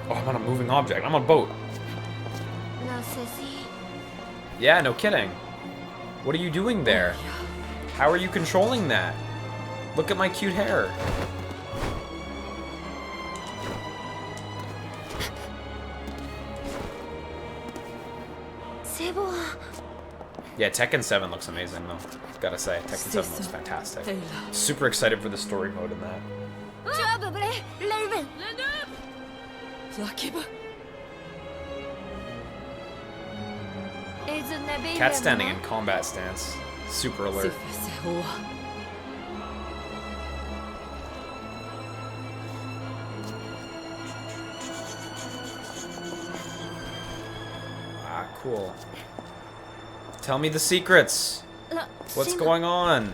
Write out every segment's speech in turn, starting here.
Oh, I'm on a moving object. I'm on a boat. Yeah, no kidding. What are you doing there? How are you controlling that? Look at my cute hair. Yeah, Tekken 7 looks amazing though. Gotta say, Tekken 7 looks fantastic. Super excited for the story mode in that. Cat standing in combat stance. Super alert. Ah, cool. Tell me the secrets. What's going on?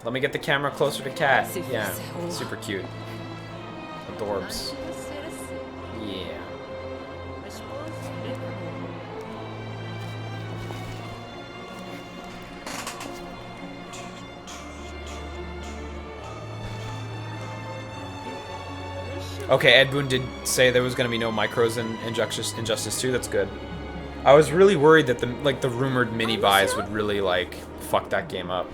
Let me get the camera closer to Cat. Yeah, super cute. Adorbs. Yeah. Okay, Ed Boon did say there was going to be no micros in Injustice 2. That's good. I was really worried that the rumored mini buys would really like fuck that game up.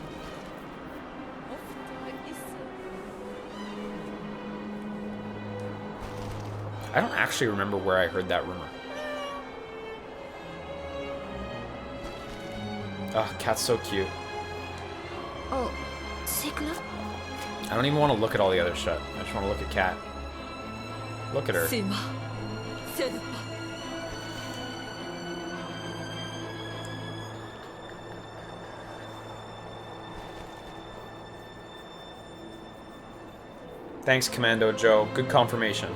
I don't actually remember where I heard that rumor. Oh, Cat's so cute. Oh, Sigla? I don't even want to look at all the other shit. I just want to look at Cat. Look at her. Thanks, Commando Joe. Good confirmation.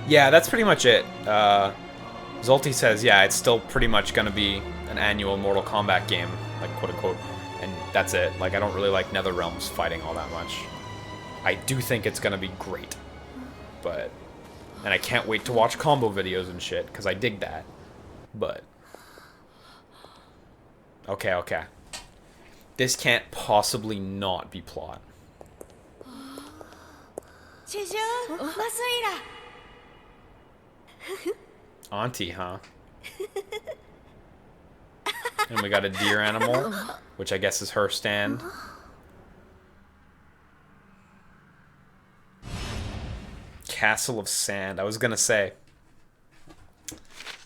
Yeah, that's pretty much it. Zolty says, yeah, it's still pretty much going to be an annual Mortal Kombat game, like quote-unquote, and that's it. Like, I don't really like NetherRealms fighting all that much. I do think it's going to be great, but... And I can't wait to watch combo videos and shit, because I dig that, but... Okay, okay. This can't possibly not be plot. Auntie, huh? And we got a deer animal, which I guess is her stand. Castle of Sand. I was gonna say.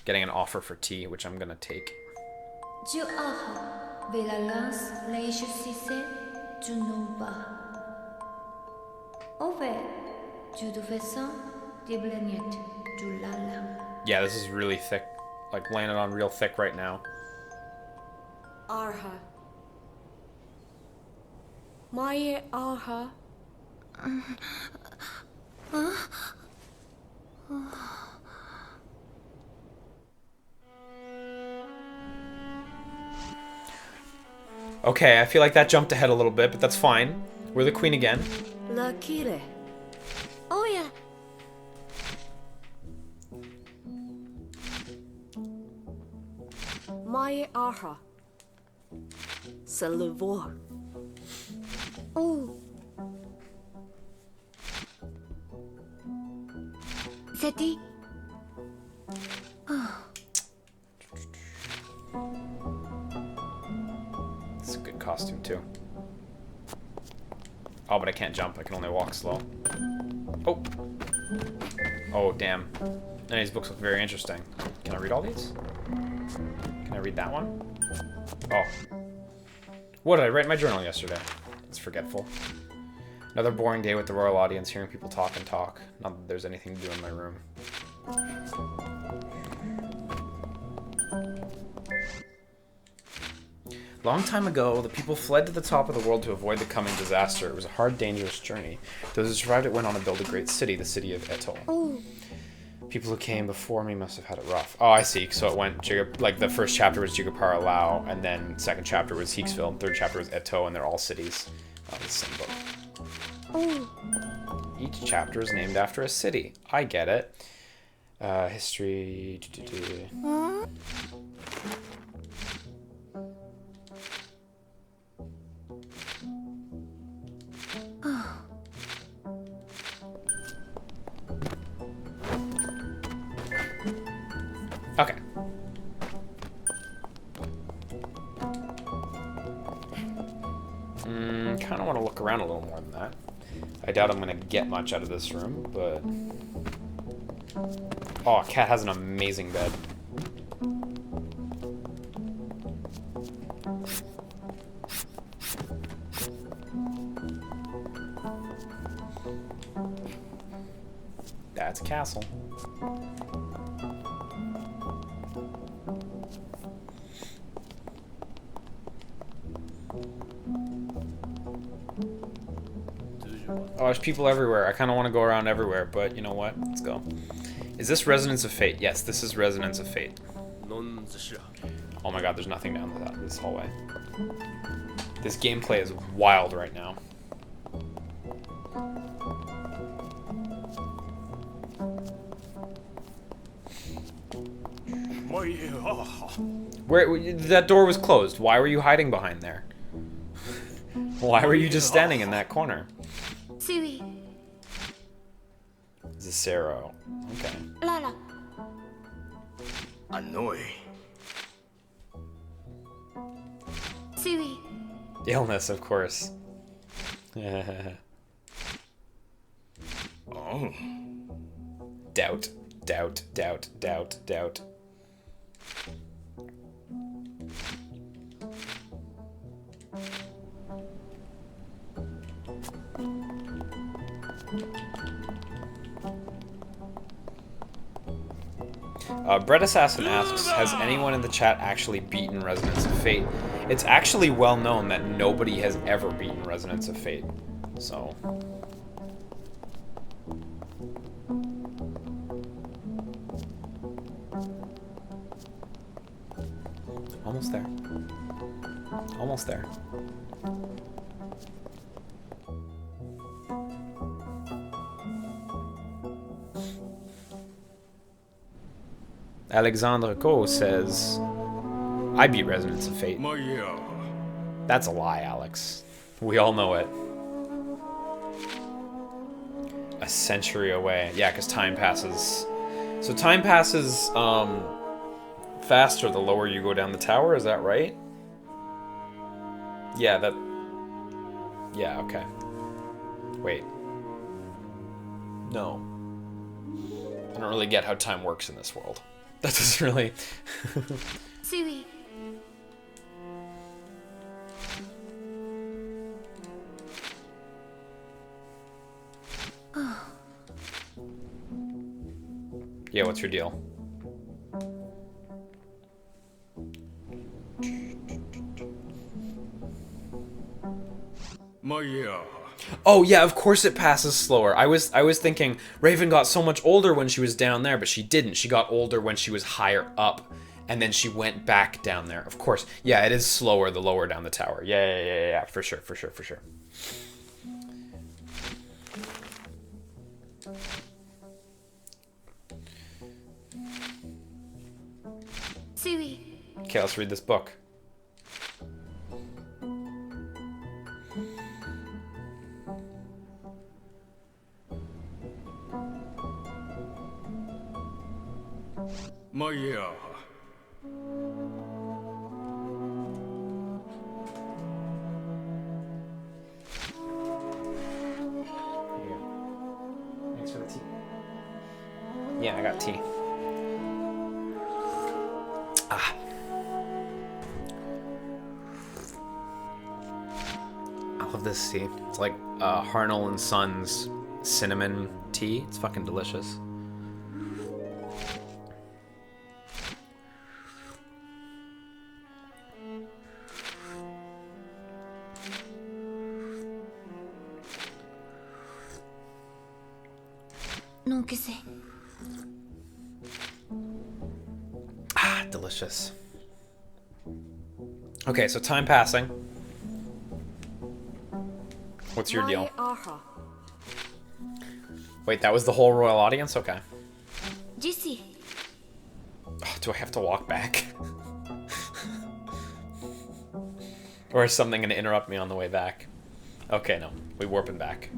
Getting an offer for tea, which I'm gonna take. Yeah, this is really thick. Like, laying it on real thick right now. Arha. Maye Arha. Okay, I feel like that jumped ahead a little bit, but that's fine. We're the queen again. Lakire. Oh yeah. Maye Arha. Salivor. Oh. Seti? It's a good costume, too. Oh, but I can't jump. I can only walk slow. Oh. Oh, damn. None of these books look very interesting. Can I read all these? Can I read that one? Oh. What did I write in my journal yesterday? It's forgetful. Another boring day with the royal audience, hearing people talk and talk. Not that there's anything to do in my room. Long time ago, the people fled to the top of the world to avoid the coming disaster. It was a hard, dangerous journey. Those who survived it went on to build a great city, the city of Eto. Oh. People who came before me must have had it rough. Oh, I see. So it went, like, the first chapter was Jigapara Lao, and then second chapter was Heeksville, and third chapter was Eto, and they're all cities. Oh, the same book. Oh. Each chapter is named after a city. I get it. History... Huh? Okay. Kind of want to look around a little more than that. I doubt I'm going to get much out of this room, but... Oh, Cat has an amazing bed. That's a castle. Oh, there's people everywhere. I kind of want to go around everywhere, but you know what? Let's go. Is this Resonance of Fate? Yes, this is Resonance of Fate. Oh my god, there's nothing down this hallway. This gameplay is wild right now. Where that door was closed. Why were you hiding behind there? Why were you just standing in that corner? Sui. Zero. Okay. Lala. Annoy. Sui. Illness, of course. Oh. Doubt. Doubt. Doubt. Doubt. Doubt. Bread Assassin asks, has anyone in the chat actually beaten Resonance of Fate? It's actually well known that nobody has ever beaten Resonance of Fate. So... Almost there. Almost there. Alexandre Co says, I beat Resonance of Fate. That's a lie, Alex. We all know it. A century away. Yeah, because time passes. So time passes faster the lower you go down the tower, is that right? Yeah, that... Yeah, okay. Wait. No. I don't really get how time works in this world. That doesn't really... Sui. Yeah, what's your deal? Oh yeah, of course it passes slower. I was thinking Raven got so much older when she was down there, but she didn't. She got older when she was higher up, and then she went back down there. Of course, yeah, it is slower the lower down the tower. Yeah, for sure. Sui. Okay, let's read this book. Thanks for the tea. Yeah, I got tea. Ah. I love this tea. It's like Harnell and Sons cinnamon tea. It's fucking delicious. Non que c'est. Ah, delicious. Okay, so time passing. What's your deal? Wait, that was the whole royal audience? Okay. Jesse. Oh, do I have to walk back? Or is something going to interrupt me on the way back? Okay, no. We warping back.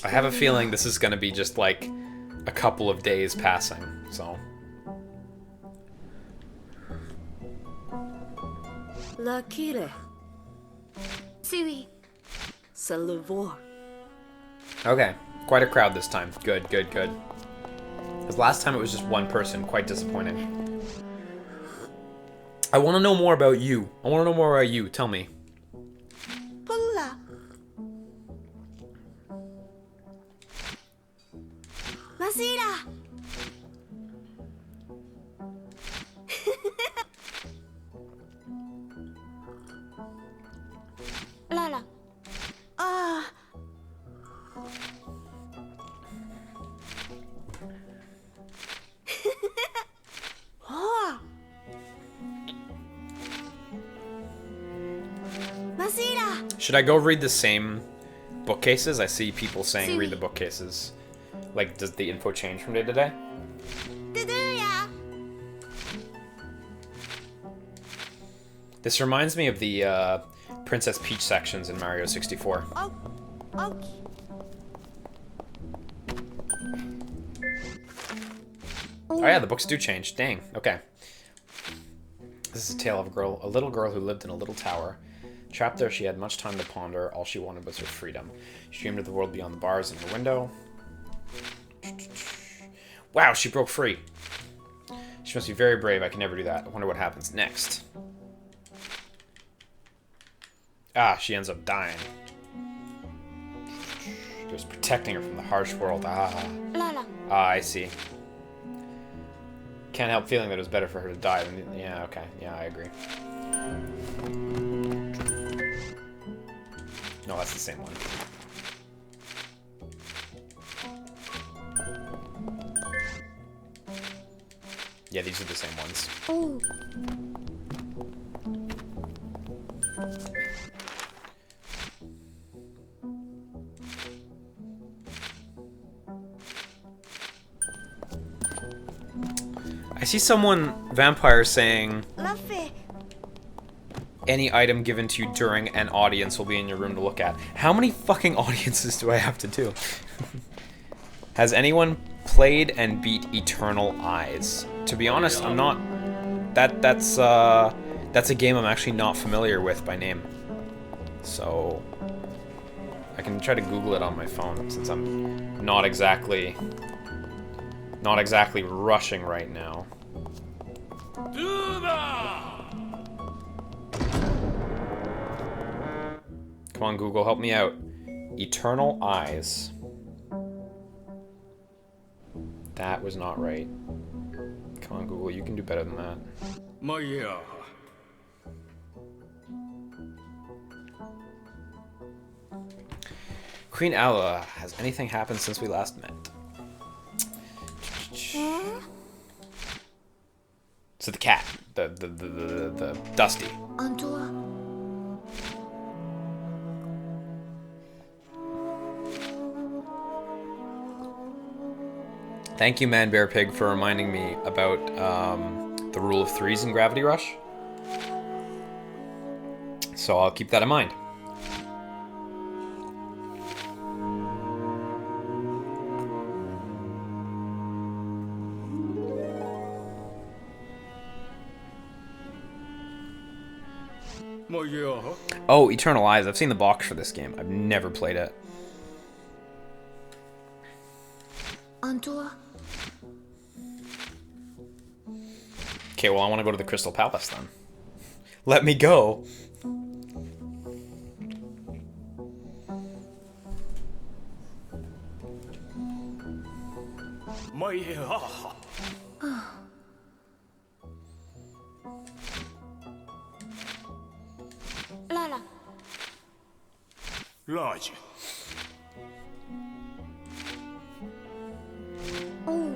I have a feeling this is gonna be just like a couple of days passing, so. La kile. Sui. C'est le voir. Okay, quite a crowd this time. Good, good, good. Because last time it was just one person, quite disappointing. I want to know more about you. I want to know more about you. Tell me. Pulla. Masira. Lala. Ah. Oh. Masira. Should I go read the same bookcases? I see people saying read the bookcases. Like, does the info change from day to day? Duduya. This reminds me of the Princess Peach sections in Mario 64. Oh. Okay. Oh yeah, the books do change. Dang. Okay. This is a tale of a little girl who lived in a little tower. Trapped there, she had much time to ponder. All she wanted was her freedom. She dreamed of the world beyond the bars in her window. Wow, she broke free. She must be very brave. I can never do that. I wonder what happens next. Ah, she ends up dying. It was protecting her from the harsh world. Lala. Ah, I see. Can't help feeling that it was better for her to die than... Yeah, okay. Yeah, I agree. No, that's the same one. Yeah, these are the same ones. Oh. I see someone, Vampire, saying Luffy. any item given to you during an audience will be in your room to look at. How many fucking audiences do I have to do? Has anyone played and beat Eternal Eyes? To be honest, I'm not... That's a game I'm actually not familiar with by name. So... I can try to Google it on my phone, since I'm not exactly rushing right now. Come on, Google, help me out. Eternal Eyes. That was not right. Come on, Google, you can do better than that. Queen Ala, has anything happened since we last met? So the cat, the Dusty. Antua. Thank you, Man Bear Pig, for reminding me about the rule of threes in Gravity Rush. So I'll keep that in mind. Oh, Eternal Eyes. I've seen the box for this game. I've never played it. Antua. Okay, well, I want to go to the Crystal Palace then. Let me go. Lala. Large. Oh.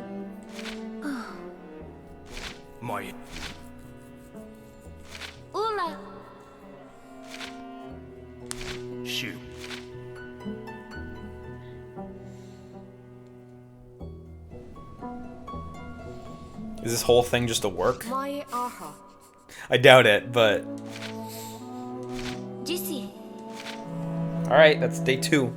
My Ula. shoe. Is this whole thing just a work? My aha. I doubt it, but... Jisi. Alright, that's day 2.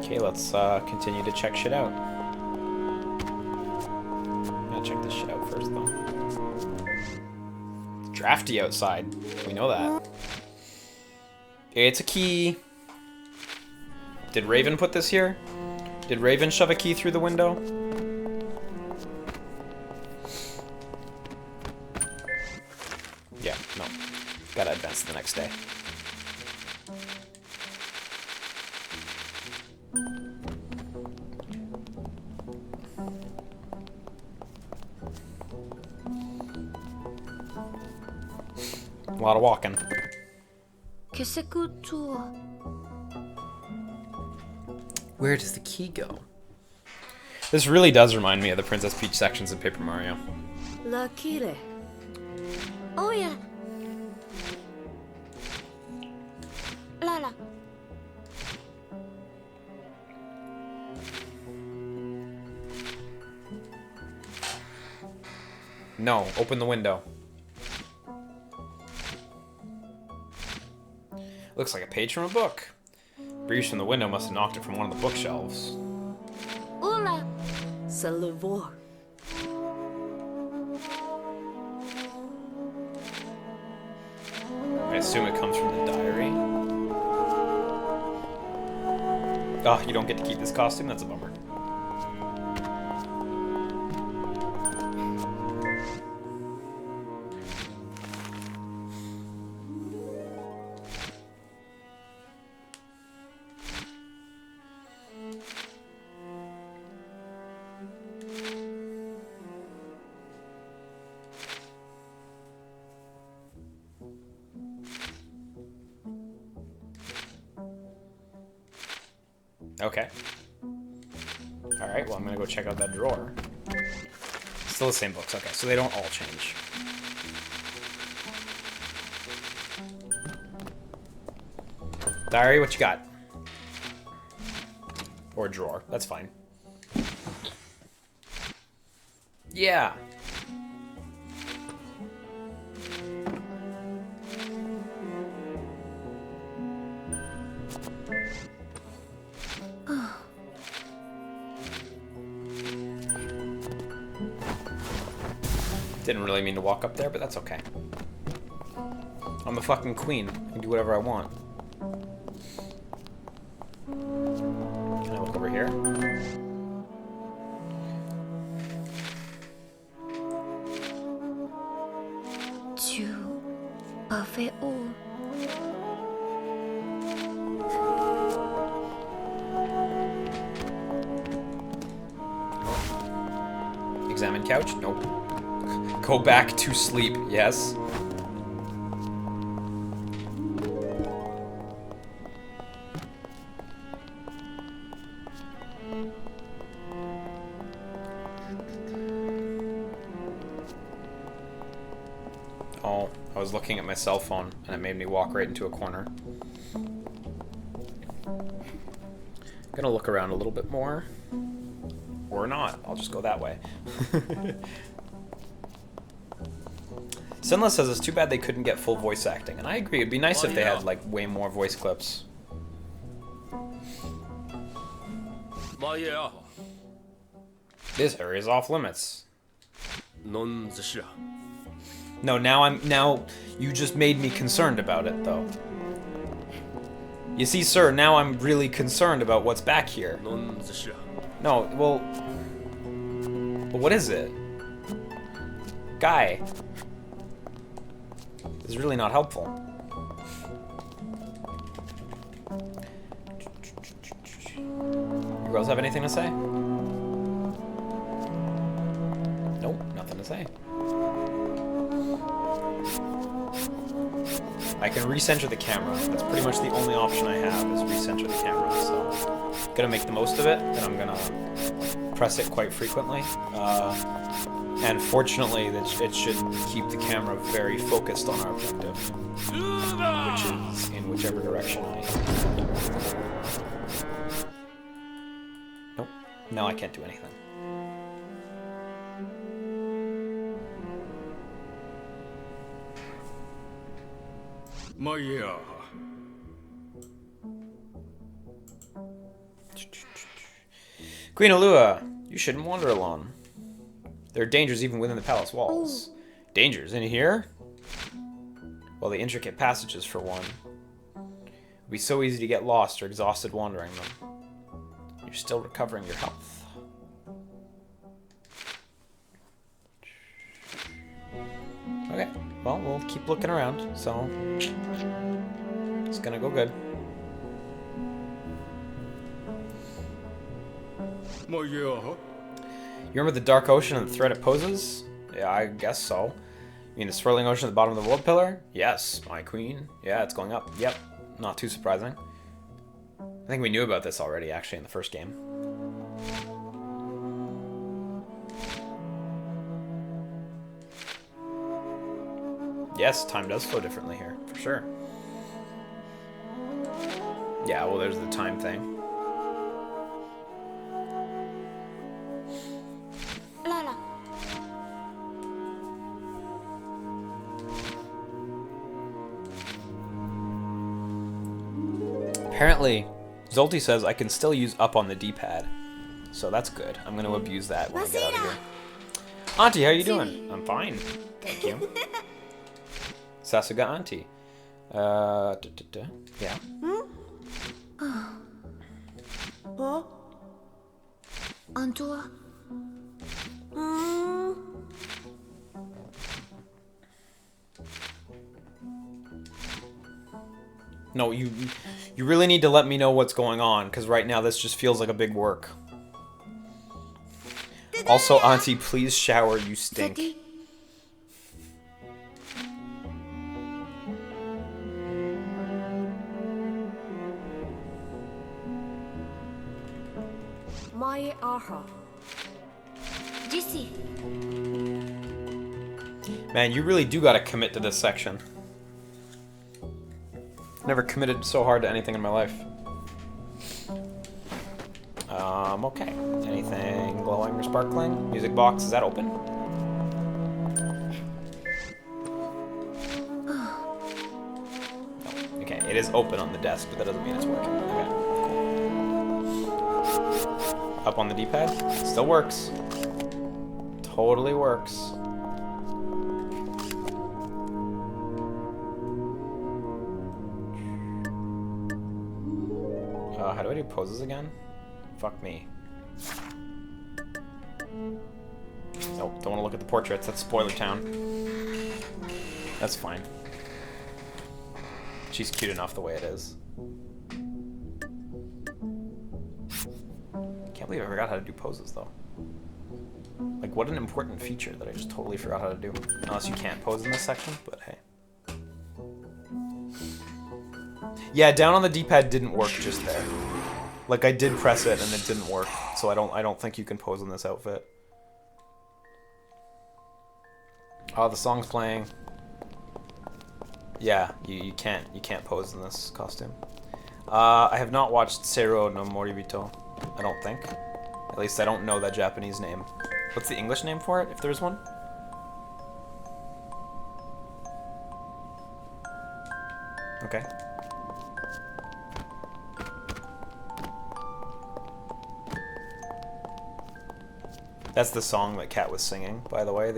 Okay, let's continue to check shit out. I'm gonna check this shit out first, though. It's drafty outside. We know that. It's a key. Did Raven put this here? Did Raven shove a key through the window? Yeah, no. Gotta advance to the next day. A lot of walking. Che c'est que tu... Where does the key go? This really does remind me of the Princess Peach sections in Paper Mario. La kile. Oh yeah. Là. No, open the window. Looks like a page from a book. Breeze from the window must have knocked it from one of the bookshelves. Oula. C'est le voir. I assume it comes from the diary. Oh, you don't get to keep this costume? That's a bummer. Okay. Alright, well I'm gonna go check out that drawer. Still the same books, okay, so they don't all change. Diary, what you got? Or drawer, that's fine. Yeah! Didn't really mean to walk up there, but that's okay. I'm a fucking queen. I can do whatever I want. Can I look over here? Tu parfait où? Examine couch? Nope. Go back to sleep, yes. Oh, I was looking at my cell phone and it made me walk right into a corner. Gonna look around a little bit more. Or not. I'll just go that way. Sinless says it's too bad they couldn't get full voice acting, and I agree. It'd be nice if they had like way more voice clips. This area is off limits. No, now you just made me concerned about it though. You see, sir, now I'm really concerned about what's back here. No, well, but what is it? Guy. This is really not helpful. You girls have anything to say? Nope, nothing to say. I can recenter the camera. That's pretty much the only option I have is recenter the camera, so gonna make the most of it, and I'm gonna press it quite frequently. And fortunately, it should keep the camera very focused on our objective, which is in whichever direction I am. Nope. Now I can't do anything. Queen Alua, you shouldn't wander alone. There are dangers even within the palace walls. Dangers in here? Well, the intricate passages, for one. It would be so easy to get lost or exhausted wandering them. You're still recovering your health. Okay, well, we'll keep looking around, so it's gonna go good. You remember the dark ocean and the threat it poses? Yeah, I guess so. You mean the swirling ocean at the bottom of the world pillar? Yes, my queen. Yeah, it's going up. Yep, not too surprising. I think we knew about this already, actually, in the first game. Yes, time does flow differently here, for sure. Yeah, well, there's the time thing. Lala. Apparently, Zolty says I can still use up on the D-pad. So that's good. I'm going to abuse that when I get out of here. Auntie, how you doing? I'm fine. Thank you. Sasuga Auntie. Yeah. Huh? Antua. No, you really need to let me know what's going on, because right now this just feels like a big work. Also, Auntie, please shower, you stink. My aha. Jissy. Man, you really do gotta commit to this section. Never committed so hard to anything in my life. Okay. Anything glowing or sparkling? Music box, is that open? No. Okay, it is open on the desk, but that doesn't mean it's working. Okay, cool. Up on the D-pad? Still works. Totally works. How do I do poses again? Fuck me. Nope, don't want to look at the portraits. That's Spoiler Town. That's fine. She's cute enough the way it is. Can't believe I forgot how to do poses, though. Like, what an important feature that I just totally forgot how to do. Unless you can't pose in this section, but hey. Yeah, down on the D-pad didn't work just there. Like, I did press it and it didn't work, so I don't think you can pose in this outfit. Oh, the song's playing. Yeah, you can't pose in this costume. I have not watched Seiro no Moribito, I don't think. At least I don't know that Japanese name. What's the English name for it, if there's one? Okay. That's the song that Kat was singing, by the way,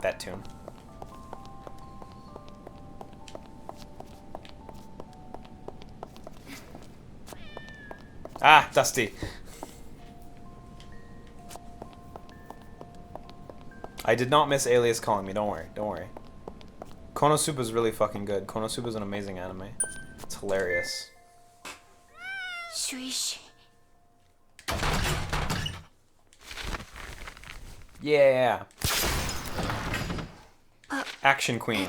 that tune. Ah, Dusty. I did not miss Alias calling me, don't worry, don't worry. Konosuba is really fucking good. Konosuba is an amazing anime. It's hilarious. Shuishi. Yeah. Action Queen.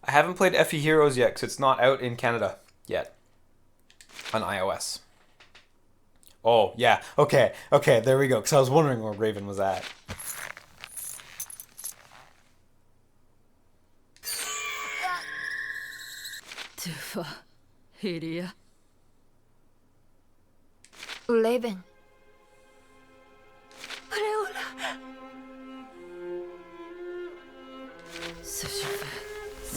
I haven't played FE Heroes yet because it's not out in Canada yet. On iOS. Oh, yeah. Okay, there we go. Because I was wondering where Raven was at. Tufa. Hiria. Raven.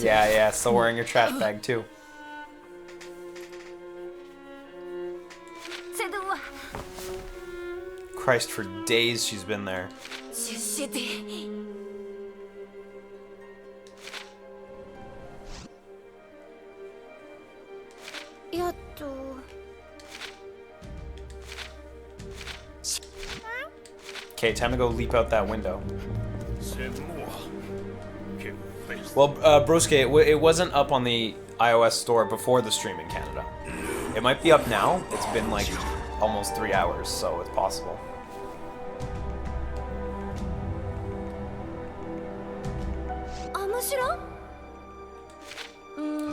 Yeah, still wearing your trash bag too. セドは Christ, for days she's been there. 出世で やっと Okay, time to go leap out that window. C'est moi. Quel face. Well, Broske, it wasn't up on the iOS store before the stream in Canada. It might be up now. It's been like almost 3 hours, so it's possible.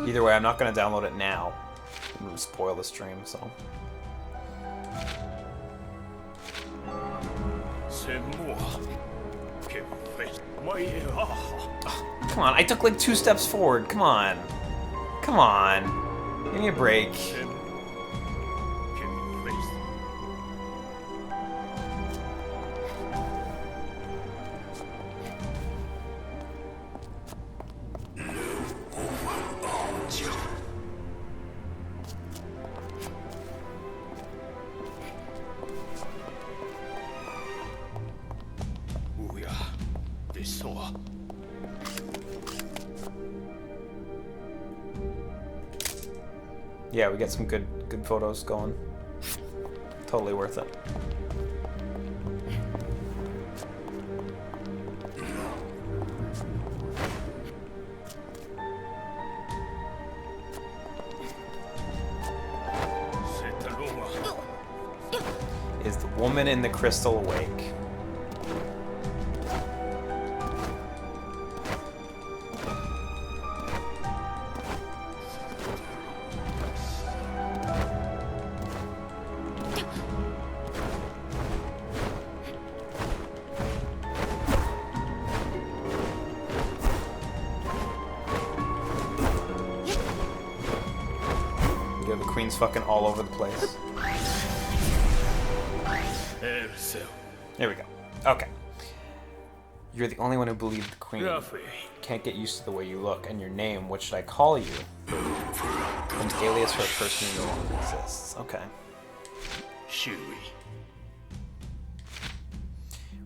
Either way, I'm not going to download it now. It would spoil the stream, so. C'est moi. Quel face. My aha. Come on, I took like 2 steps forward. Come on. Come on. Give me a break. C'est moi. Quel face. Ouya. Descends. Yeah, we get some good photos going. Totally worth it. C'est à l'ombre. Is the woman in the crystal awake? Yeah, the queen's fucking all over the place. Elle. There we go. Okay. You're the only one who believed the queen. Rafi. Can't get used to the way you look. And your name, what should I call you? An alias for a person who no longer exists. Okay. Shui.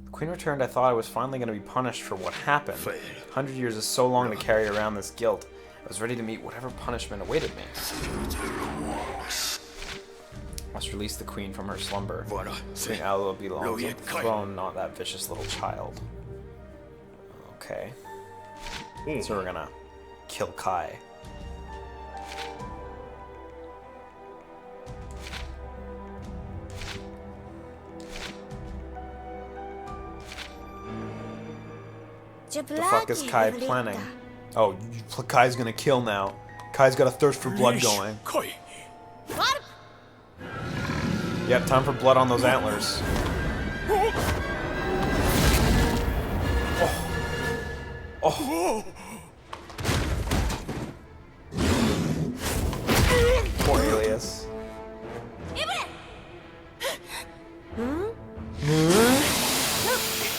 The queen returned. I thought I was finally going to be punished for what happened. 100 years is so long to carry around this guilt. I was ready to meet whatever punishment awaited me. Must release the queen from her slumber. Voilà. Queen Alua belongs on the throne, not that vicious little child. Okay. So we're gonna kill Kai. The fuck is Kai planning? Oh, Kai's gonna kill now. Kai's got a thirst for blood going. Kai. Yep, time for blood on those antlers. Oh. Poor Alias.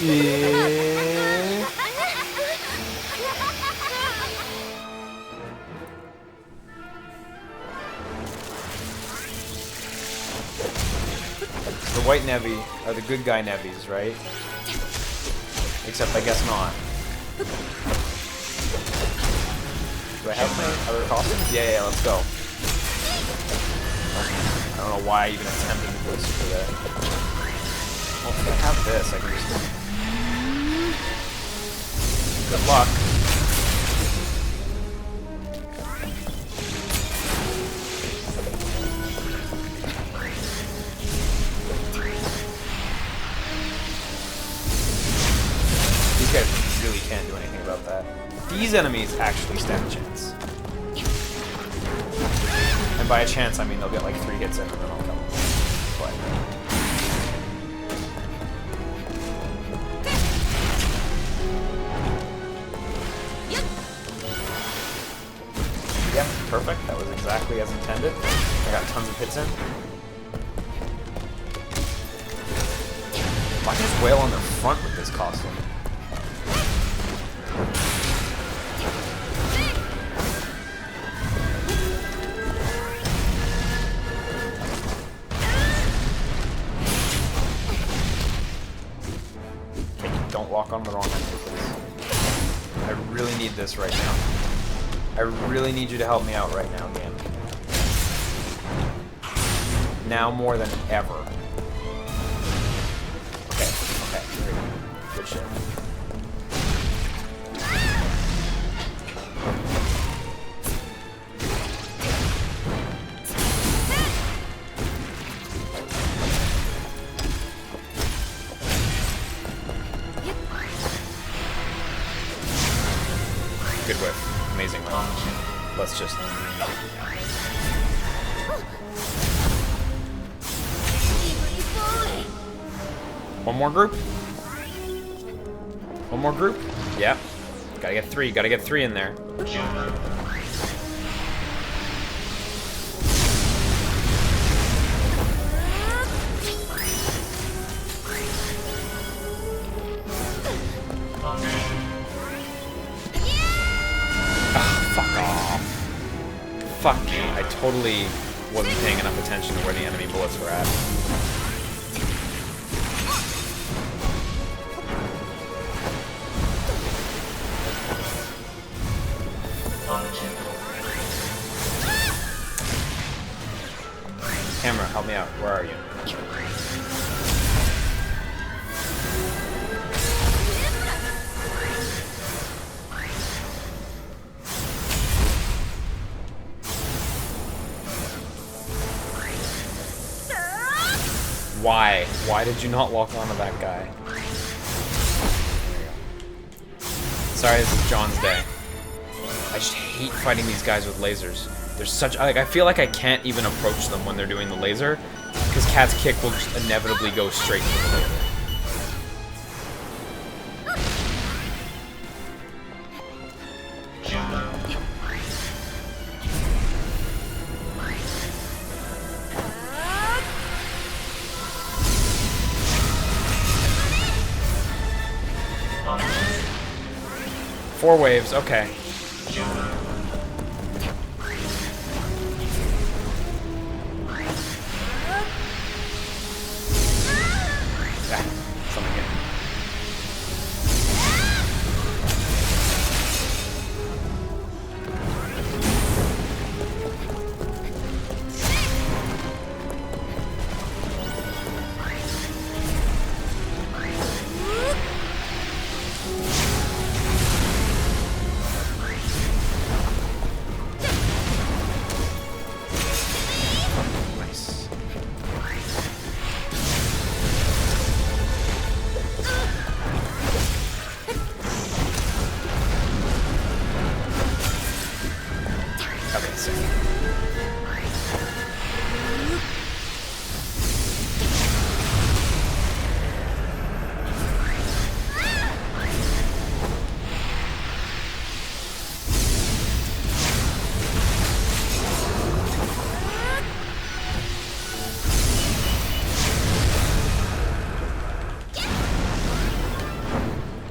Yeah. The white Nevi are the good guy Nevis, right? Except I guess not. Do I have my other costumes? Yeah, let's go. I don't know why I even attempted to do this for that. Well, if I have this, I can just... Good luck. These guys really can't do anything about that. These enemies actually stand a chance. And by a chance, I mean they'll get like 3 hits in and then I'll kill them. But... Yep, perfect. That was exactly as intended. I got tons of hits in. I can just wail on their front with this costume. lock on the wrong enemy, please. I really need this right now. I really need you to help me out right now, game. Now more than ever. Okay, here we go. Good shit. Good whiff. Amazing whiff. Let's just... One more group? One more group? Yep. Gotta get three in there. Fuck me, I totally wasn't paying enough attention to where the enemy bullets were at. Camera, help me out. Where are you? Why? Why did you not lock onto that guy? Sorry, this is John's day. I just hate fighting these guys with lasers. There's such... like, I feel like I can't even approach them when they're doing the laser, because Cat's kick will just inevitably go straight to the laser. Four waves, okay. Something here.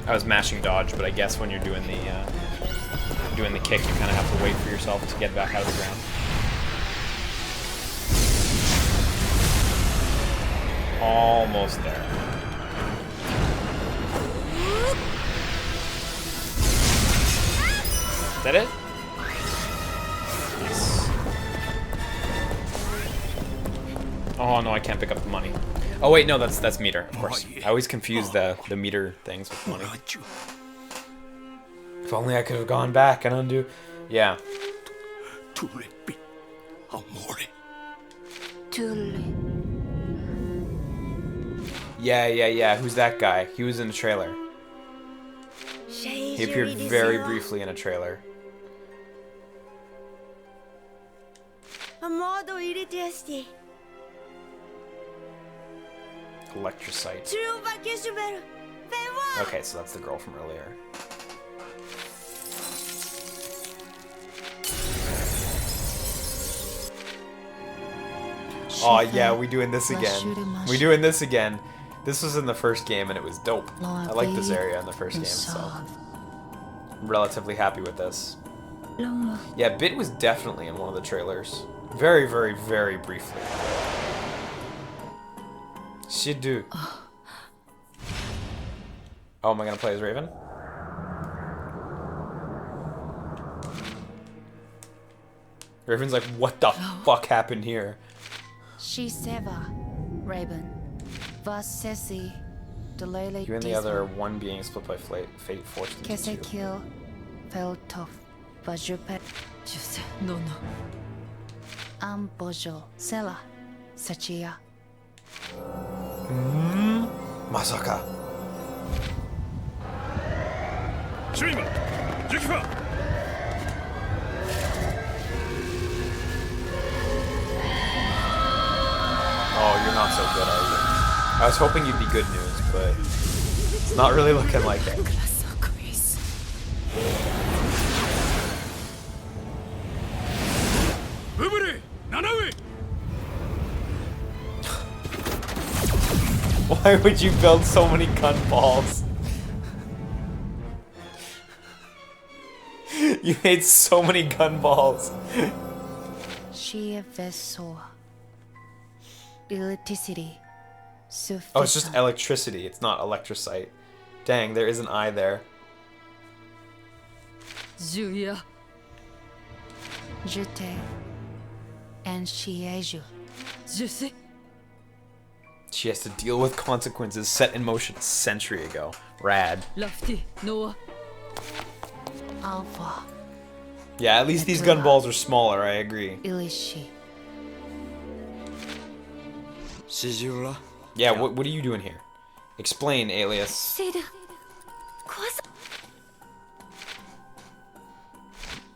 I was mashing dodge, but I guess when you're doing the kick, you kind of have to wait for yourself to get back out of the ground. Almost there. Is that it? Yes. Oh no, I can't pick up the money. Oh wait, no, that's meter, of course. I always confuse the meter things with money. If only I could have gone back and undo. Yeah. Yeah. Who's that guy? He was in the trailer. He appeared very briefly in a trailer. Electrocyte. Okay, so that's the girl from earlier. Oh yeah, we doing this again. We doing this again. This was in the first game and it was dope. I liked this area in the first game, so I'm relatively happy with this. Yeah, Bit was definitely in one of the trailers. Very, very, very briefly. Shidu. Oh, am I gonna play as Raven? Raven's like, what the fuck happened here? Shiseva, Raven. Vasesi, Delele You and the other one being split by fate forced into two. Kesekil, Feltov, Vajupe, 10世のの Ambojo, Sela, Sachia. Masaka. シュイマジュキファ Oh, you're not so good, are you? I was hoping you'd be good news, but it's not really looking like it. クラスをクイズ ウブレ7上 Why would you build so many gun balls? You made so many gun balls. Shia Vesor. Electricity. Oh, it's just electricity. It's not electrocyte. Dang, there is an I there. 10夜 Jute. And Shieju. 10世 She has to deal with consequences set in motion a century ago. Rad. ラフティノア Alpha. Yeah, at least these gun balls are smaller, I agree. Ilishi. 四十ら Yeah, what are you doing here? Explain, alias. セル。怖さ。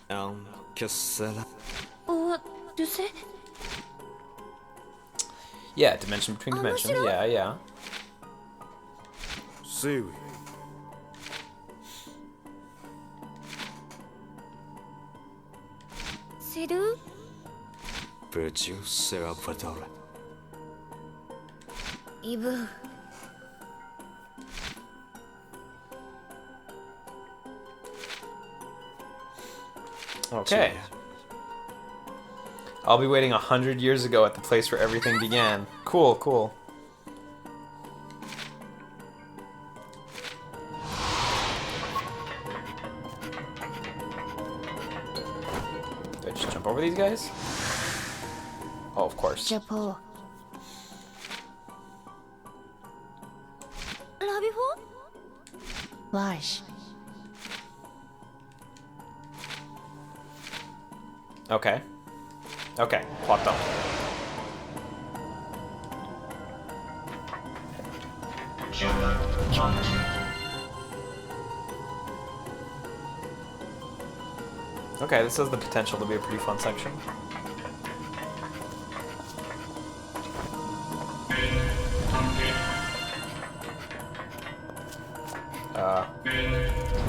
あんキャッセラ お、du sais? Yeah, dimension between Oh, dimensions. sure. Yeah, yeah. セイウィ Seru? ブチュセラバトラ Ibu. Okay. I'll be waiting 100 years ago at the place where everything began. Cool, cool. Did I just jump over these guys? Oh, of course. Japo. Rabiho? Lash. Okay. Okay, plopped up. Okay, this has the potential to be a pretty fun section.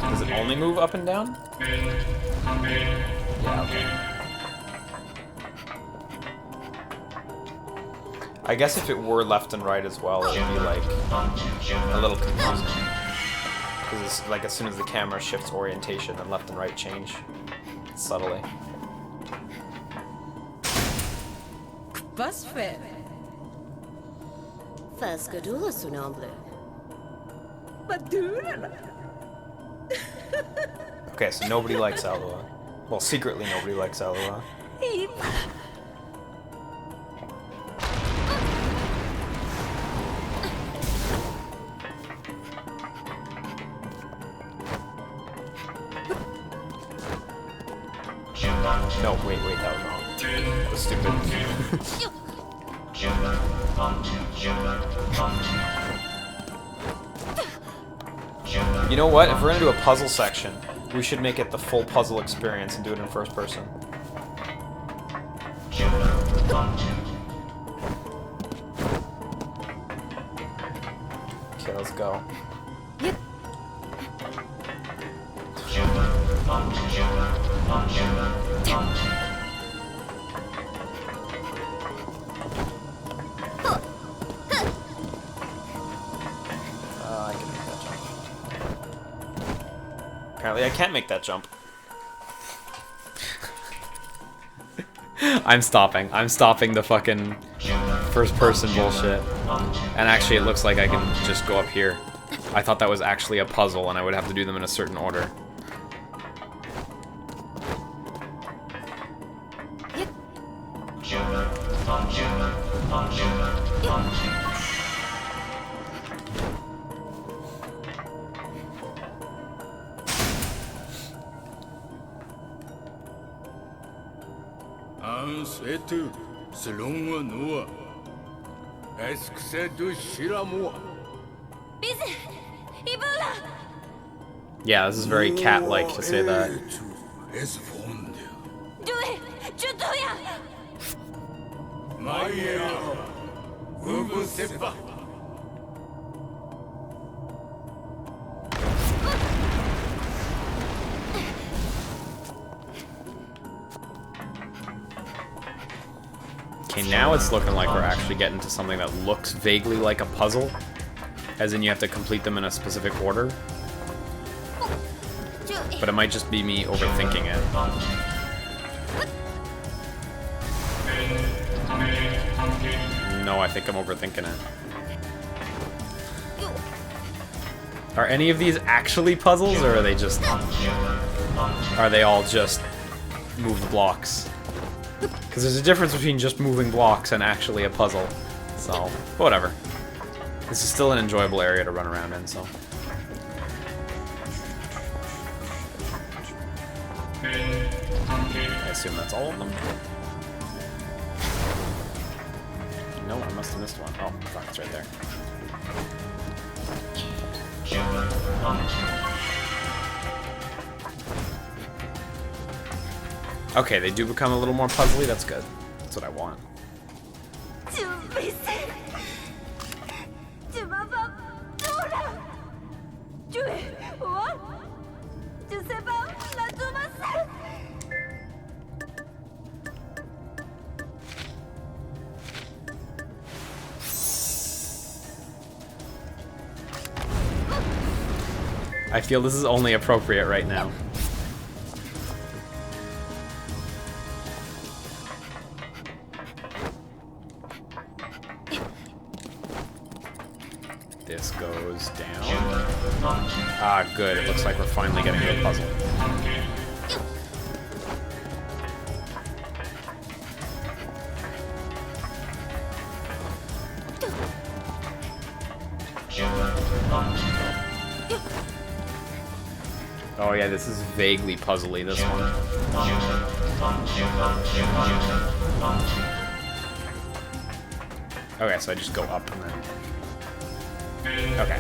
Does it only move up and down? Yeah, okay. I guess if it were left and right as well, it would be like a little confusing. Because it's like as soon as the camera shifts orientation, then left and right change subtly. Bus fair Fascadula sonamble. Badura Okay, so nobody likes Alua. Well, secretly nobody likes Alua. No, wait, that was wrong. That was stupid. You know what? If we're gonna do a puzzle section, we should make it the full puzzle experience and do it in first person. Okay, let's go. I can make that jump. Apparently I can't make that jump. I'm stopping. I'm stopping the fucking first person bullshit. And actually it looks like I can just go up here. I thought that was actually a puzzle and I would have to do them in a certain order. Ansetu, Selonga Noa. Esxedu Shiramoa. リズイブラ Yeah, this is very cat-like to say that. Es fonde. ジュエジュトヤ Maya. Ubu Sepa. Okay, now it's looking like we're actually getting to something that looks vaguely like a puzzle. As in you have to complete them in a specific order. ジュ But it might just be me overthinking it. No, I think I'm overthinking it. Are any of these actually puzzles, or are they just... Are they all just moved blocks? Because there's a difference between just moving blocks and actually a puzzle. So, whatever. This is still an enjoyable area to run around in, so... I assume that's all of them. No, I must have missed one. Oh, fuck, it's right there. Okay, they do become a little more puzzly. That's good. That's what I want. ジュビセジュババドラジュエワジュセバラズマセ I feel this is only appropriate right now. This goes down. Ah, good. It looks like we're finally getting to a puzzle. Oh yeah, this is vaguely puzzly, this one. Okay, so I just go up and then... Okay.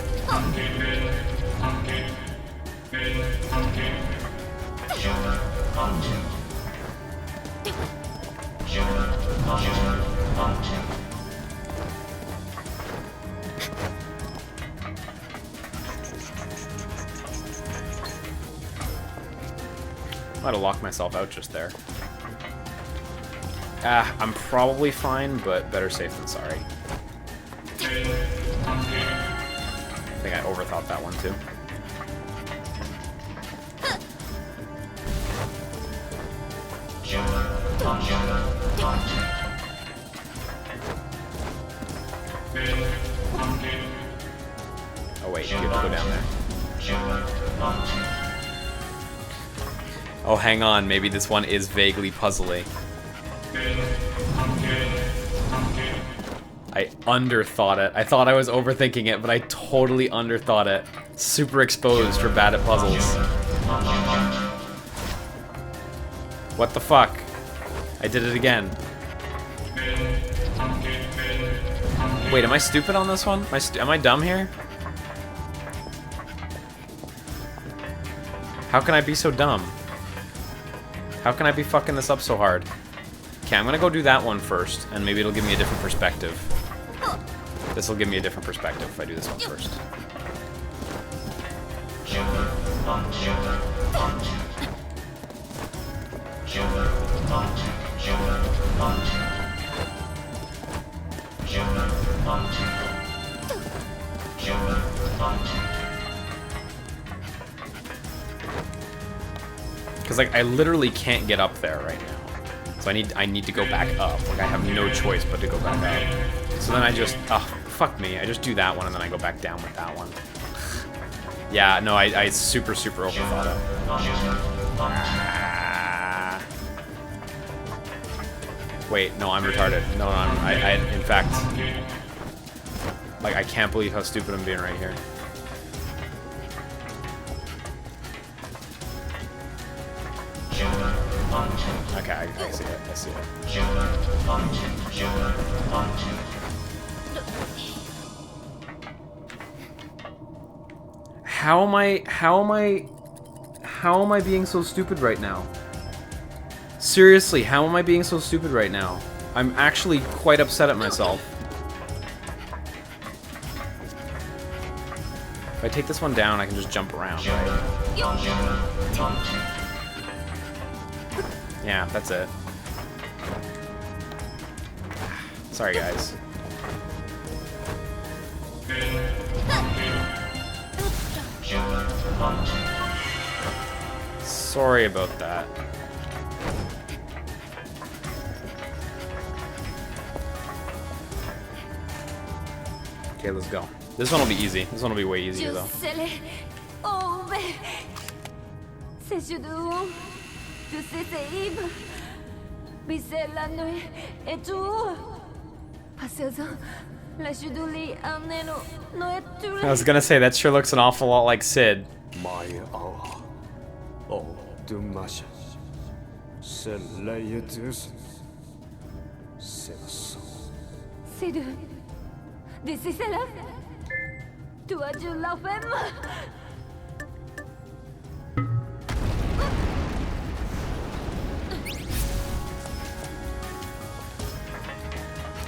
Might have locked myself out just there. I'm probably fine, but better safe than sorry. I think I overthought that one too. Oh wait, you have to go down there. Oh, hang on, maybe this one is vaguely puzzly. I underthought it. I thought I was overthinking it, but I totally underthought it. Super exposed for bad at puzzles. What the fuck? I did it again. Wait, am I stupid on this one? Am I dumb here? How can I be so dumb? How can I be fucking this up so hard? Okay, I'm gonna go do that one first, and maybe it'll give me a different perspective. This will give me a different perspective if I do this one first. Because like I literally can't get up there right now, so I need to go back up. Like I have no choice but to go back up. So then I just fuck me. I just do that one and then I go back down with that one. Yeah, no, I super overthought it. Ah. Wait, no, I'm retarded. No, I in fact, like, I can't believe how stupid I'm being right here. Okay, I see it. I see it. How am I being so stupid right now? Seriously, how am I being so stupid right now? I'm actually quite upset at myself. If I take this one down, I can just jump around, right? Yeah, that's it. Sorry, guys. Sorry about that. Okay, let's go. This one will be easy. This one will be way easier, though. I was gonna say, that sure looks an awful lot like Sid. My Allah. Oh, du masha. C'est l'ayedus. C'est la son. C'est de cela. Toi, tu l'as fait.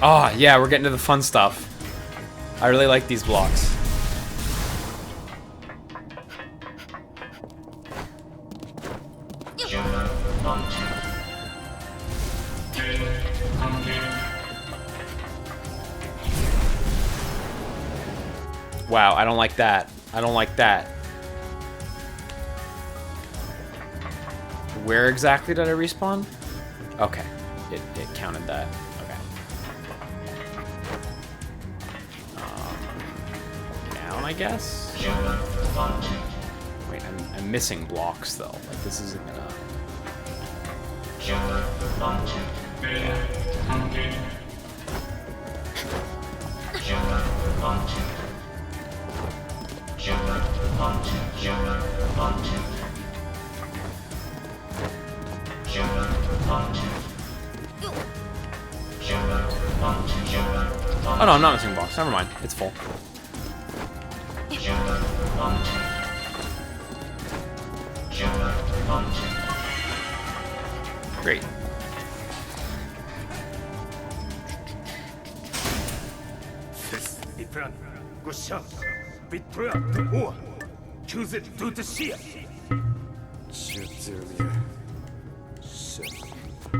Oh, yeah, we're getting to the fun stuff. I really like these blocks. Wow, I don't like that. I don't like that. Where exactly did I respawn? Okay, it counted that. Okay. Down, I guess? Wait, I'm missing blocks, though. Like, this isn't gonna... Yeah. Oh no, I'm not missing blocks. Never mind. It's full. Great.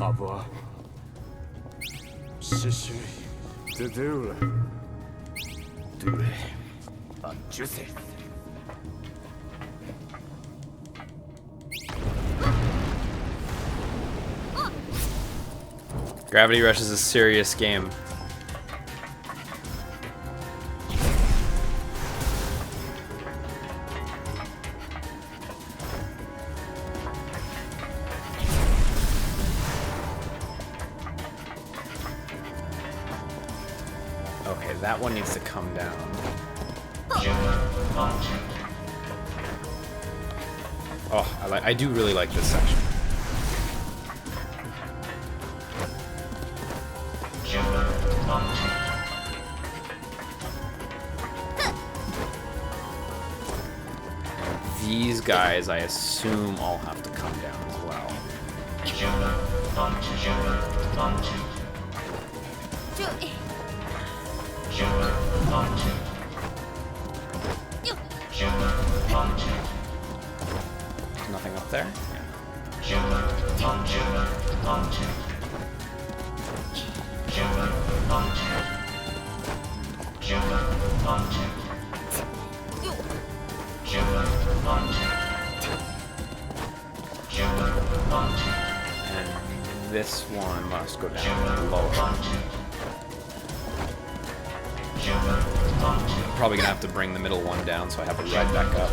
Avoir. Shishui. De doule. Doule. Juicy. Gravity Rush is a serious game. Okay, that one needs to come down. Oh, I do really like this section. These guys, I assume, all have to come down as well. Nothing up there? And this one must go down lower. I'm probably gonna have to bring the middle one down so I have it right back up.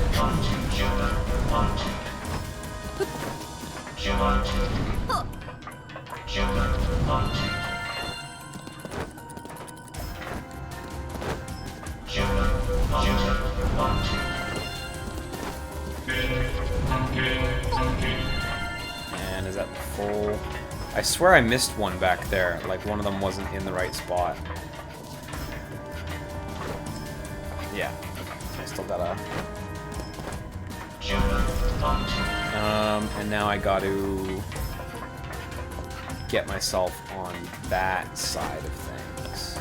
And is that full? I swear I missed one back there. Like one of them wasn't in the right spot. Yeah. I still gotta. And now I got to get myself on that side of things.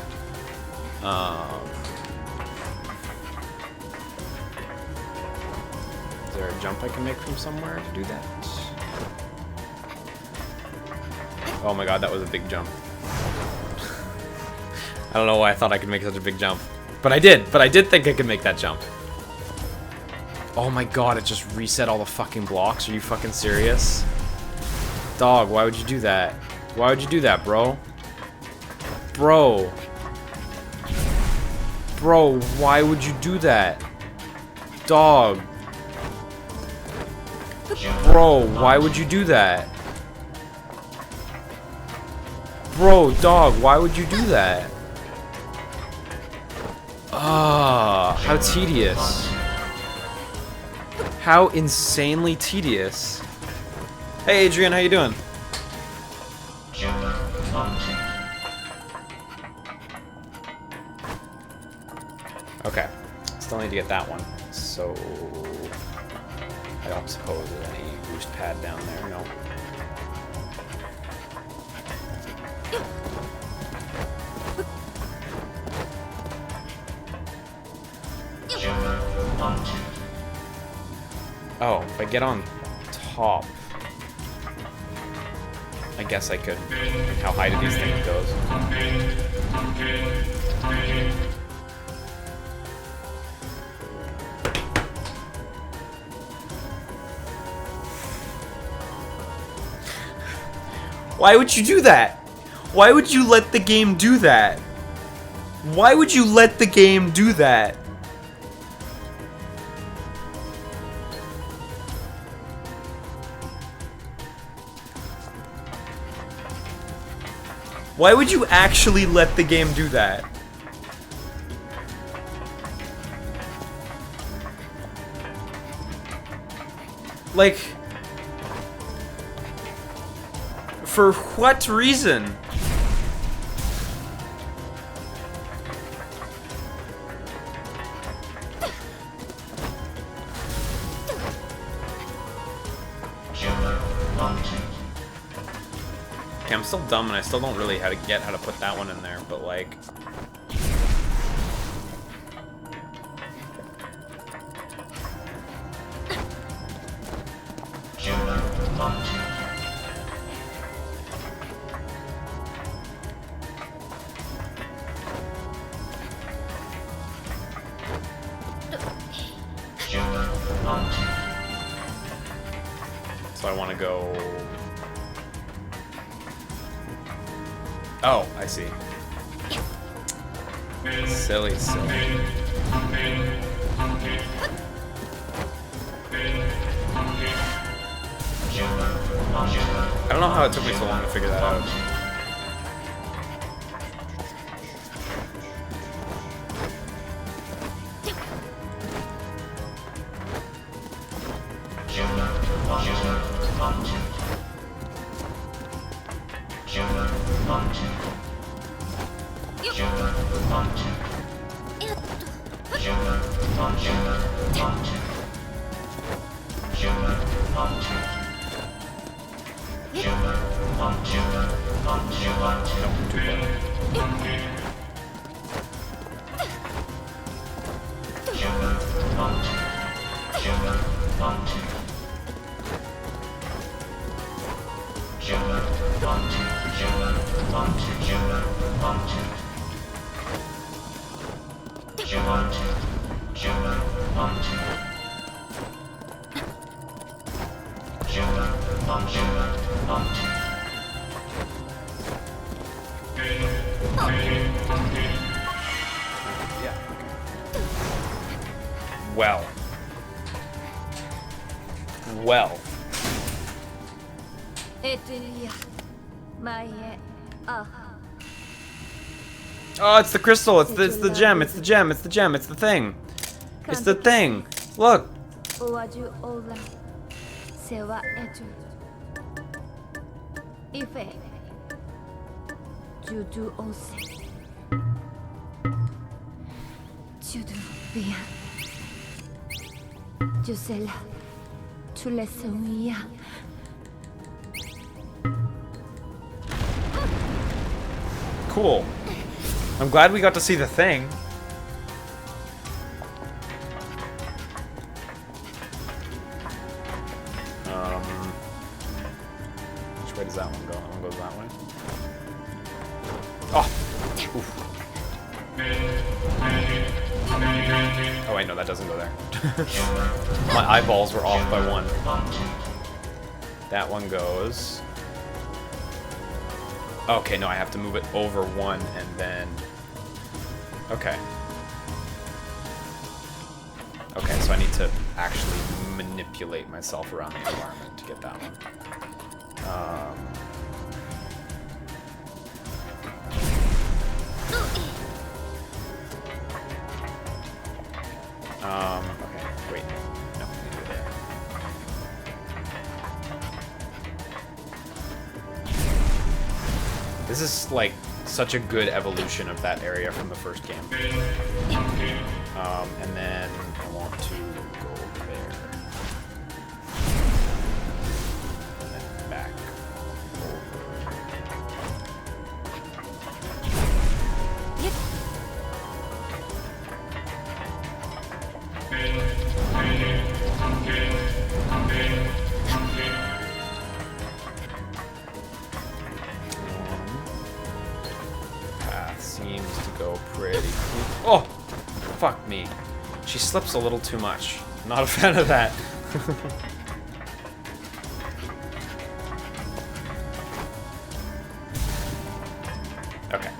Is there a jump I can make from somewhere to do that? Oh my god, that was a big jump. I don't know why I thought I could make such a big jump. But I did think I could make that jump. Oh my god, it just reset all the fucking blocks. Are you fucking serious? Dog, why would you do that? Why would you do that, bro? Bro. Bro, why would you do that? Dog. Bro, why would you do that? Bro, dog, why would you do that? Ah, how tedious. How insanely tedious. Hey Adrian, how you doing? Okay, still need to get that one. So I don't suppose there's any boost pad down there, no. Oh, if I get on top, I guess I could. How high do these things go? Why would you do that? Why would you let the game do that? Why would you let the game do that? Why would you actually let the game do that? Like, for what reason? Okay, I'm still dumb and I still don't really get how to put that one in there, but like... So I want to go... Oh, I see. Silly, silly. I don't know how it took me so long to figure that out. Well. Well. 前へあ Oh, it's the crystal. It's the gem. It's the gem. It's the gem. It's the thing. It's the thing. Look. おわじゅおらせわえじゅイフェジュドゥオセジュドゥビアジュセラチュレソンヤ Cool. I'm glad we got to see the thing. Which way does that one go? That one goes that way. Oh! Oof. Oh wait, no, that doesn't go there. My eyeballs were off by one. That one goes... Okay, no, I have to move it over one and then... Okay. Okay, so I need to actually manipulate myself around the environment to get that one. Okay, wait. No, I need to go there. This is like such a good evolution of that area from the first game. And then I want to go there. And then back over. Path seems to go pretty clean. Oh! Fuck me. She slips a little too much. Not a fan of that. Okay.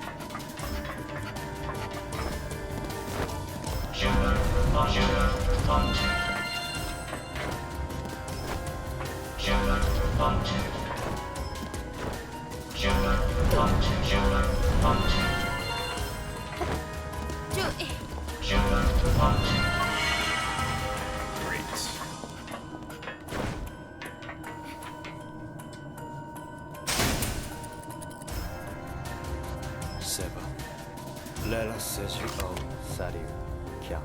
Great. Seba. Let us set you on Sadu Kya.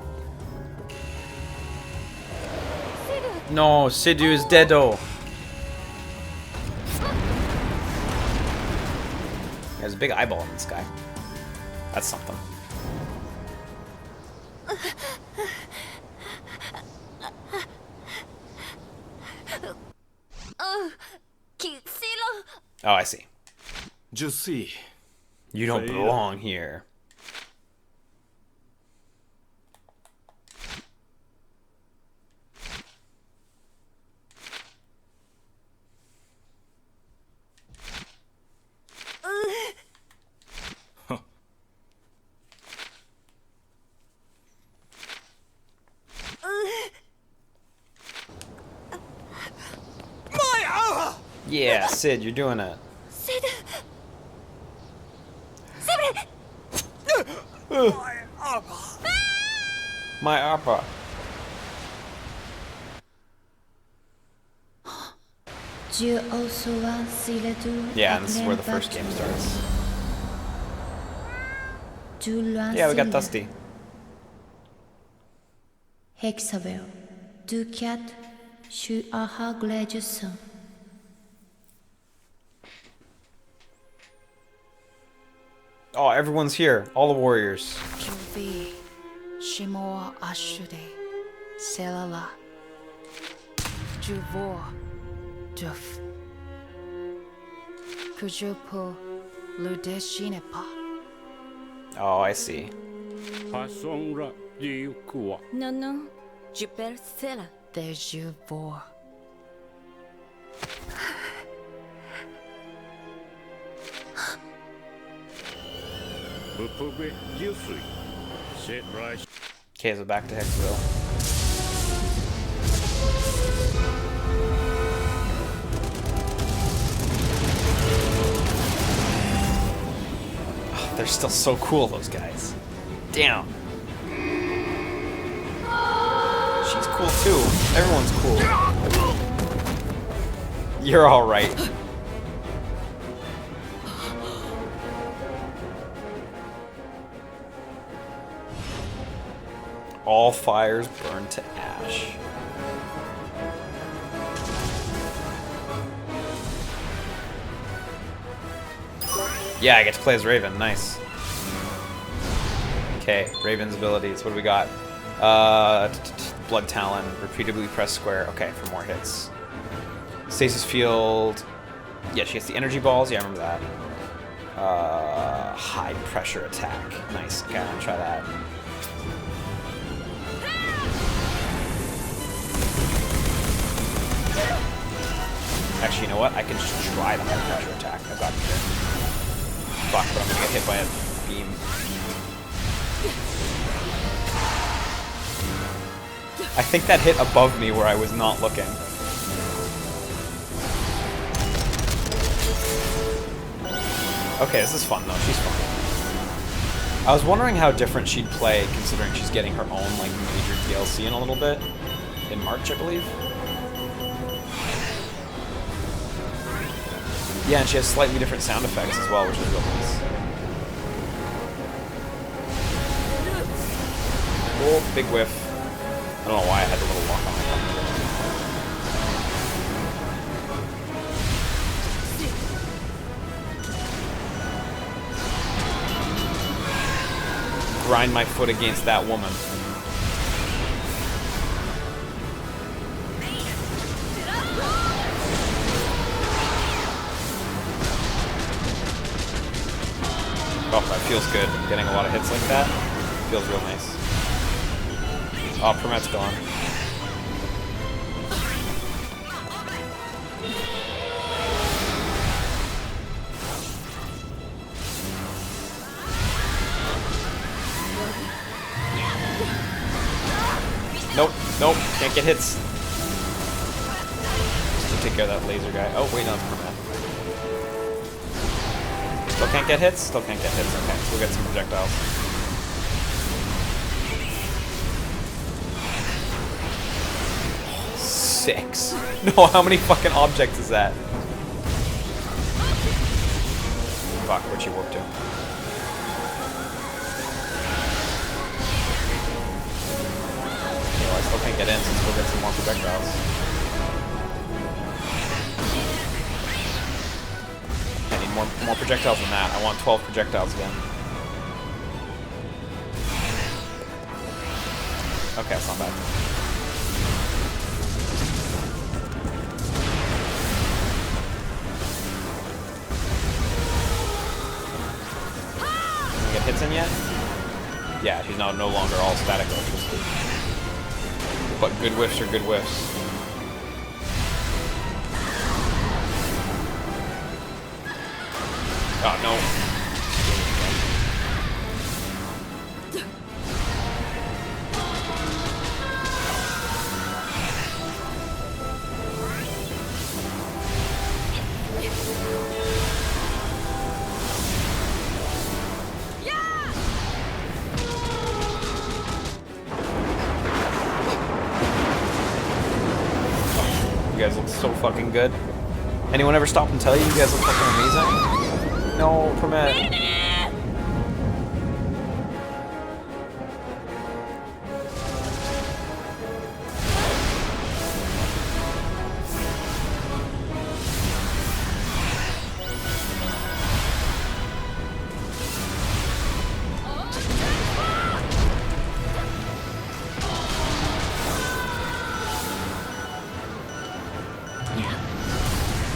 No, Sidhu is deado. There's a big eyeball in this guy. That's something. Oh, I see. Just see. You don't belong here. Yeah, Sid, you're doing it. My opera. Yeah, and this is where the first game starts. Yeah, we got Dusty. Hexabel, du cat, shu aha glejuson. Oh, everyone's here. All the warriors. Juvi, Shimoa Ashude, Selala, Juvor, Juf, Kujupo, Ludeshinepa. Oh, I see. Pasongra Yukua. No, no. Juper Sela. De Juvor. Bupube Yusui. Sit right. Okay, so back to Hexville. They're still so cool, those guys. Damn. She's cool too. Everyone's cool. You're alright. All fires burn to ash. Yeah, I get to play as Raven. Nice. Okay, Raven's abilities. What do we got? Blood Talon. Repeatedly press square. Okay, for more hits. Stasis Field. Yeah, she gets the energy balls. Yeah, I remember that. High pressure attack. Nice. Okay, I'm gonna try that. Actually, you know what? I can just try the high pressure attack. I've got it here. Fuck, but I'm gonna get hit by a beam. I think that hit above me where I was not looking. Okay, this is fun though. She's fun. I was wondering how different she'd play considering she's getting her own like major DLC in a little bit. In March, I believe. Yeah, and she has slightly different sound effects as well, which is real nice. Oh, big whiff. I don't know why I had a little walk on my tongue. Grind my foot against that woman. Oh, that feels good. Getting a lot of hits like that feels real nice. Oh, Permet's gone. Nope, nope, can't get hits. Just to take care of that laser guy. Oh, wait, no, it's Permet. Still can't get hits? Still can't get hits. Okay, so we'll get some projectiles. Six. No, how many fucking objects is that? Fuck, where'd she warp to? Okay, well, I still can't get in, so let's go get some more projectiles. I need more projectiles than that. I want 12 projectiles again. Okay, that's not bad. Can we get hits in yet? Yeah, she's now no longer all static electricity. But good whiffs are good whiffs. Oh, no. You guys look so fucking good. Anyone ever stop and tell you guys look fucking amazing? No, Permet.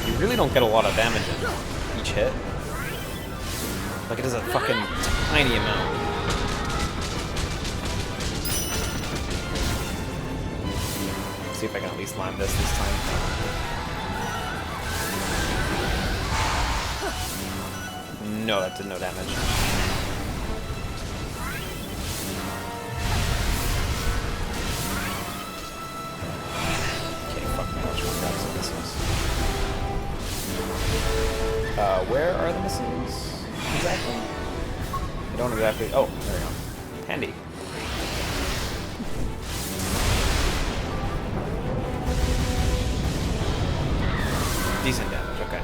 You really don't get a lot of damage in each hit. Like, it is a fucking tiny amount. Let's see if I can at least land this time. No, that did no damage. Okay, fuck me, let's grab some missiles. Where are the missiles? Exactly. Don't exactly... Oh, there we go. Handy. Decent damage, okay.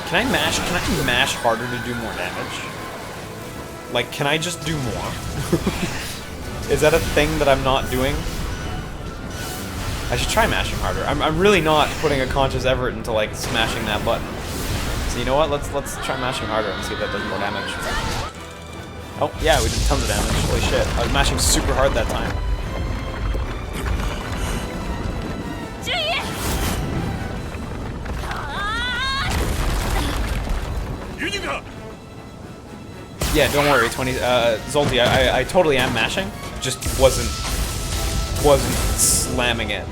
Can I mash harder to do more damage? Like, can I just do more? Is that a thing that I'm not doing? I should try mashing harder. I'm really not putting a conscious effort into, like, smashing that button. So you know what? Let's try mashing harder and see if that does more damage. Oh, yeah, we did tons of damage. Holy shit. I was mashing super hard that time. Yeah, don't worry, 20, Zolti, I totally am mashing, just wasn't slamming it.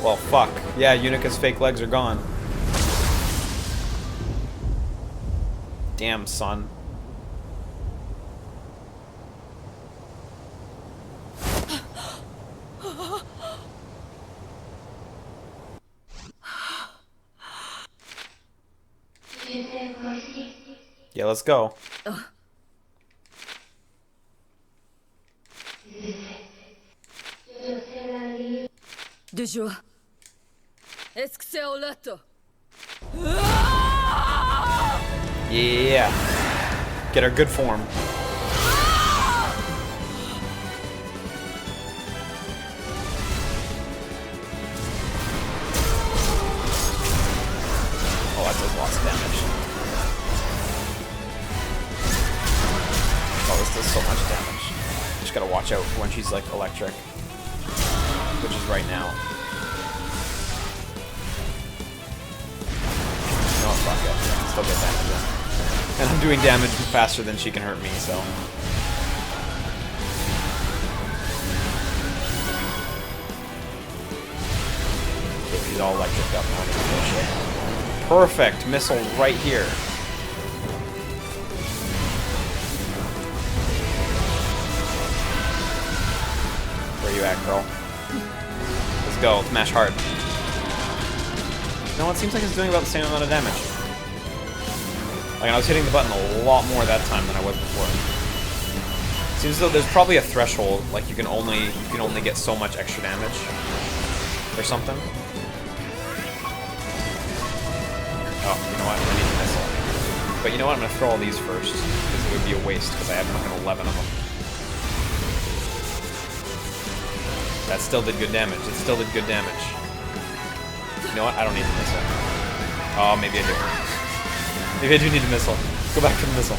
Well, fuck. Yeah, Unica's fake legs are gone. Damn, son. Yeah, let's go. Du jour. Est-ce que c'est au lato? Yeah. Get our good form. Oh, that does lots of damage. Oh, this does so much damage. Just gotta watch out when she's like electric. Which is right now. No, fuck it. I can still get damage in. And I'm doing damage faster than she can hurt me, so. Okay, she's all electric up now. Perfect! Missile right here. Where you at, girl? Let's go. Let's mash hard. No, it seems like it's doing about the same amount of damage. Like, I was hitting the button a lot more that time than I was before. Seems as though there's probably a threshold, like you can only get so much extra damage or something. Oh, you know what? I need a missile. But you know what? I'm gonna throw all these first because it would be a waste because I have fucking 11 of them. That still did good damage. It still did good damage. You know what? I don't need the missile. Oh, maybe I do. Maybe I do need a missile. Go back for the missile.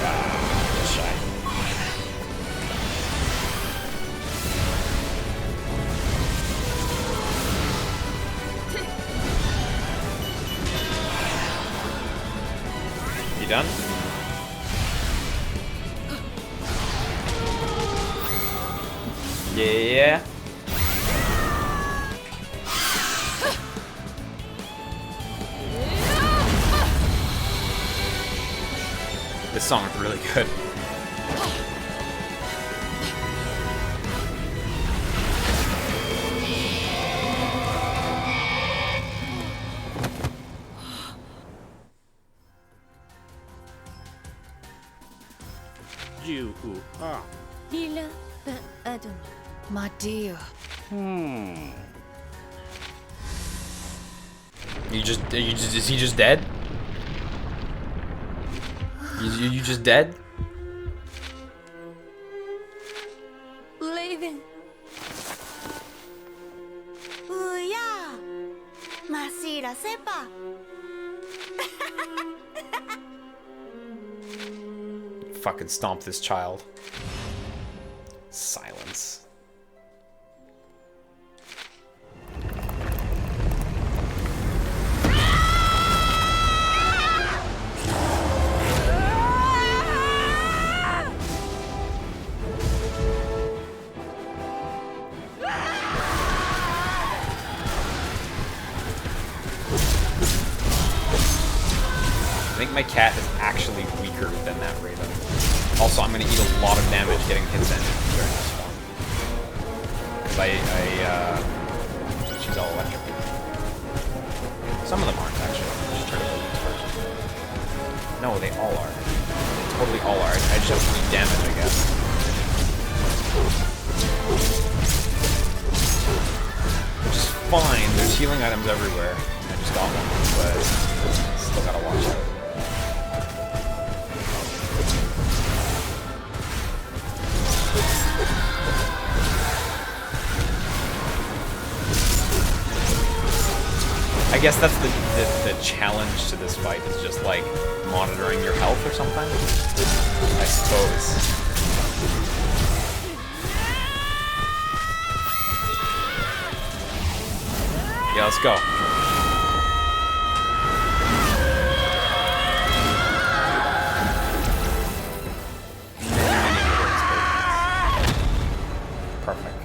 Ah, shy. You done? Yeah. This song is really good. Il a adonné. My dear. Is he just dead? You just dead? Leaving. Yeah. Masira sepa. Fucking stomp this child. Silence. think my cat is actually weaker than that Raven. Also, I'm gonna eat a lot of damage getting hits in during this one. Because she's all electric. Some of them aren't, actually. I should try to build these first. No, they all are. They totally all are. I just have to eat damage, I guess. Which is fine. There's healing items everywhere. I just got one, but still gotta watch out. I guess that's the challenge to this fight, is just like monitoring your health or something, I suppose. Yeah, let's go. Perfect.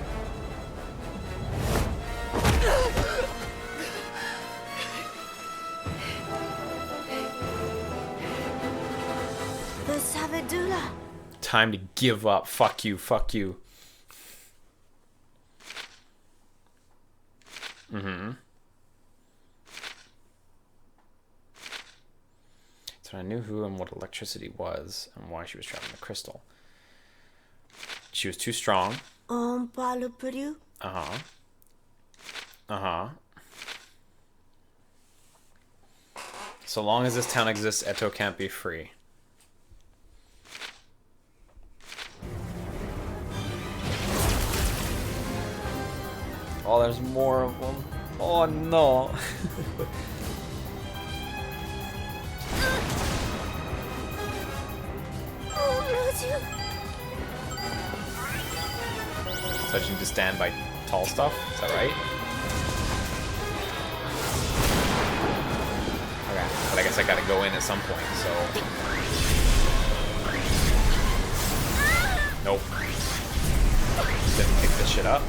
The Sabedula. Time to give up. Fuck you. Fuck you. So I knew who and what electricity was and why she was traveling the crystal. She was too strong. On parle plus. Uh-huh. Uh-huh. So long as this town exists, Eto can't be free. Oh, there's more of them. Oh, no. So I need to stand by tall stuff? Is that right? Okay, but I guess I gotta go in at some point, so... Nope. Didn't pick this shit up.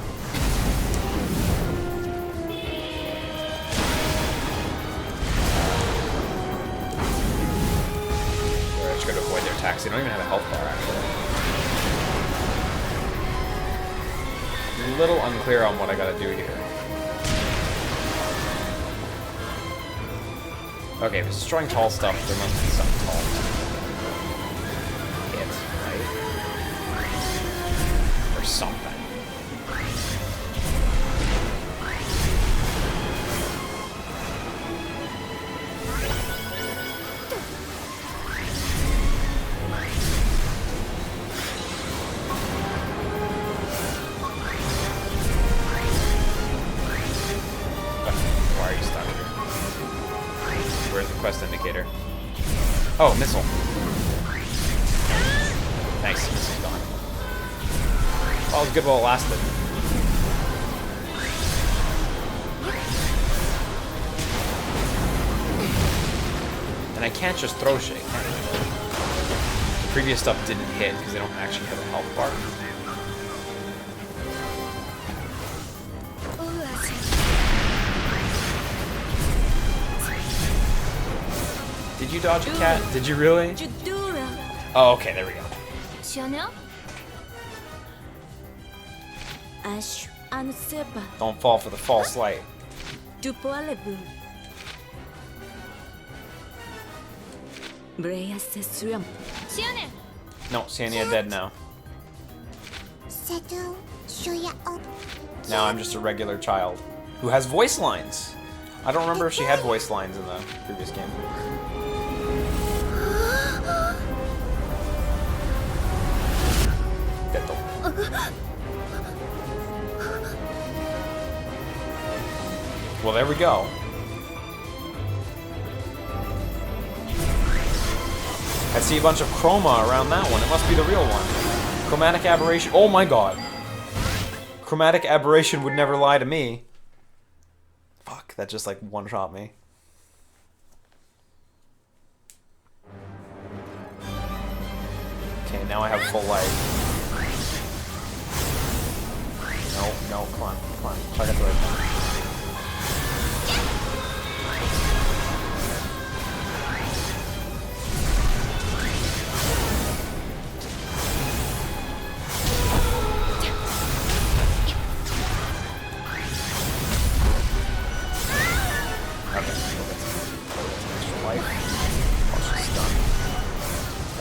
I just gotta avoid their attacks. They don't even have a health bar, actually. A little unclear on what I gotta do here. Okay, if it's destroying tall stuff, there must be something tall. Hit, right? Or something. Quest indicator. Oh, missile. Nice, missile's gone. Oh, it was good while it lasted. And I can't just throw shit, can I? The previous stuff didn't hit because they don't actually have a health bar. Did you dodge a cat? Did you really? Oh, okay, there we go. Don't fall for the false light. No, Sania dead now. Now I'm just a regular child who has voice lines. I don't remember if she had voice lines in the previous game. Well, there we go. I see a bunch of chroma around that one. It must be the real one. Chromatic aberration. Oh my god. Chromatic aberration would never lie to me. Fuck, that just like one-shot me. Okay, now I have full life. No, come on. Try to get the right one.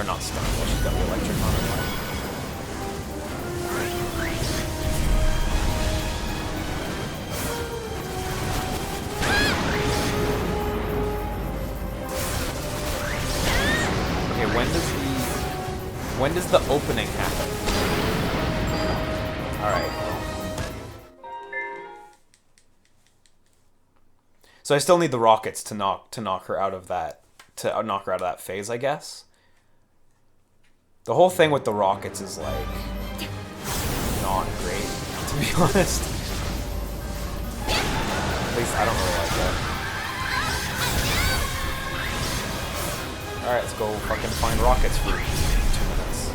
not stunned. Well, she's got the electric on her mind. Okay, when does the opening happen? Alright. So I still need the rockets to knock her out of that phase, I guess. The whole thing with the rockets is like not great, to be honest. At least I don't really like it. Alright, let's go fucking find rockets for 2 minutes.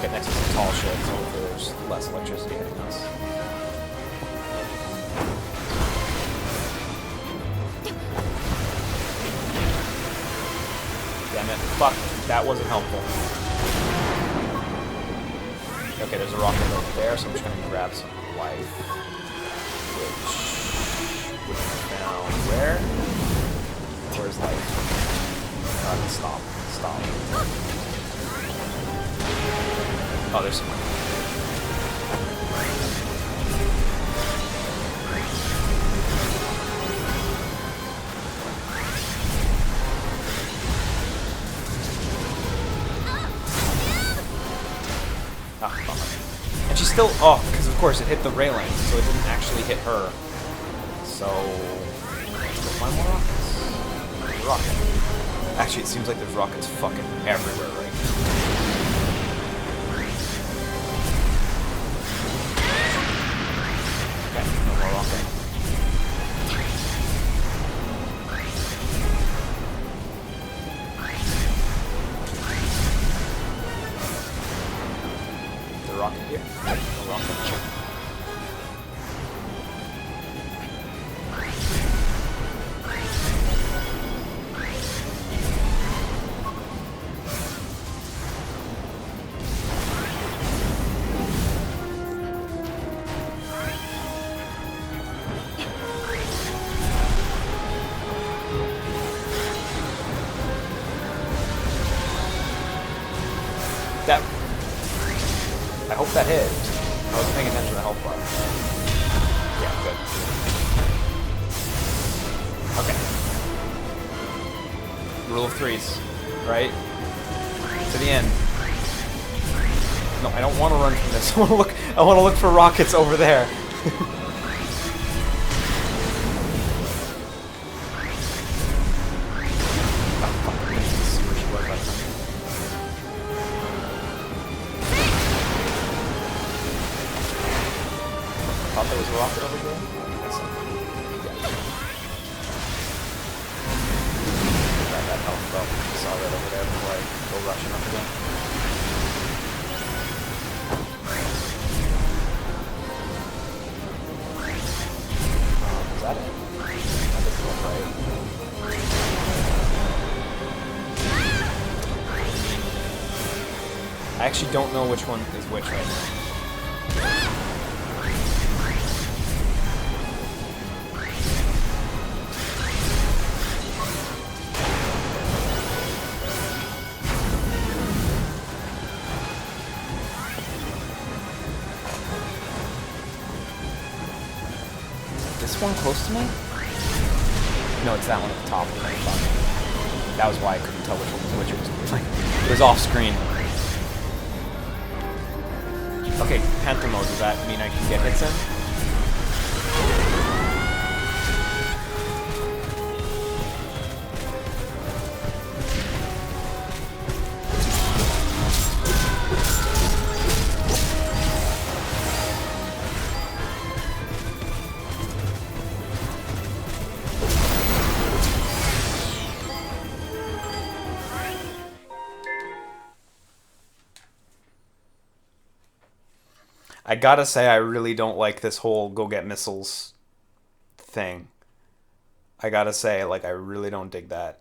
Get next to some tall shit, so there's less electricity hitting us. Damn it. Fuck. That wasn't helpful. Okay, there's a rocket over there, so I'm just gonna grab some life. Which would be found where? Where's life? Stop. Oh, there's some. Ah, fuck. And she's still. Oh, because of course it hit the railing, so it didn't actually hit her. So. Let's go find more rockets. Rocket. Actually, it seems like there's rockets fucking everywhere right now. Rocket here. No rocket. That. I hope that hit. I wasn't paying attention to the health bar. Yeah, good. Okay. Rule of threes, right? To the end. No, I don't want to run from this. I want to look for rockets over there. Thought there was a rocket over there? Yeah. Grab that health belt. Saw that over there before I go rushing up again. Is that it? That doesn't look right. I actually don't know which one is which right now. This one close to me? No, it's that one at the top. That was why I couldn't tell which one was which. It was like it was off screen. Okay, Panther mode. Does that mean I can get hits in? I gotta say, I really don't like this whole go get missiles thing. I gotta say, like, I really don't dig that.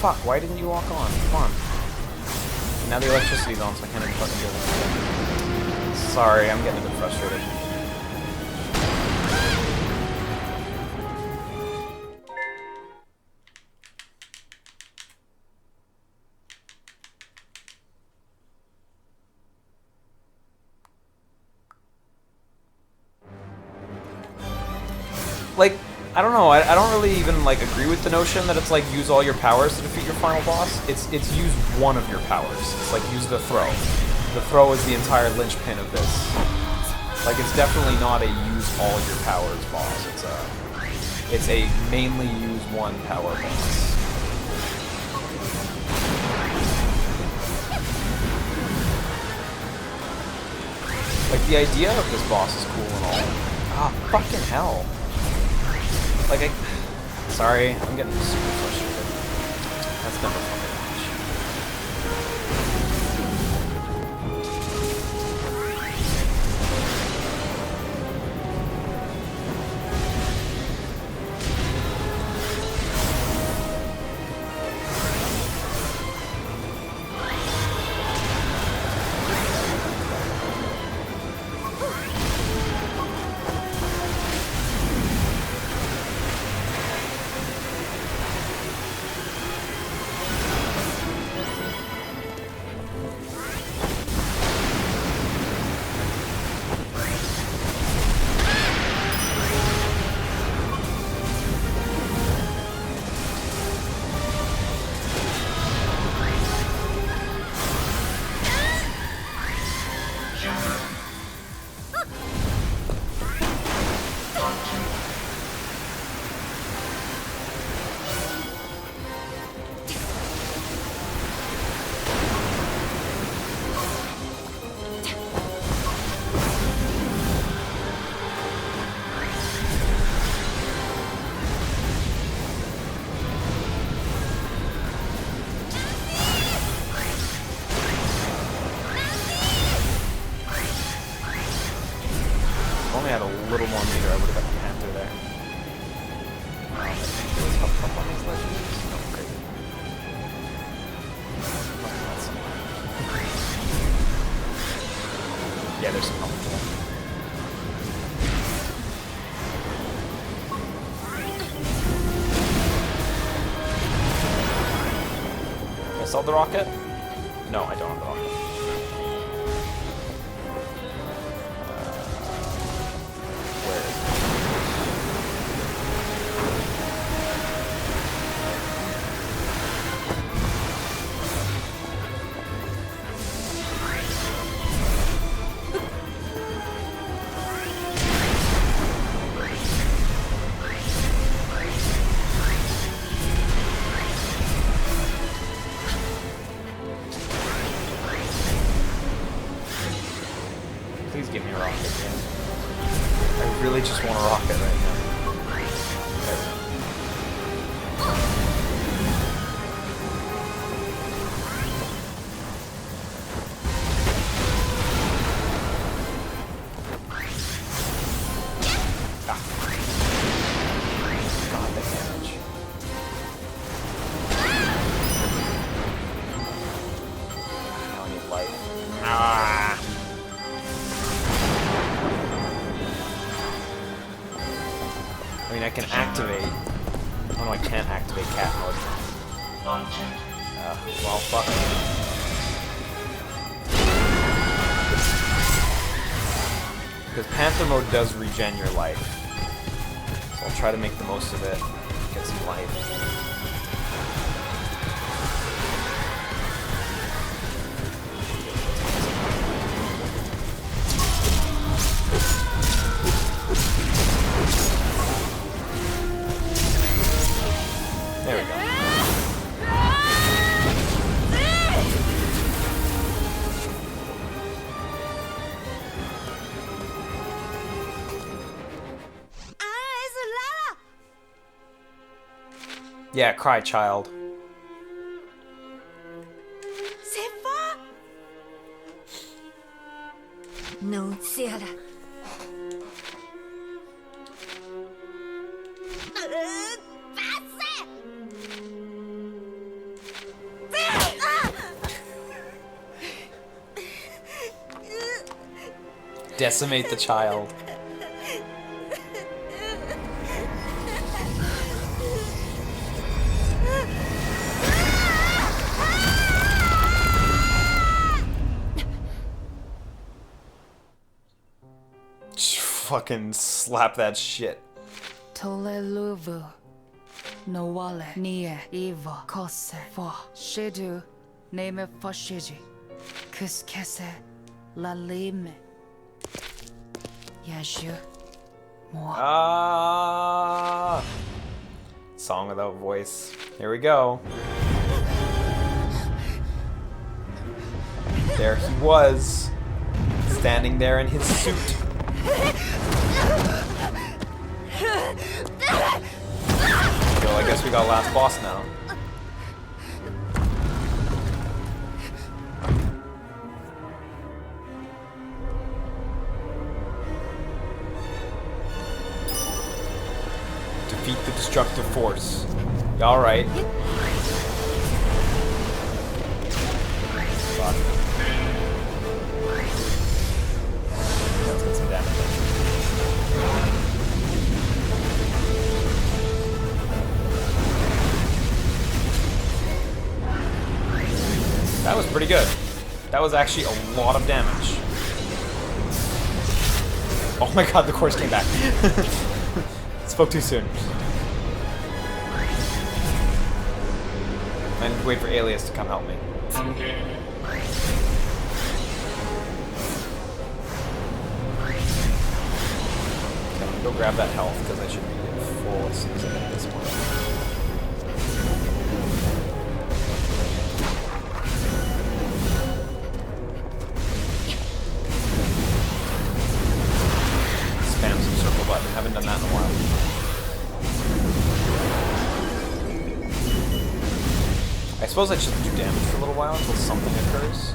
Fuck, why didn't you walk on? Come on. Now the electricity's on, so I can't even fucking do it. Sorry, I'm getting a bit frustrated. Like, I don't know, I don't really even, like, agree with the notion that it's, like, use all your powers to defeat your final boss. It's use one of your powers. It's, like, use the throw. The throw is the entire linchpin of this. Like, it's definitely not a use all your powers boss. It's a mainly use one power boss. Like, the idea of this boss is cool and all. Ah, fucking hell. Like, sorry, I'm getting super frustrated. That's never fun to watch. If only I had a little more meter, I would have got the Panther there. Let's hop up on these legends. Oh, great. Yeah, there's some help. Do I sell the rocket? No, I don't have the rocket. Please give me a rocket, man. I really just want a rocket right now. There we go. Ah. God, the damage. Now I need light. Ah. I mean, I can activate... Oh no, I can't activate cat mode. Well, fuck. Because Panther mode does regen your life. So I'll try to make the most of it. Get some life. Yeah, cry, child. Senpai? Não será. Passa! Decimate the child. Fucking slap that shit. Toleluvu. Noale. Nie. Eva. Kose. For. Shidu. Name for Shiji. Kuskese. La lime. Yaju. Moi. Ah! Song without voice. Here we go. There he was. Standing there in his suit. Well, I guess we got last boss now. Defeat the destructive force. Alright. Fuck. Let's get some damage. That was pretty good. That was actually a lot of damage. Oh my god, the course came back. Spoke too soon. I need to wait for Alias to come help me. Okay, I'm gonna go grab that health because I should be at full as soon as I get this one. Spam some circle button. Haven't done that in a while. I suppose I should do damage for a little while until something occurs.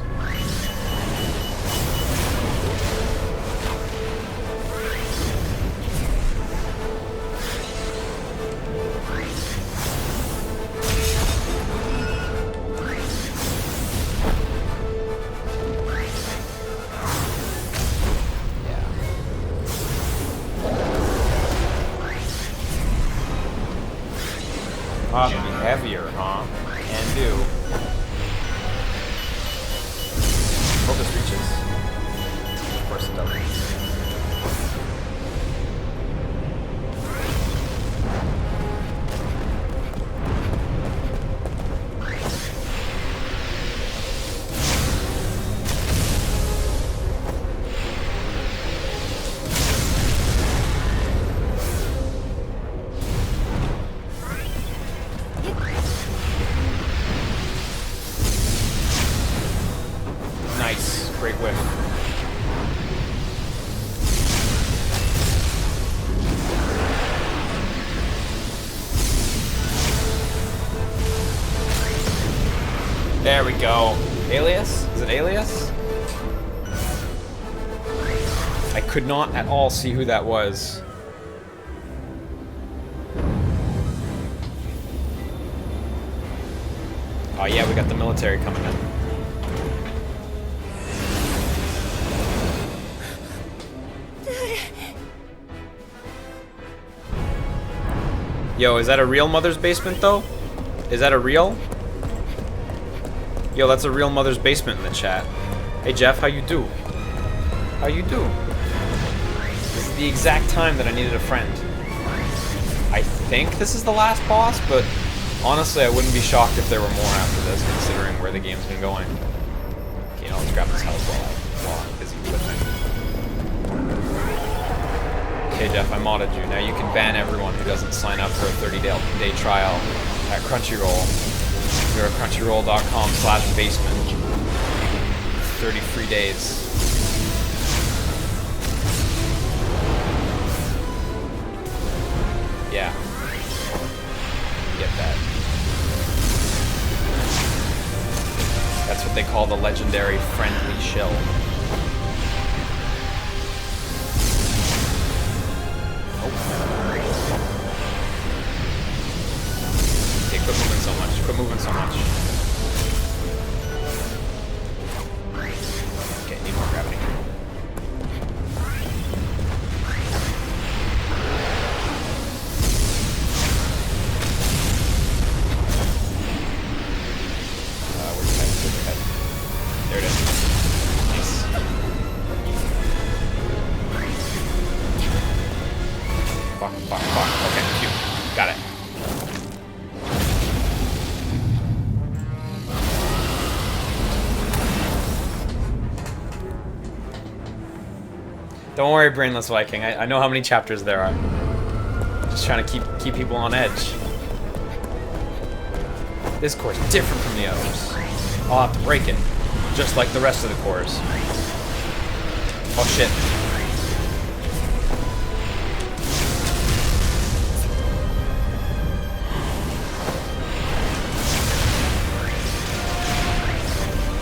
Ah, it'll be heavier, huh? Can do. Hope this reaches. Of course it doesn't. Nice. Great whip. There we go. Alias? Is it Alias? I could not at all see who that was. Oh yeah, we got the military coming in. Yo, is that a real Mother's Basement, though? Is that a real? Yo, that's a real Mother's Basement in the chat. Hey, Jeff, how you do? How you do? This is the exact time that I needed a friend. I think this is the last boss, but honestly, I wouldn't be shocked if there were more after this, considering where the game's been going. Okay, you know, let's grab this health while I'm busy whipping. Okay, Jeff, I modded you. Now you can ban everyone who doesn't sign up for a 30-day trial at Crunchyroll. Go to crunchyroll.com/basement. 30 free days. Yeah. Get that. they call the legendary friendly shill. Okay, quit moving so much. Quit moving so much. Okay, need more gravity. Where's your head? Where's your head? There it is. Nice. Fuck, fuck, fuck. Okay, cute. Got it. Don't worry, Brainless Viking. I know how many chapters there are. Just trying to keep people on edge. This core's different from the others. I'll have to break it, just like the rest of the cores. Oh shit.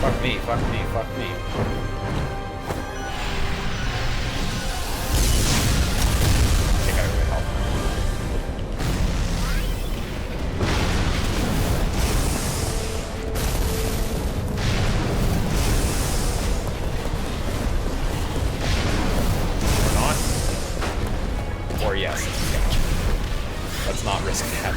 Fuck me, fuck me, fuck me. I gotta really help. Or not. Or yes. Okay. Let's not risk that.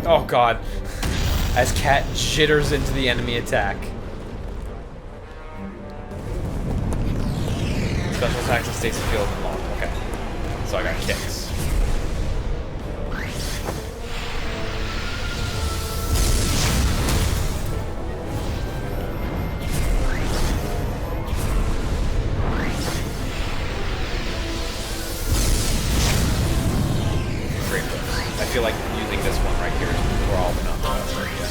Oh god. As Cat jitters into the enemy attack. Special attacks and stays field and long. Okay. So I got kicks. Great whips. I feel like using this one right here is where all the numbers are starting to get.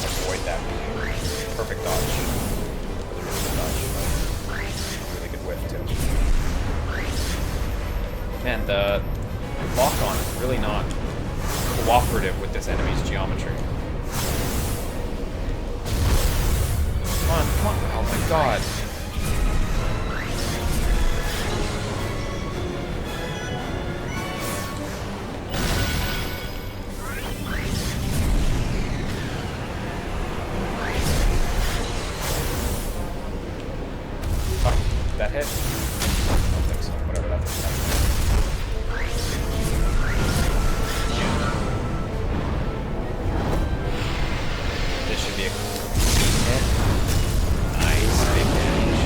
Avoid that. Perfect dodge. Really good dodge. Really good whiff too. Man, the lock-on is really not cooperative with this enemy's geometry. Come on, come on. Oh my god. Fuck, that hit? I don't think so. Whatever that is. This should be a clean hit. Nice, big damage.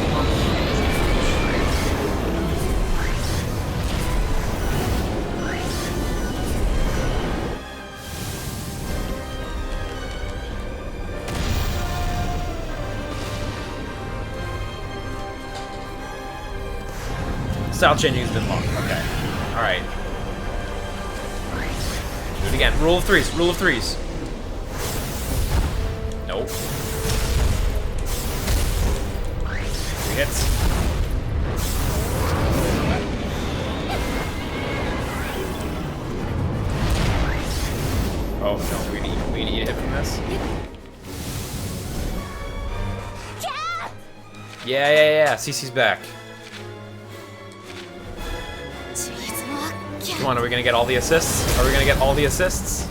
Style changing has been long. Okay. Alright. Do it again. Rule of threes. Rule of threes. Nope. 3 hits. Oh no, we need a hit from this. Yeah. CC's back. Come on, are we gonna get all the assists? Are we gonna get all the assists?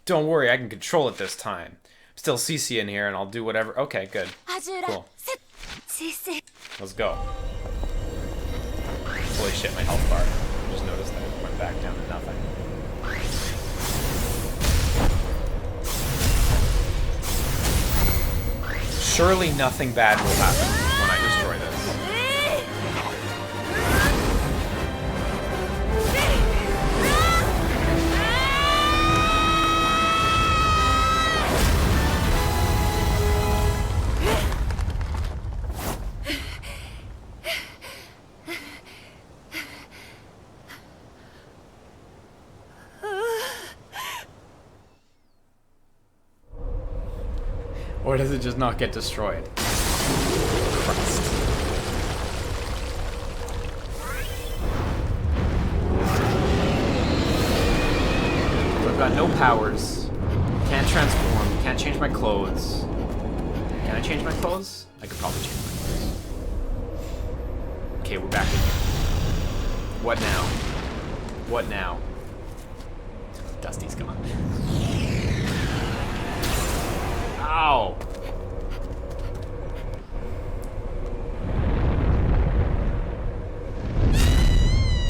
Don't worry, I can control it this time. Still CC in here and I'll do whatever. Okay, good. Cool. Let's go. Holy shit, my health bar. I just noticed that it went back down to nothing. Surely nothing bad will happen when I destroy this. Or does it just not get destroyed? Christ. So I've got no powers. Can't transform. Can't change my clothes. Can I change my clothes? I could probably change my clothes. Okay, we're back in here. What now? What now? Dusty's gone. Ow!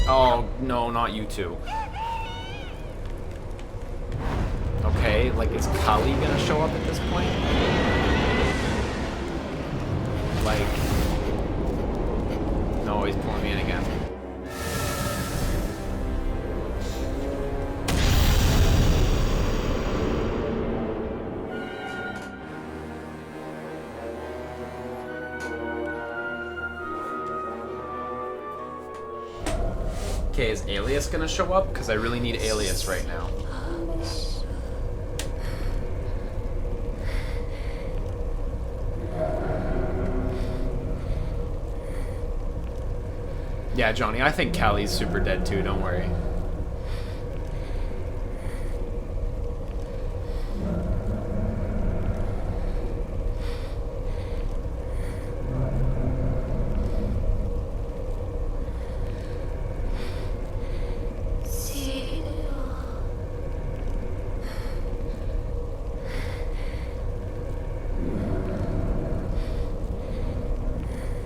Oh, no, not you two. Okay, like, is Kali gonna show up at this point? Like... No, he's pulling me in again. Okay, is Alias gonna show up? Because I really need Alias right now. Yeah, Johnny, I think Callie's super dead too, don't worry.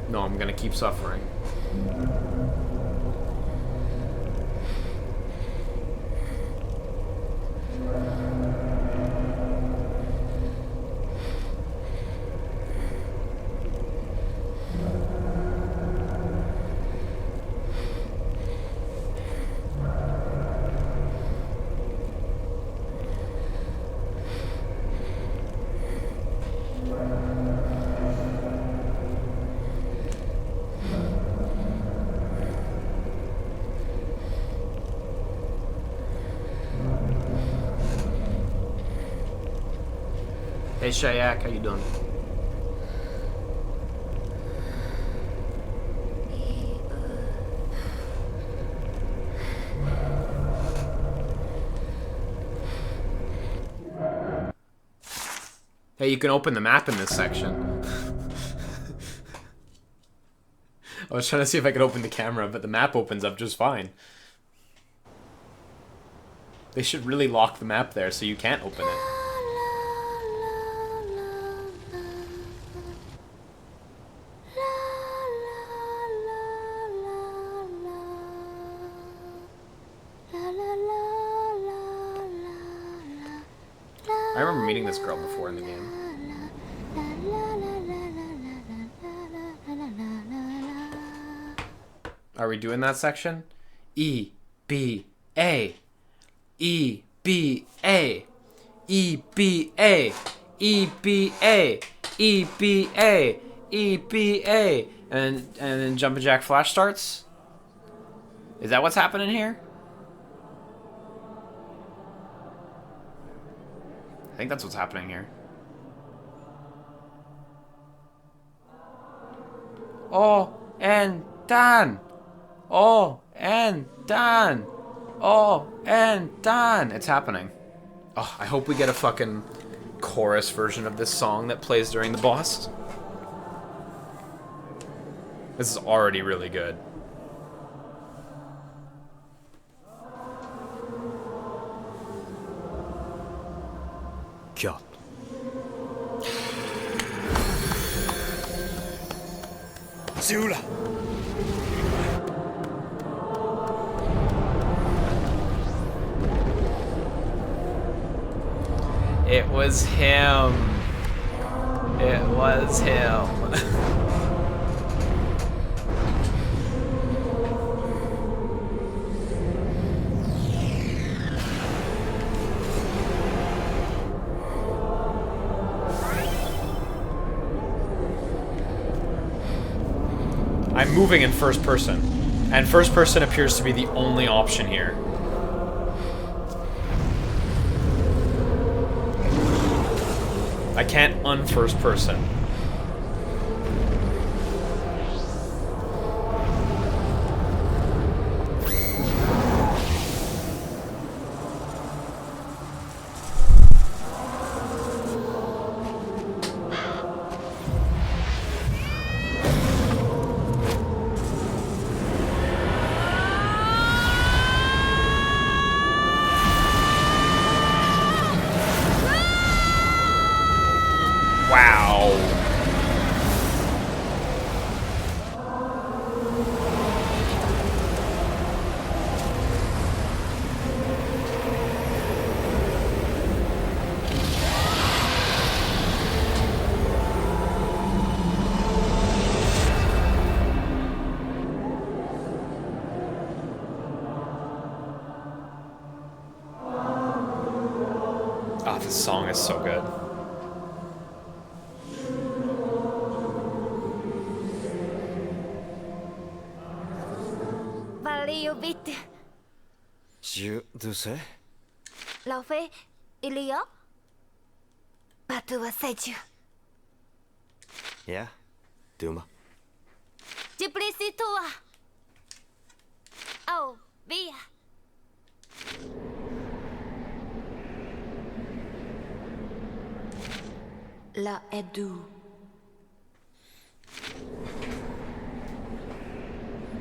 No, I'm gonna keep suffering. Hey Shayak, how you doing? Hey, you can open the map in this section. I was trying to see if I could open the camera, but the map opens up just fine. They should really lock the map there so you can't open it. I remember meeting this girl before in the game. Are we doing that section? E, B, A. E, B, A. E, B, A. E, B, A. E, B, A. E, B, A. And then Jumpin' Jack Flash starts? Is that what's happening here? I think that's what's happening here. Oh, and Dan. Oh, and Dan. Oh, and Dan. It's happening. Oh, I hope we get a fucking chorus version of this song that plays during the boss. This is already really good. Cat. Zula. It was him. It was him. I'm moving in first person, and first person appears to be the only option here. I can't un-first person. Wow. Ah, this song is so good. Valeu, vite. Je sais. Lão Phế, Ilio. Bà tu và say chưa? Yeah. Duma. Chứ plisi tua. Oh, via. La Edu.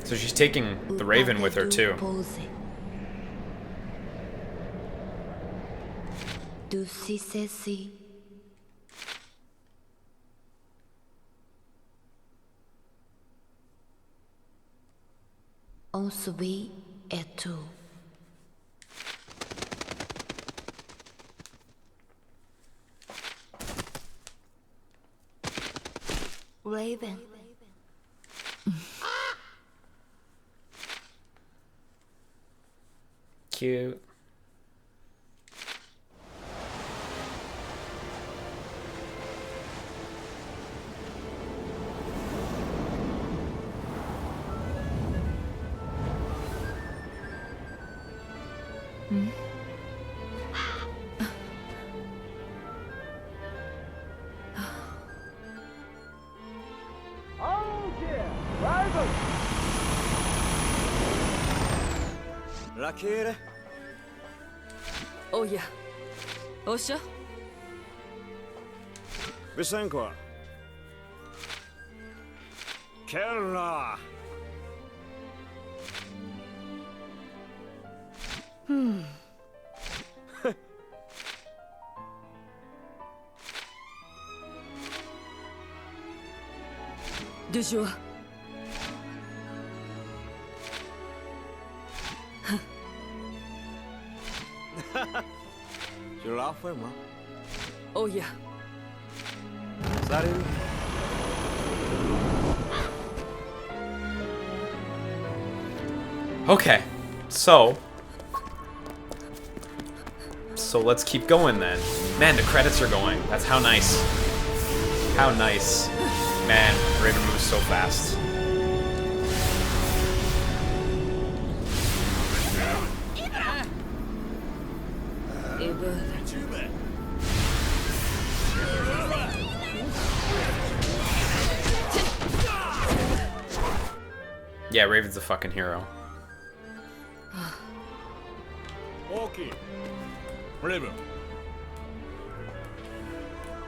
So she's taking the Raven with her too. Du si se si. On subit et tout. Raven. Cute. Rakire. Oh yeah. Osha? Vysenko. Kella. Du jour. Tu l'as fait, moi. Oh yeah. Salut. Okay, so let's keep going then. Man, the credits are going. That's how nice. How nice. Man, Raven moves so fast. Yeah, Raven's a fucking hero. Okay. Raven.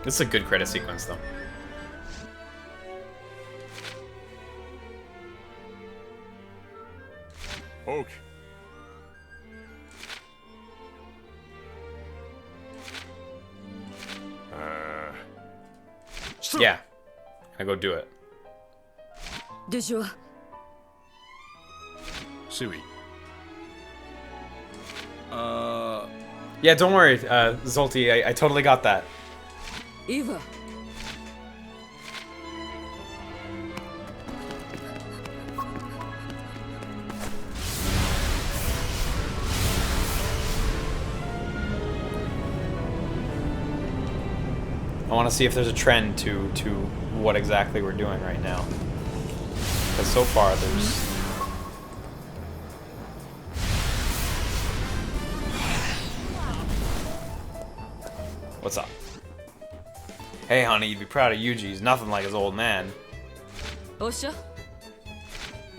This is a good credit sequence, though. Okay. Yeah, I go do it. Du jour. Sui. Yeah, don't worry, Zolti. I totally got that. Eva. I want to see if there's a trend to what exactly we're doing right now. Because so far there's... What's up? Hey honey, you'd be proud of Yuji. He's nothing like his old man. Osha?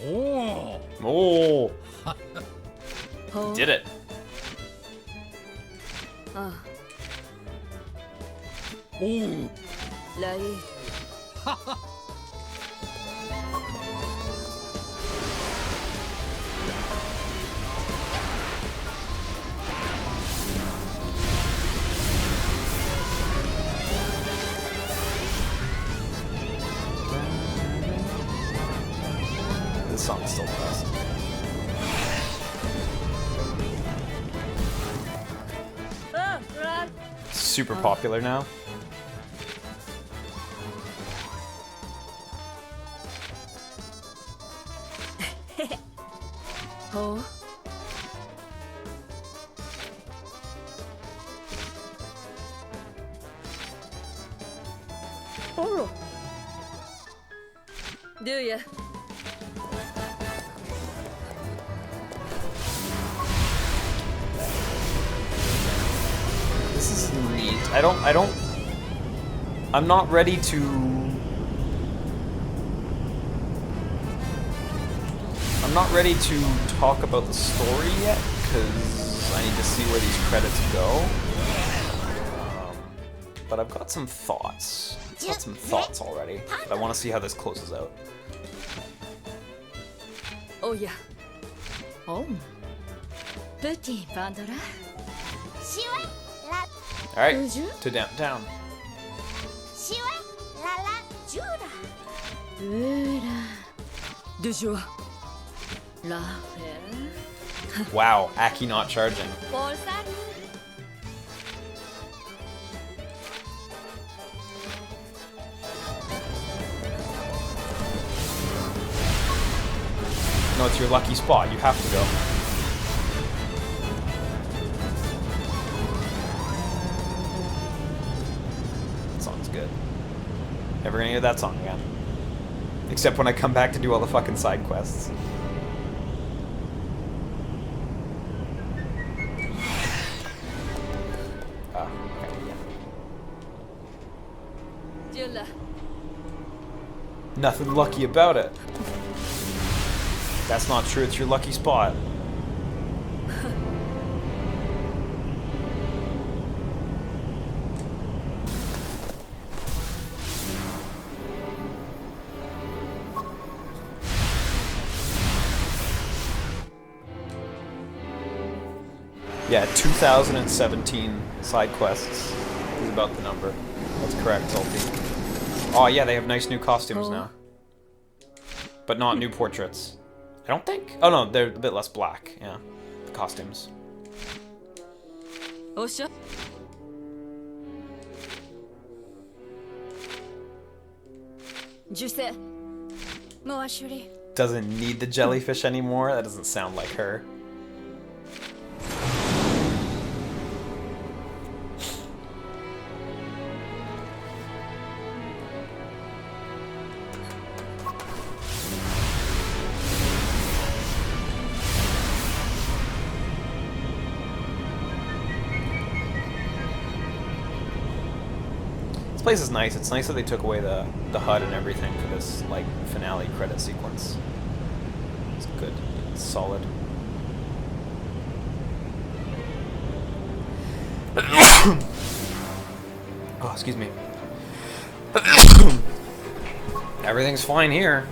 Oh. Oh! Oh. Did it. Ah. Oh. Lai. This song's still the best. Ah, right. Super popular now. Oh. Oh. Do ya? This is neat. I'm not ready to... I'm not ready to talk about the story yet, because I need to see where these credits go. But I've got some thoughts. I've got some thoughts already. But I want to see how this closes out. Oh yeah. Oh. Petit Pandora. Alright, to down. Du jour. La. Wow, Aki not charging. No, it's your lucky spot. You have to go. That song's good. Never gonna hear that song again. Except when I come back to do all the fucking side quests. Ah, okay, yeah. Jula. Nothing lucky about it. That's not true, it's your lucky spot. Yeah, 2017 side quests is about the number. That's correct, Salty. Oh yeah, they have nice new costumes now. But not new portraits. I don't think. Oh no, they're a bit less black. Yeah, the costumes. Osha. Juse. Moashuri. Doesn't need the jellyfish anymore. That doesn't sound like her. This place is nice. It's nice that they took away the HUD and everything for this like finale credit sequence. It's good. It's solid. Oh, excuse me. Everything's fine here.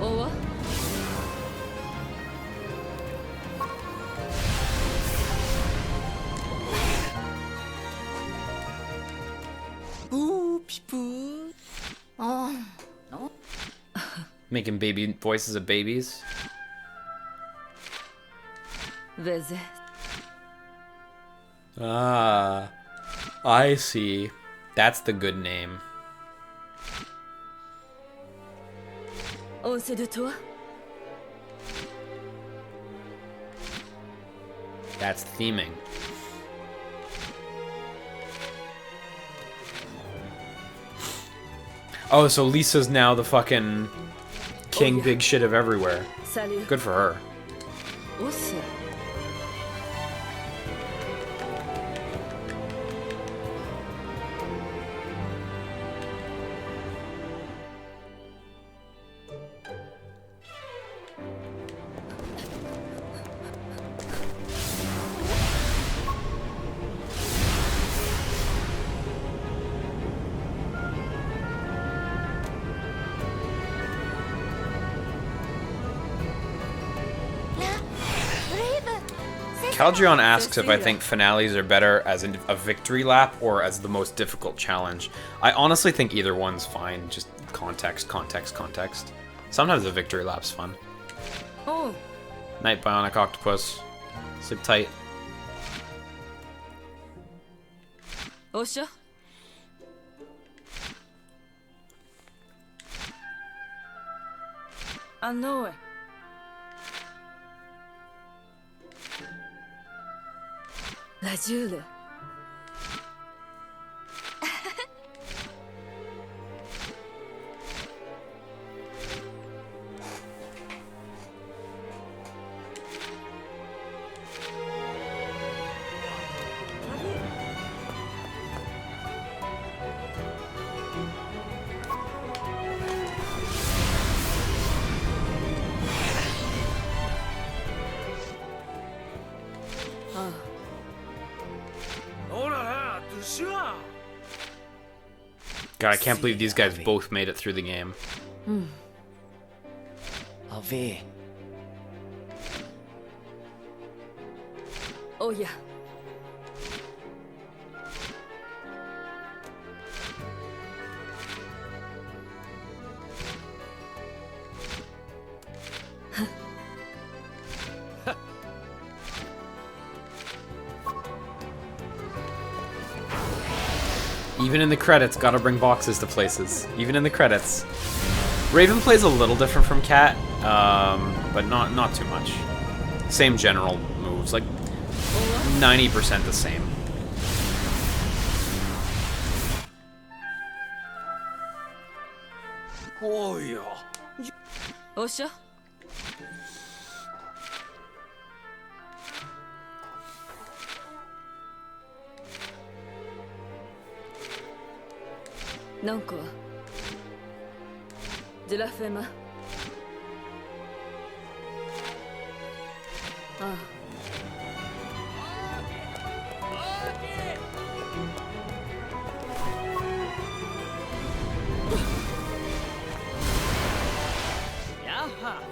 Owa. Ooh, people. Oh, no. Making baby voices of babies. Visit. Ah. I see. That's the good name. オンセドとは That's theming. Oh, so Lisa's now the fucking king big shit of everywhere. サリュー Good for her. オセ Caldrion asks if I think finales are better as a victory lap or as the most difficult challenge. I honestly think either one's fine. Just context, context, context. Sometimes a victory lap's fun. おう Night Bionic Octopus. Sleep tight. おっしゃあのラジュール God, I can't believe these guys both made it through the game. Avi. おや Even in the credits, gotta bring boxes to places. Even in the credits. Raven plays a little different from Cat, but not too much. Same general moves, like 90% the same. Oh yeah. おっしゃなんかジラフェマああ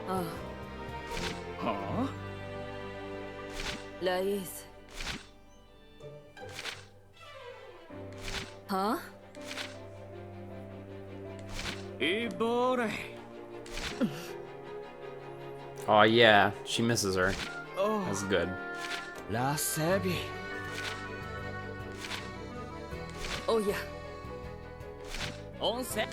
ああはライーズはあ Ibore. Oh yeah, she misses her. Oh. That's good. La Sebi. おや Onse.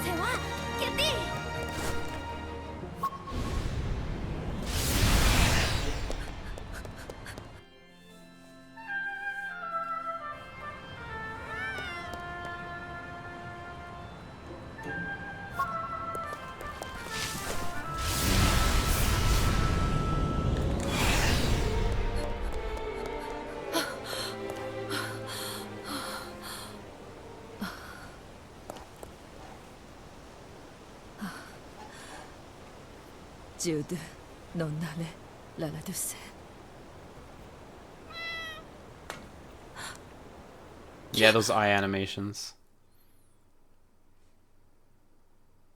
世話キャティ ジュードノンナメララドゥセ Yeah, those eye animations.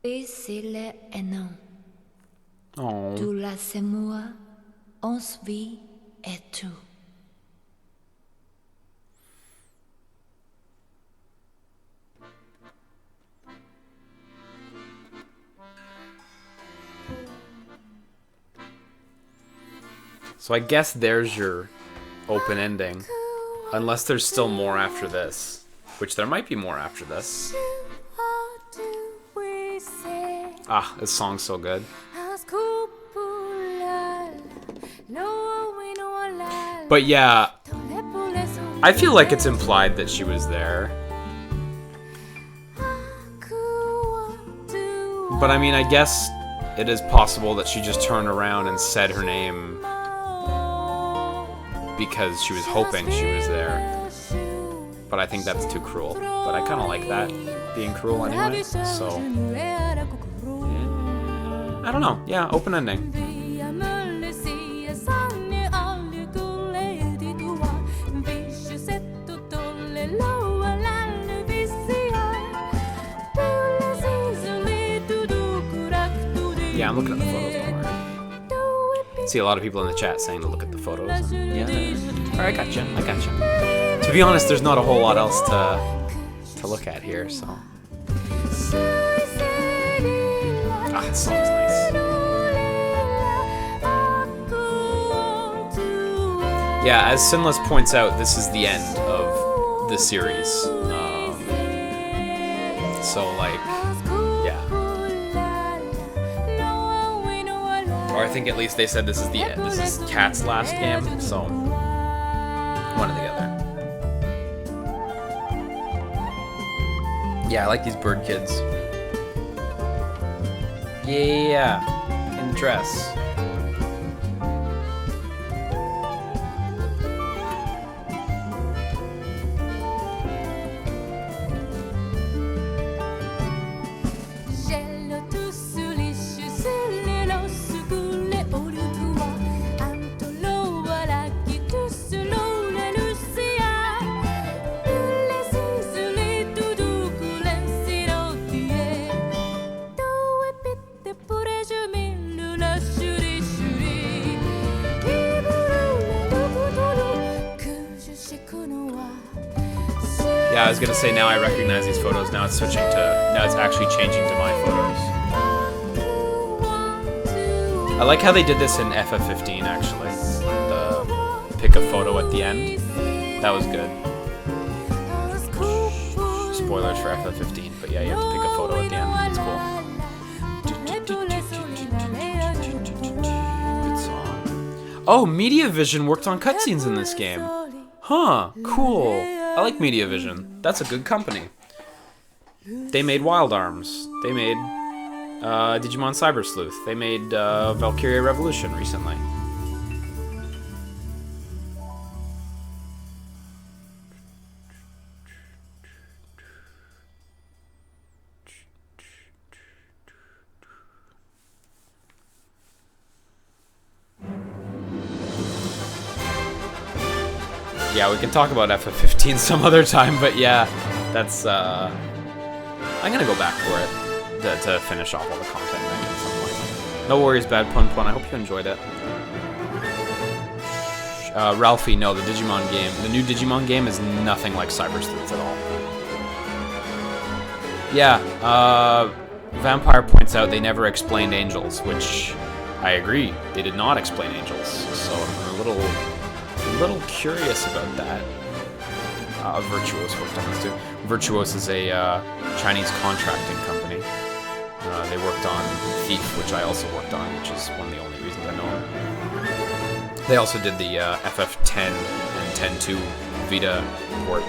Et c'est le nom. Oh. Tu la c'est moi, on se vit et tout. So I guess there's your open ending. Unless there's still more after this. Which there might be more after this. Ah, this song's so good. But yeah, I feel like it's implied that she was there. But I mean, I guess it is possible that she just turned around and said her name because she was hoping she was there. But I think that's too cruel. But I kind of like that, being cruel anyway, so... Yeah. I don't know. Yeah, open ending. Yeah, I'm looking at the photos, don't worry. See a lot of people in the chat saying to look at the photos. And yeah, alright, I gotcha. To be honest, there's not a whole lot else to look at here, so. Ah, this song's nice. Yeah, as Sinless points out, this is the end of the series. So, like, yeah. Or I think at least they said this is the end. This is Cat's last game, so one or the other. Yeah, I like these bird kids. Yeah, in dress. Yeah, I was gonna say now I recognize these photos. Now it's switching to. Now it's actually changing to my photos. I like how they did this in FF15 actually. The pick a photo at the end. That was good. Spoilers for FF15, but yeah, you have to pick a photo at the end. It's cool. Good song. Oh, MediaVision worked on cutscenes in this game. Huh, cool. I like MediaVision. That's a good company. They made Wild Arms. They made Digimon Cyber Sleuth. They made Valkyria Revolution recently. Yeah, we can talk about FF15 some other time, but yeah, that's, I'm gonna go back for it to finish off all the content at some point. No worries, Bad Pun Pun, I hope you enjoyed it. Ralphie, no, the Digimon game, the new Digimon game is nothing like Cyber Sleuth at all. Yeah, Vampire points out they never explained angels, which I agree, they did not explain angels, so I'm a little curious about that. Virtuos worked on this too. Virtuos is a Chinese contracting company. They worked on Thief, which I also worked on, which is one of the only reasons I know them. They also did the FF10 and 10-2 Vita port.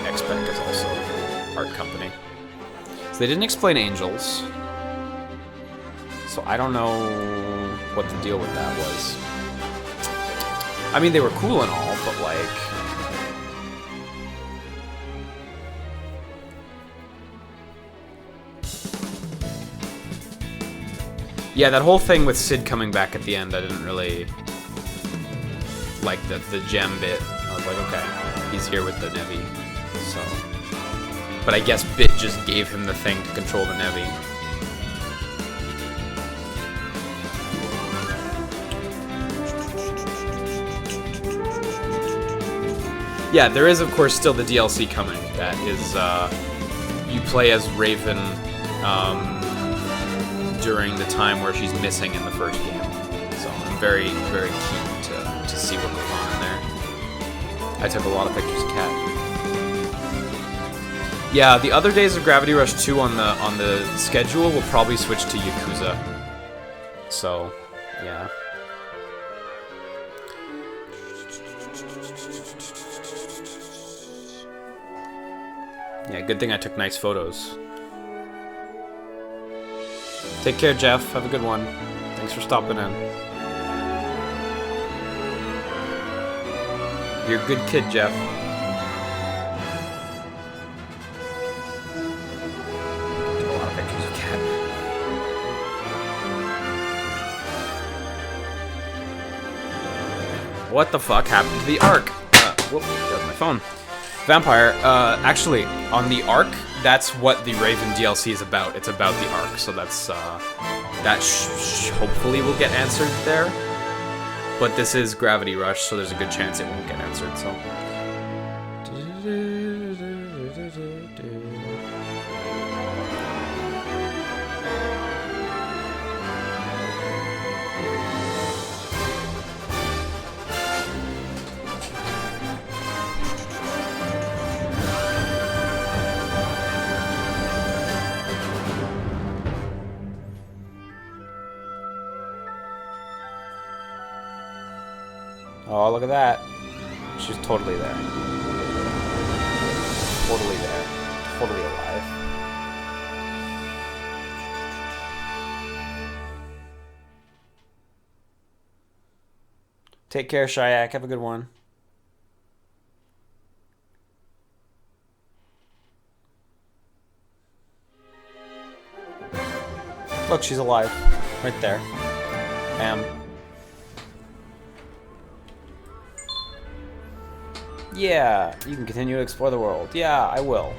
Expect is also an art company. So they didn't explain angels. So I don't know what the deal with that was. I mean, they were cool and all, but like... Yeah, that whole thing with Sid coming back at the end, I didn't really like the gem bit. I was like, okay, he's here with the Nevi, so... But I guess Bit just gave him the thing to control the Nevi. Yeah, there is, of course, still the DLC coming. That is, you play as Raven during the time where she's missing in the first game. So very, very keen to see what goes on in there. I took a lot of pictures of Cat. Yeah, the other days of Gravity Rush 2 on the schedule will probably switch to Yakuza. So, yeah. Yeah, good thing I took nice photos. Take care, Jeff. Have a good one. Thanks for stopping in. You're a good kid, Jeff. Took a lot of pictures of Cat. What the fuck happened to the Ark? Whoop, that was my phone. Vampire, actually, on the Ark, that's what the Raven DLC is about. It's about the Ark, so that's, that hopefully will get answered there. But this is Gravity Rush, so there's a good chance it won't get answered, so. Oh, look at that. She's totally there. Totally there. Totally alive. Take care, Shayak. Have a good one. Look, she's alive. Right there. Bam. Yeah, you can continue to explore the world. Yeah, I will.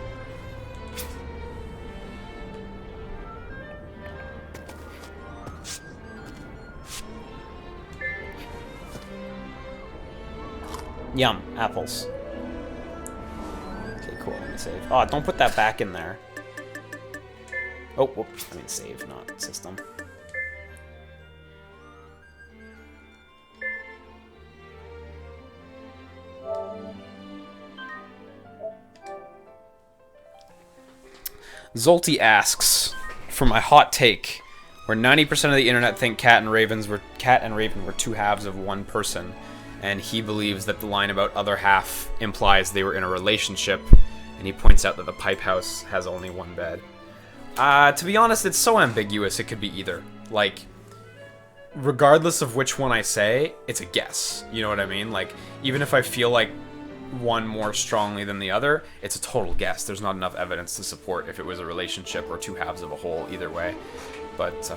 Yum, apples. Okay, cool. Let me save. Oh, don't put that back in there. Oh, whoop. I mean save, not system. Zolty asks, for my hot take, where 90% of the internet think Cat and Raven were two halves of one person, and he believes that the line about other half implies they were in a relationship, and he points out that the pipe house has only one bed. To be honest, it's so ambiguous it could be either. Like, regardless of which one I say, it's a guess. You know what I mean? Like, even if I feel like one more strongly than the other, it's a total guess. There's not enough evidence to support if it was a relationship or two halves of a whole either way. But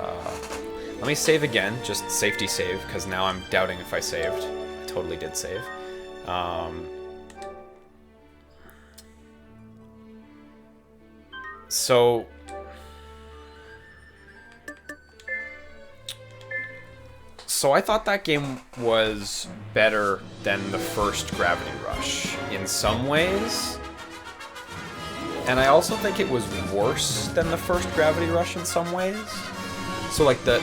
let me save again, just safety save, because now I'm doubting if I saved. I totally did save. So I thought that game was better than the first Gravity Rush in some ways. And I also think it was worse than the first Gravity Rush in some ways. So like the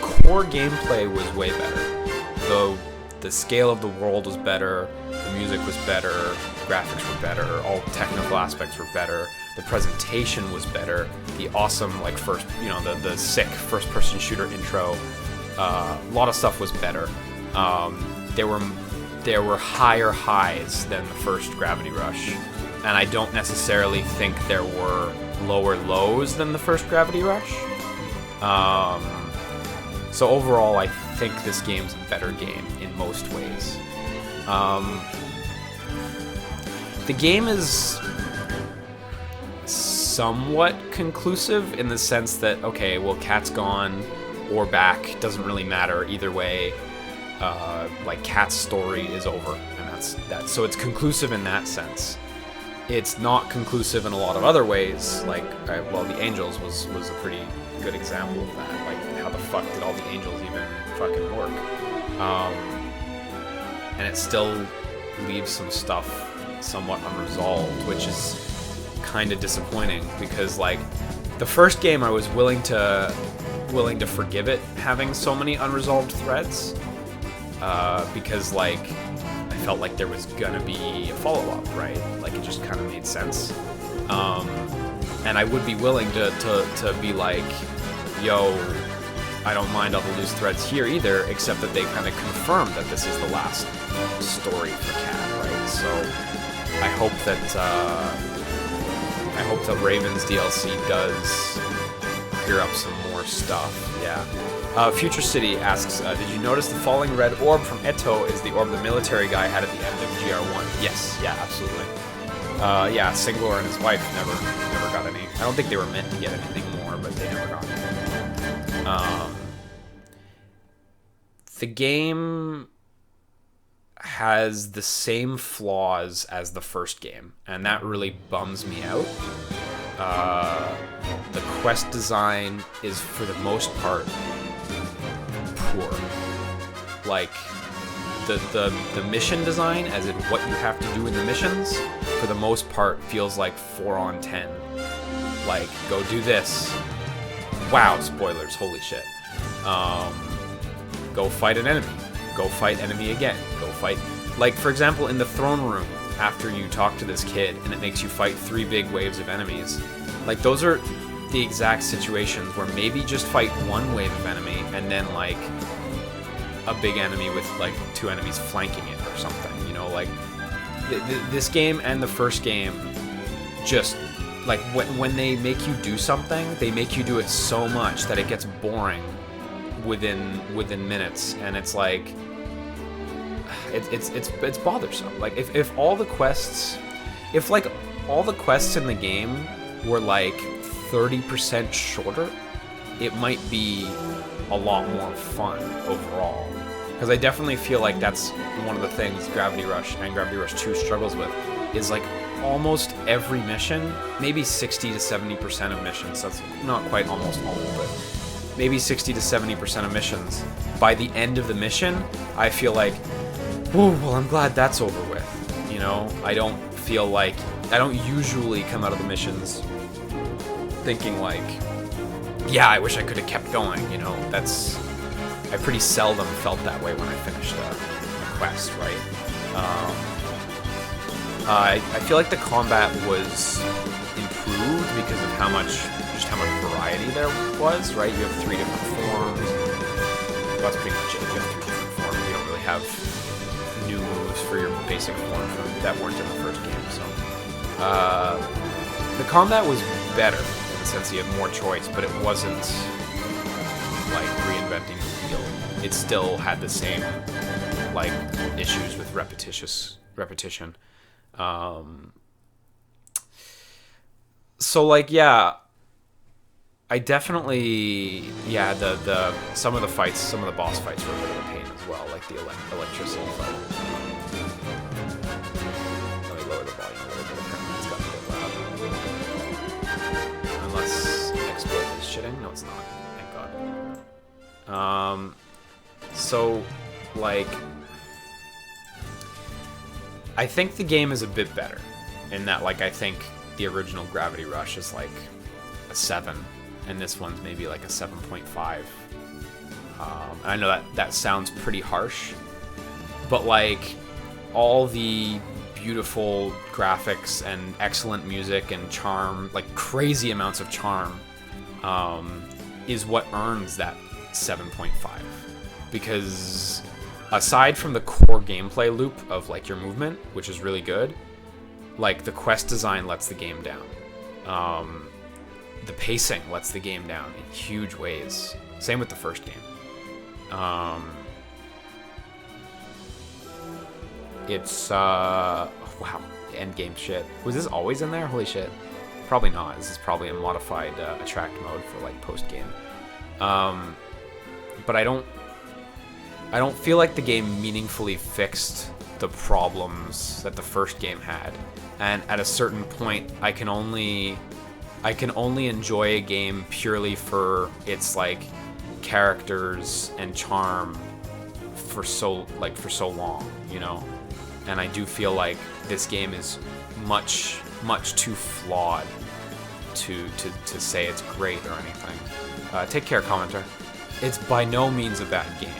core gameplay was way better. The scale of the world was better, the music was better, graphics were better, all technical aspects were better, the presentation was better, the awesome like the sick first person shooter intro. A lot of stuff was better. There were higher highs than the first Gravity Rush, and I don't necessarily think there were lower lows than the first Gravity Rush. So overall, I think this game's a better game in most ways. The game is somewhat conclusive in the sense that, okay, well, Cat's gone or back, doesn't really matter either way. Like, Cat's story is over, and that's that. So it's conclusive in that sense. It's not conclusive in a lot of other ways. Like, well, the Angels was a pretty good example of that. Like, how the fuck did all the Angels even fucking work? And it still leaves some stuff somewhat unresolved, which is kind of disappointing because, like, the first game I was willing to willing to forgive it having so many unresolved threads, because like I felt like there was gonna be a follow-up, right? Like it just kind of made sense. And I would be willing to be like, yo, I don't mind all the loose threads here either, except that they kind of confirmed that this is the last story for Cat, right? So I hope that Raven's DLC does clear up some more stuff. Yeah. Future City asks, did you notice the falling red orb from Eto is the orb the military guy had at the end of GR1? Yes. Yeah, absolutely. Yeah, Singlor and his wife never got any. I don't think they were meant to get anything more, but they never got anything. The game has the same flaws as the first game, and that really bums me out. The quest design is, for the most part, poor. Like, the mission design, as in what you have to do in the missions, for the most part, feels like 4 on 10. Like, go do this. Wow, spoilers, holy shit. Go fight an enemy. Go fight enemy again. Go fight... Like, for example, in the throne room, after you talk to this kid, and it makes you fight 3 big waves of enemies. Like, those are the exact situations where maybe just fight 1 wave of enemy, and then, like, a big enemy with, like, 2 enemies flanking it or something, you know? Like, this game and the first game just... Like, when they make you do something, they make you do it so much that it gets boring within minutes, and it's like... It's bothersome. Like, if all the quests... If, like, all the quests in the game were, like, 30% shorter, it might be a lot more fun overall. Because I definitely feel like that's one of the things Gravity Rush and Gravity Rush 2 struggles with, is, like, almost every mission, maybe 60 to 70% of missions, that's not quite almost all, but maybe 60 to 70% of missions, by the end of the mission, I feel like, oh, well, I'm glad that's over with, you know? I don't usually come out of the missions thinking like, yeah, I wish I could have kept going, you know? I pretty seldom felt that way when I finished a quest, right? I feel like the combat was improved because of how much variety there was, right? You have 3 different forms. Well, that's pretty much it. You have 3 different forms. You don't really have new moves for your basic form that weren't in the first game. So, the combat was better in the sense you have more choice, but it wasn't like reinventing the wheel. It still had the same like issues with repetition. So like, yeah, I definitely, yeah, some of the boss fights were a bit of a pain as well, like the electricity fight. Let me lower the volume a little bit, apparently it's gotten a bit loud. Unless exploit is shitting? No, it's not, thank God. So, like, I think the game is a bit better in that, like, I think the original Gravity Rush is like a 7, and this one's maybe like a 7.5. And I know that sounds pretty harsh, but like all the beautiful graphics and excellent music and charm, like crazy amounts of charm, is what earns that 7.5. Because aside from the core gameplay loop of like your movement, which is really good, like the quest design lets the game down. The pacing lets the game down in huge ways. Same with the first game. It's wow, end game shit. Was this always in there? Holy shit. Probably not. This is probably a modified attract mode for like post game. But I don't feel like the game meaningfully fixed the problems that the first game had. And at a certain point, I can only enjoy a game purely for its like characters and charm for so long, you know? And I do feel like this game is much too flawed to say it's great or anything. Take care, commenter. It's by no means a bad game,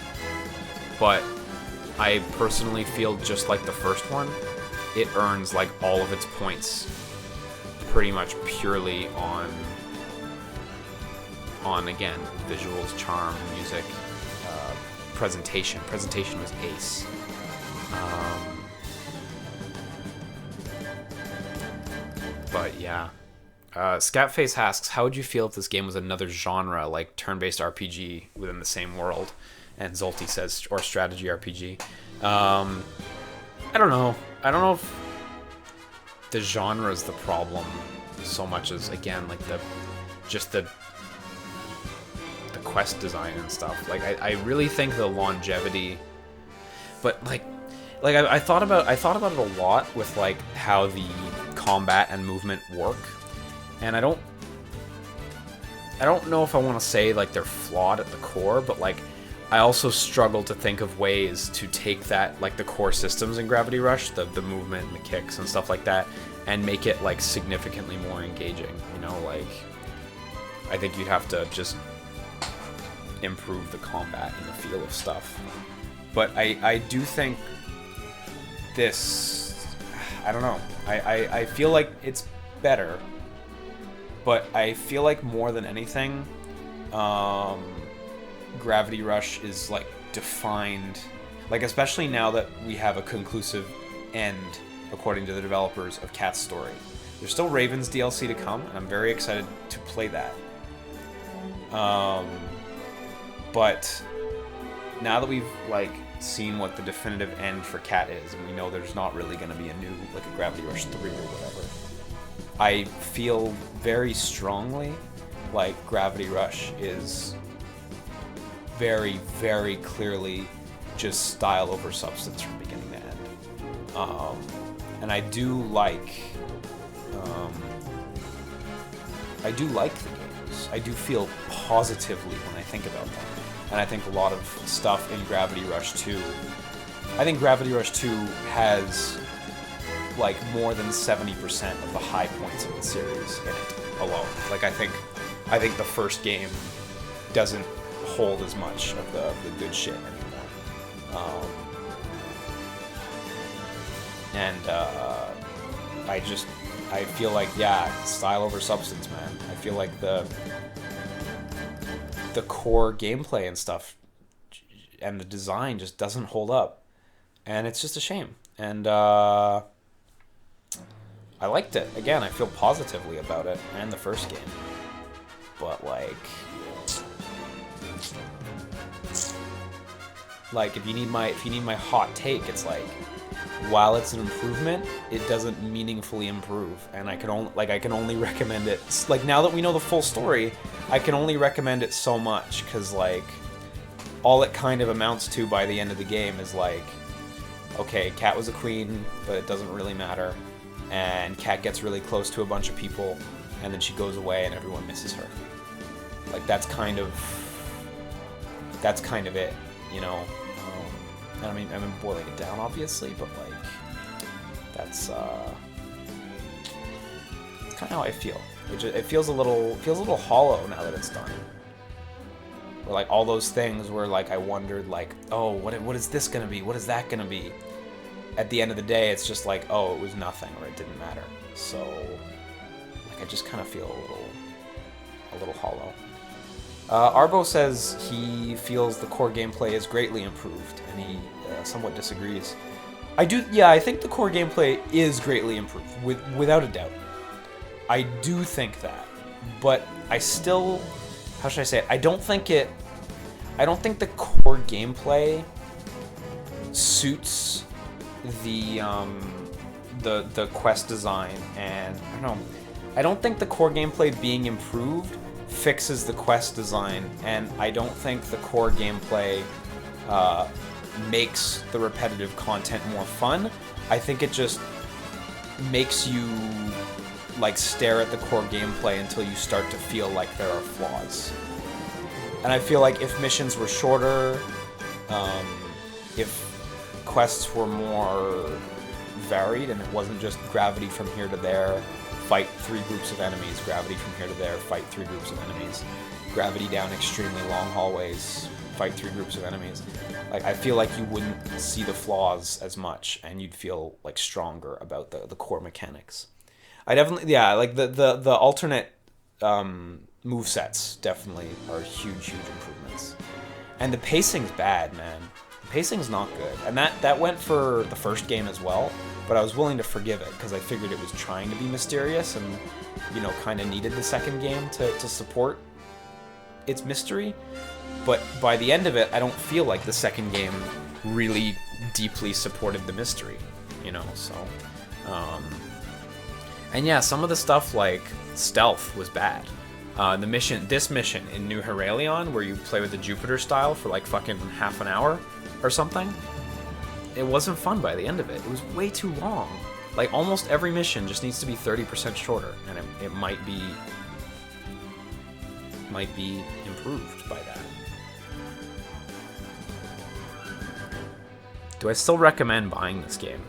but I personally feel just like the first one, it earns like all of its points pretty much purely on again, visuals, charm, music, presentation. Presentation was ace. But yeah. Scatface asks, how would you feel if this game was another genre, like turn-based RPG within the same world? And Zolty says, or strategy RPG. I don't know. I don't know if the genre is the problem so much as, again, like the quest design and stuff. Like, I really think the longevity, but like I thought about it a lot with like how the combat and movement work. And I don't know if I want to say like they're flawed at the core, but like I also struggle to think of ways to take that, like the core systems in Gravity Rush, the movement and the kicks and stuff like that, and make it like significantly more engaging. You know, like I think you'd have to just improve the combat and the feel of stuff. But I do think this, I don't know. I feel like it's better. But I feel like more than anything, Gravity Rush is like defined, like especially now that we have a conclusive end, according to the developers, of Cat's story. There's still Raven's DLC to come, and I'm very excited to play that. But now that we've like seen what the definitive end for Cat is, and we know there's not really going to be a new, like a Gravity Rush 3 or whatever, I feel very strongly like Gravity Rush is very, very clearly just style over substance from beginning to end. And I do like the games. I do feel positively when I think about them. And I think a lot of stuff in Gravity Rush 2, I think Gravity Rush 2 has like more than 70% of the high points of the series in it alone. Like I think the first game doesn't hold as much of the good shit anymore. I feel like, yeah, style over substance, man. I feel like the core gameplay and stuff and the design just doesn't hold up. And it's just a shame. And I liked it. Again, I feel positively about it and the first game. But like if you need my hot take, it's like while it's an improvement, it doesn't meaningfully improve, and I can only recommend it. Like now that we know the full story, I can only recommend it so much, because like all it kind of amounts to by the end of the game is like, okay, Cat was a queen, but it doesn't really matter, and Cat gets really close to a bunch of people, and then she goes away and everyone misses her. Like that's kind of it, you know. I mean, I'm boiling it down, obviously, but like that's kind of how I feel. It feels a little hollow now that it's done. Or like all those things where like I wondered like, oh, what is this gonna be? What is that gonna be? At the end of the day, it's just like, oh, it was nothing, or it didn't matter. So like I just kind of feel a little hollow. Arbo says he feels the core gameplay is greatly improved, and he somewhat disagrees. I think the core gameplay is greatly improved, without a doubt. I do think that, but I still, how should I say it? I don't think the core gameplay suits the quest design, and I don't know. I don't think the core gameplay being improved fixes the quest design, and I don't think the core gameplay makes the repetitive content more fun. I think it just makes you like stare at the core gameplay until you start to feel like there are flaws. And I feel like if missions were shorter, if quests were more varied and it wasn't just gravity from here to there, fight 3 groups of enemies, gravity from here to there, fight 3 groups of enemies, gravity down extremely long hallways, fight through groups of enemies. Like, I feel like you wouldn't see the flaws as much, and you'd feel like stronger about the core mechanics. I definitely, yeah, like the alternate move sets definitely are huge improvements. And the pacing's bad, man. The pacing's not good, and that went for the first game as well. But I was willing to forgive it because I figured it was trying to be mysterious and, you know, kind of needed the second game to support its mystery. But by the end of it, I don't feel like the second game really deeply supported the mystery, you know, so. And yeah, some of the stuff like stealth was bad. This mission in New Heralion, where you play with the Jupiter style for like fucking half an hour or something, it wasn't fun by the end of it. It was way too long. Like, almost every mission just needs to be 30% shorter, and it might be improved by that. Do I still recommend buying this game?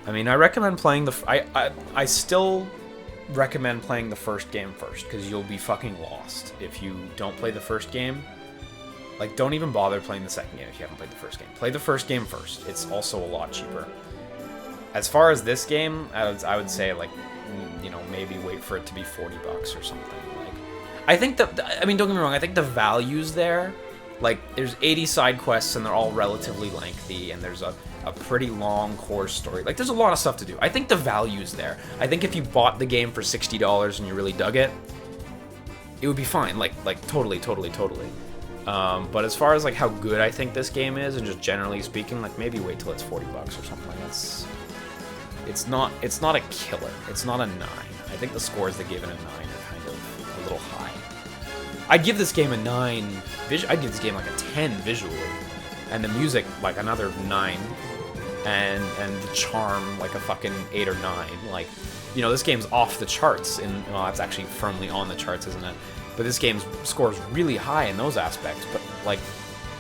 I mean, I recommend playing I still recommend playing the first game first, because you'll be fucking lost if you don't play the first game. Like, don't even bother playing the second game if you haven't played the first game. Play the first game first. It's also a lot cheaper. As far as this game, I would say, like, you know, maybe wait for it to be $40 or something. Like, I think I mean, don't get me wrong, I think the value's there. Like, there's 80 side quests, and they're all relatively lengthy, and there's a pretty long core story. Like, there's a lot of stuff to do. I think the value's there. I think if you bought the game for $60 and you really dug it, it would be fine. Like totally. But as far as like how good I think this game is, and just generally speaking, like maybe wait till it's $40 or something. It's not a killer. It's not a 9. I think the scores that gave it a 9 are kind of a little high. I'd give this game a 9. I'd give this game like a 10 visually, and the music like another 9, and the charm like a fucking 8 or 9. Like, you know, this game's off the charts. Well, it's actually firmly on the charts, isn't it? But this game scores really high in those aspects, but like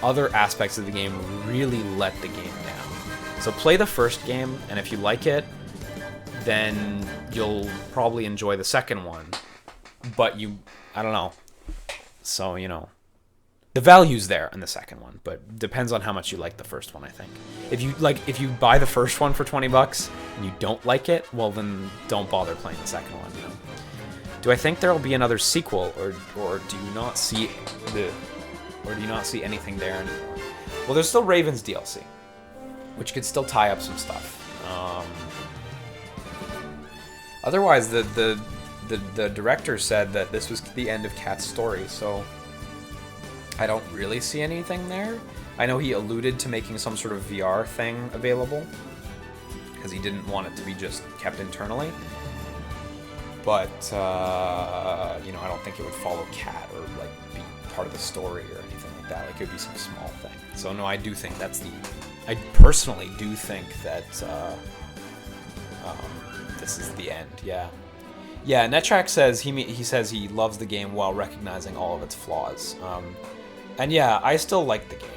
other aspects of the game really let the game down. So play the first game, and if you like it, then you'll probably enjoy the second one. But I don't know. So, you know, the value's there in the second one, but depends on how much you like the first one, I think. If you buy the first one for $20 and you don't like it, well then don't bother playing the second one, you know. Do I think there'll be another sequel, or do you not see anything there anymore? Well, there's still Raven's DLC, which could still tie up some stuff. Otherwise, the director said that this was the end of Kat's story, so I don't really see anything there. I know he alluded to making some sort of VR thing available, because he didn't want it to be just kept internally. But, you know, I don't think it would follow Kat or, like, be part of the story or anything like that. Like, it would be some small thing. So, no, I do think I personally do think that, this is the end, yeah. Yeah, Netrack says, he says he loves the game while recognizing all of its flaws. And yeah, I still like the game.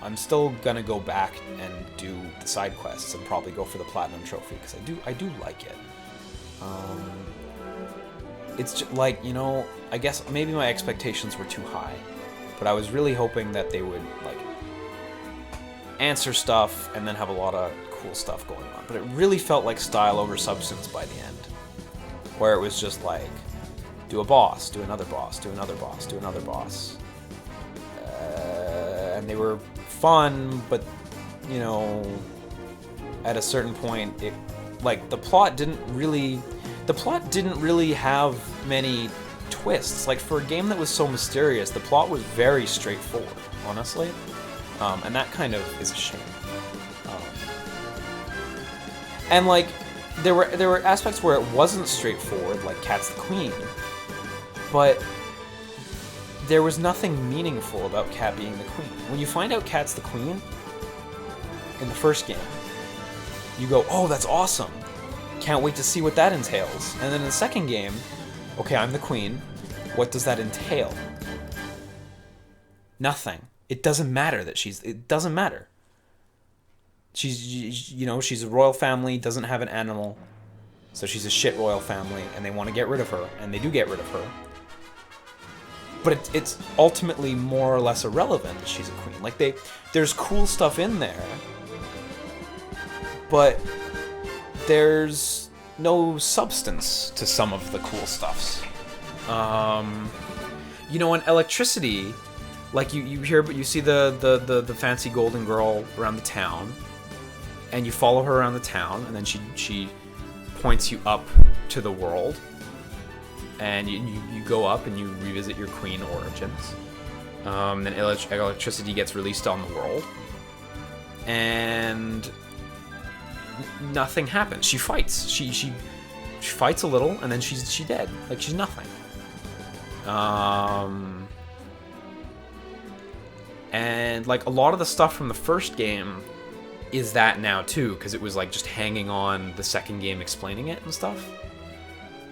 I'm still gonna go back and do the side quests and probably go for the Platinum Trophy, because I do like it. It's just, like, you know, I guess maybe my expectations were too high, but I was really hoping that they would, like, answer stuff and then have a lot of cool stuff going on. But it really felt like style over substance by the end, where it was just like, do a boss, do another boss, do another boss, do another boss. And they were fun, but, you know, at a certain point, the plot didn't really have many twists. Like, for a game that was so mysterious, the plot was very straightforward, honestly. And that kind of is a shame. And, like, there were aspects where it wasn't straightforward, like Kat's the Queen, but there was nothing meaningful about Kat being the Queen. When you find out Kat's the Queen in the first game, you go, oh, that's awesome. Can't wait to see what that entails. And then in the second game, okay, I'm the Queen. What does that entail? Nothing. It doesn't matter that it doesn't matter. She's, you know, she's a royal family, doesn't have an animal, so she's a shit royal family, and they want to get rid of her, and they do get rid of her. but it's ultimately more or less irrelevant that she's a queen. Like, there's cool stuff in there, but there's no substance to some of the cool stuffs. You know, in Electricity, like you see the fancy golden girl around the town, and you follow her around the town, and then she points you up to the world, and you go up and you revisit your queen origins. Then Electricity gets released on the world, and nothing happens. She fights. She fights a little, and then she's dead. Like, she's nothing. And like a lot of the stuff from the first game is that now too, because it was like just hanging on the second game explaining it and stuff.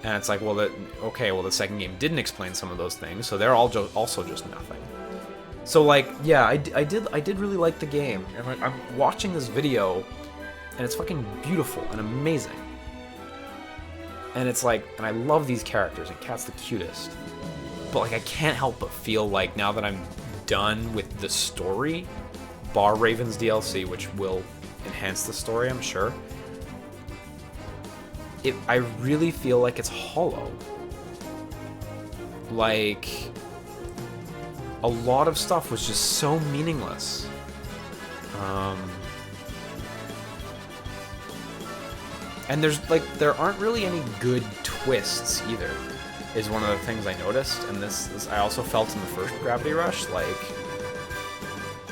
And it's like, well, the second game didn't explain some of those things, so they're all also just nothing. So like, yeah, I did really like the game, and like I'm watching this video, and it's fucking beautiful and amazing. And it's like, and I love these characters, and Kat's the cutest. But like, I can't help but feel like now that I'm done with the story, bar Raven's DLC, which will enhance the story, I'm sure, I really feel like it's hollow. Like, a lot of stuff was just so meaningless. And there aren't really any good twists either, is one of the things I noticed, and this I also felt in the first Gravity Rush. Like,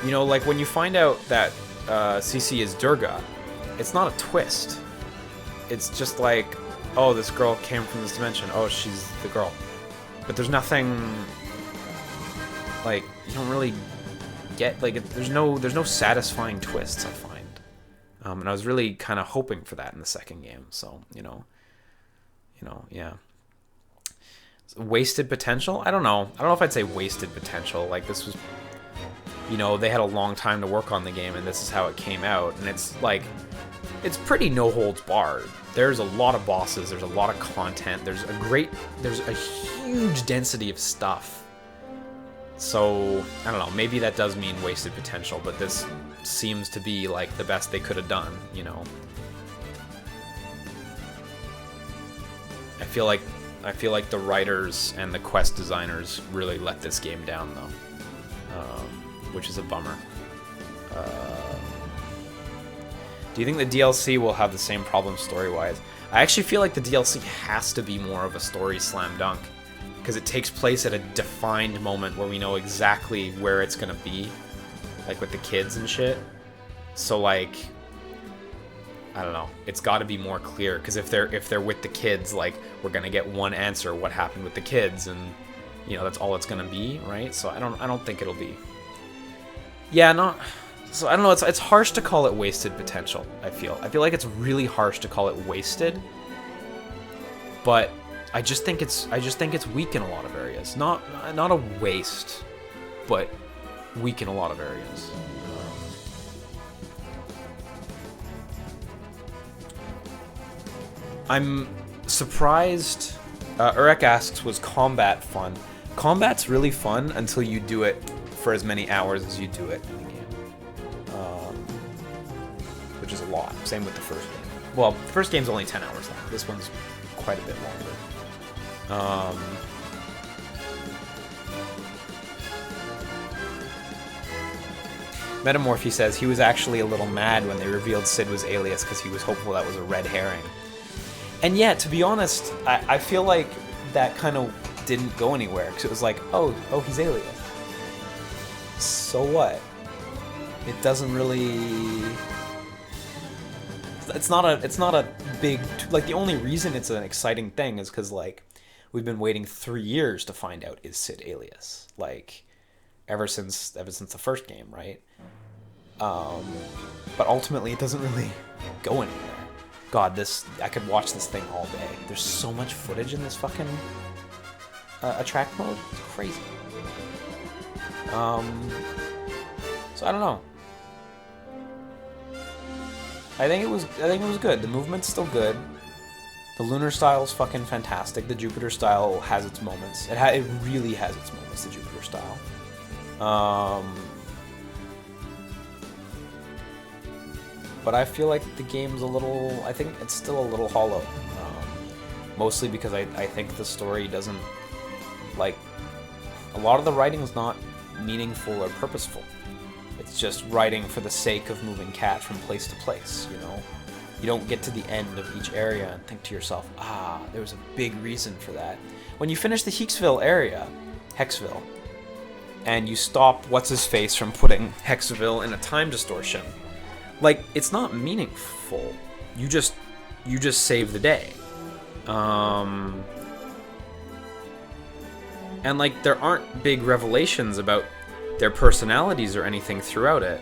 you know, like when you find out that CC is Durga, it's not a twist. It's just like, oh, this girl came from this dimension. Oh, she's the girl. But there's nothing, like, you don't really get, like, there's no satisfying twists, I find. And I was really kind of hoping for that in the second game. So, you know, yeah. Wasted potential? I don't know if I'd say wasted potential. Like, this was, you know, they had a long time to work on the game, and this is how it came out. And it's like, it's pretty no holds barred. There's a lot of bosses, there's a lot of content, there's a huge density of stuff. So, I don't know, maybe that does mean wasted potential, but this seems to be like the best they could have done, you know. I feel like the writers and the quest designers really let this game down, though, which is a bummer. Do you think the DLC will have the same problem story-wise? I actually feel like the DLC has to be more of a story slam dunk, because it takes place at a defined moment where we know exactly where it's gonna be, like with the kids and shit. So like, I don't know, it's got to be more clear, because if they're with the kids, like, we're gonna get one answer, what happened with the kids, and you know, that's all it's gonna be, right? So I don't think it'll be. Yeah, not. So I don't know. It's harsh to call it wasted potential. I feel like it's really harsh to call it wasted. But I just think it's weak in a lot of areas. Not a waste, but weak in a lot of areas. I'm surprised. Urek asks, was combat fun? Combat's really fun until you do it for as many hours as you do it in the game. Which is a lot. Same with the first game. Well, the first game's only 10 hours long. This one's quite a bit longer. Metamorphy says he was actually a little mad when they revealed Sid was Alias because he was hopeful that was a red herring. And yeah, to be honest, I feel like that kind of didn't go anywhere, because it was like, oh, he's Alias. So what? It doesn't really. It's not a big, like, the only reason it's an exciting thing is because, like, we've been waiting 3 years to find out, is Sid Alias, like, ever since the first game, right? But ultimately it doesn't really go anywhere. God, I could watch this thing all day. There's so much footage in this fucking attract mode. It's crazy. So I don't know. I think it was good. The movement's still good. The lunar style is fucking fantastic. The Jupiter style has its moments. It really has its moments, the Jupiter style. But I feel like the game's a little... I think it's still a little hollow. Mostly because I think the story doesn't... Like, a lot of the writing is not meaningful or purposeful. It's just writing for the sake of moving cat from place to place, you know? You don't get to the end of each area and think to yourself, ah, there was a big reason for that. When you finish the Hexville area, and you stop What's-His-Face from putting Hexville in a time distortion, like, it's not meaningful. You just save the day. And, like, there aren't big revelations about their personalities or anything throughout it.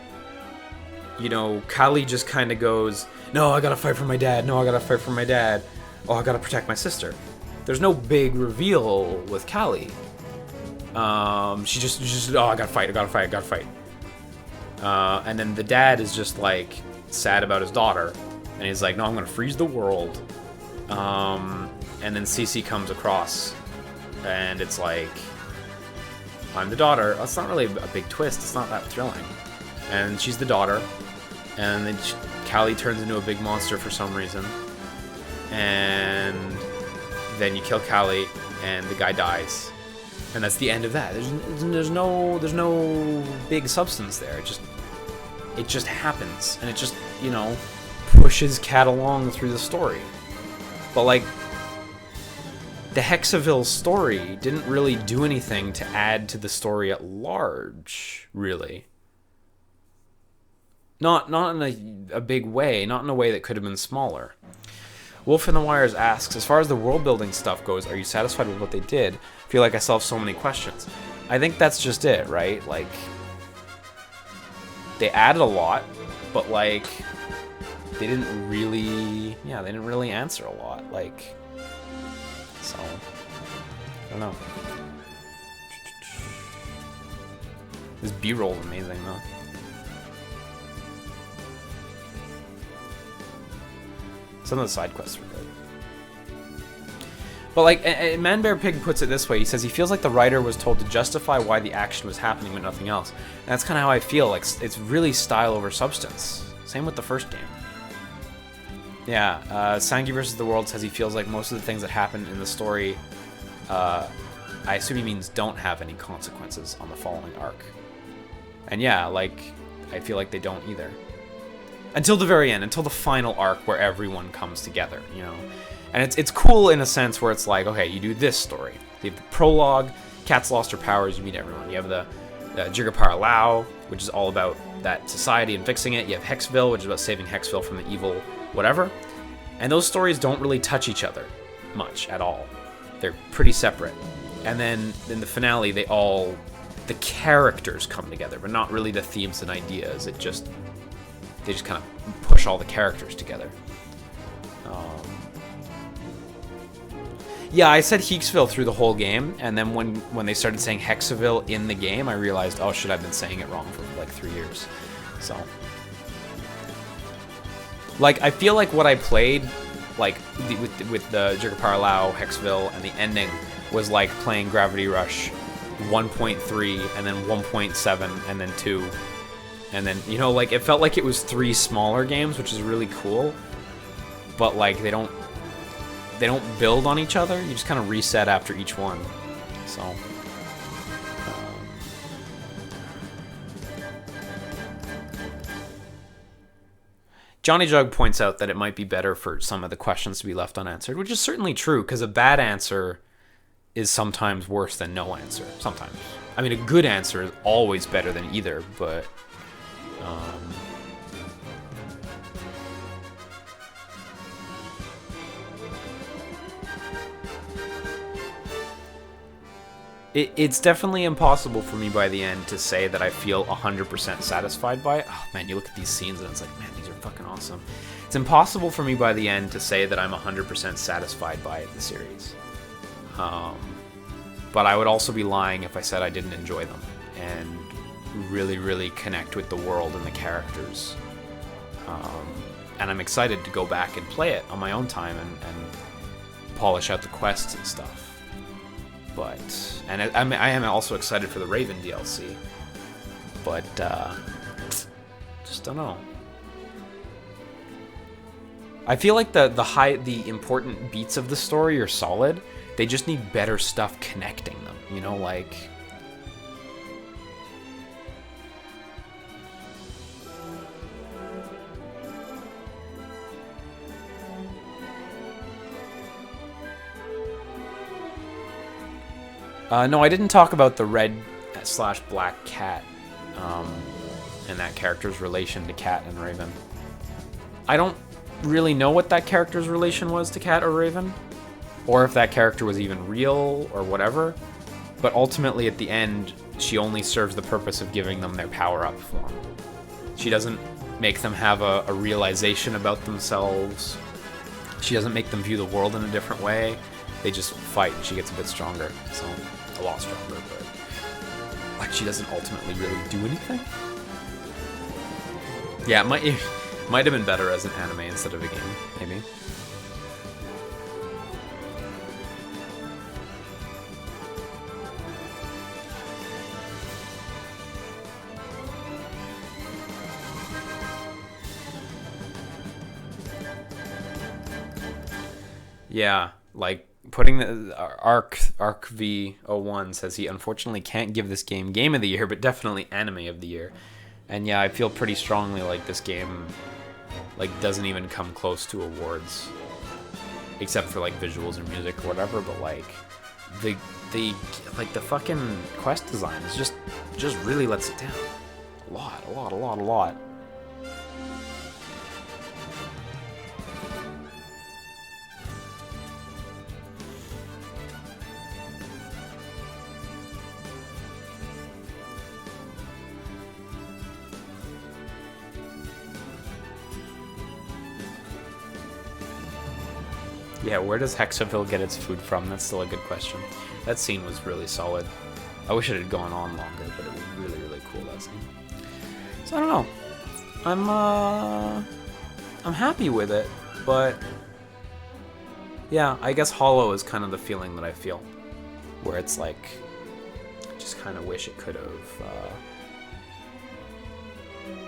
You know, Kali just kind of goes, no, I gotta fight for my dad. No, I gotta fight for my dad. Oh, I gotta protect my sister. There's no big reveal with Kali. She just, oh, I gotta fight. And then the dad is just, like, sad about his daughter. And he's like, no, I'm gonna freeze the world. And then Cece comes across. And it's like, I'm the daughter. That's not really a big twist. It's not that thrilling. And she's the daughter. And then Kali turns into a big monster for some reason. And then you kill Kali, and the guy dies. And that's the end of that. There's no big substance there. It just happens. And it just, you know, pushes Kat along through the story. But, like, the Hexaville story didn't really do anything to add to the story at large, really. Not in a big way, not in a way that could have been smaller. Wolf in the Wires asks, as far as the world building stuff goes, are you satisfied with what they did? I feel like I still have so many questions. I think that's just it, right? Like, they added a lot, but, like, they didn't really answer a lot, like, so, I don't know. This B-roll is amazing, though. Some of the side quests were good. But, like, Manbear Pig puts it this way. He says he feels like the writer was told to justify why the action was happening, but nothing else. And that's kind of how I feel. Like, it's really style over substance. Same with the first game. Yeah, Sangi vs. the World says he feels like most of the things that happen in the story, I assume he means don't have any consequences on the following arc. And yeah, like, I feel like they don't either. Until the very end, until the final arc where everyone comes together, you know? And it's cool in a sense where it's like, okay, you do this story. You have the prologue, Kat's lost her powers, you meet everyone. You have the Jirgapara Lao, which is all about that society and fixing it. You have Hexville, which is about saving Hexville from the evil whatever. And those stories don't really touch each other much at all. They're pretty separate. And then in the finale, the characters come together, but not really the themes and ideas. They just kind of push all the characters together. Yeah, I said Hexville through the whole game, and then when they started saying Hexaville in the game, I realized, oh shit, I've been saying it wrong for like 3 years. So, like, I feel like what I played, like, with the Jirgapara Lao, Hexville, and the ending was like playing Gravity Rush 1.3, and then 1.7, and then 2. And then, you know, like, it felt like it was 3 smaller games, which is really cool. But, like, they don't build on each other. You just kind of reset after each one. So, Johnny Jug points out that it might be better for some of the questions to be left unanswered, which is certainly true, because a bad answer is sometimes worse than no answer. Sometimes. I mean, a good answer is always better than either, but... It's definitely impossible for me by the end to say that I feel 100% satisfied by it. Oh man, you look at these scenes and it's like, man, these are fucking awesome. It's impossible for me by the end to say that I'm 100% satisfied by the series. But I would also be lying if I said I didn't enjoy them and really, really connect with the world and the characters. And I'm excited to go back and play it on my own time and polish out the quests and stuff. But I am also excited for the Raven DLC. But just don't know. I feel like the important beats of the story are solid. They just need better stuff connecting them, you know, like... no, I didn't talk about the red/black cat, and that character's relation to Cat and Raven. I don't really know what that character's relation was to Cat or Raven, or if that character was even real or whatever, but ultimately at the end, she only serves the purpose of giving them their power-up form. She doesn't make them have a realization about themselves. She doesn't make them view the world in a different way. They just fight, and she gets a bit stronger, so a lot stronger, but like she doesn't ultimately really do anything. Yeah, it might have been better as an anime instead of a game, maybe. Yeah, like putting the Arc V01 says he unfortunately can't give this game Game of the Year, but definitely Anime of the Year. And yeah, I feel pretty strongly like this game like doesn't even come close to awards, except for like visuals or music or whatever. But like the fucking quest design is just really lets it down a lot. Yeah, where does Hexaville get its food from? That's still a good question. That scene was really solid. I wish it had gone on longer, but it was really, really cool, that scene. So I don't know. I'm happy with it, but yeah, I guess Hollow is kind of the feeling that I feel, where it's like, I just kind of wish it could have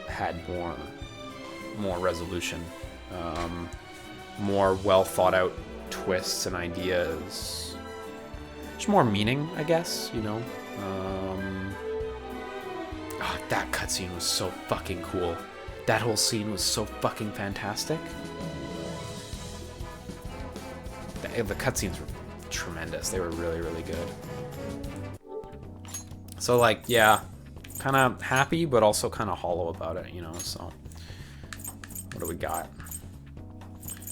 had more resolution. More well thought out twists and ideas. Just more meaning, I guess, you know. Oh, that cutscene was so fucking cool. That whole scene was so fucking fantastic. The cutscenes were tremendous. They were really, really good. So, like, yeah, kind of happy, but also kind of hollow about it, you know. So, what do we got?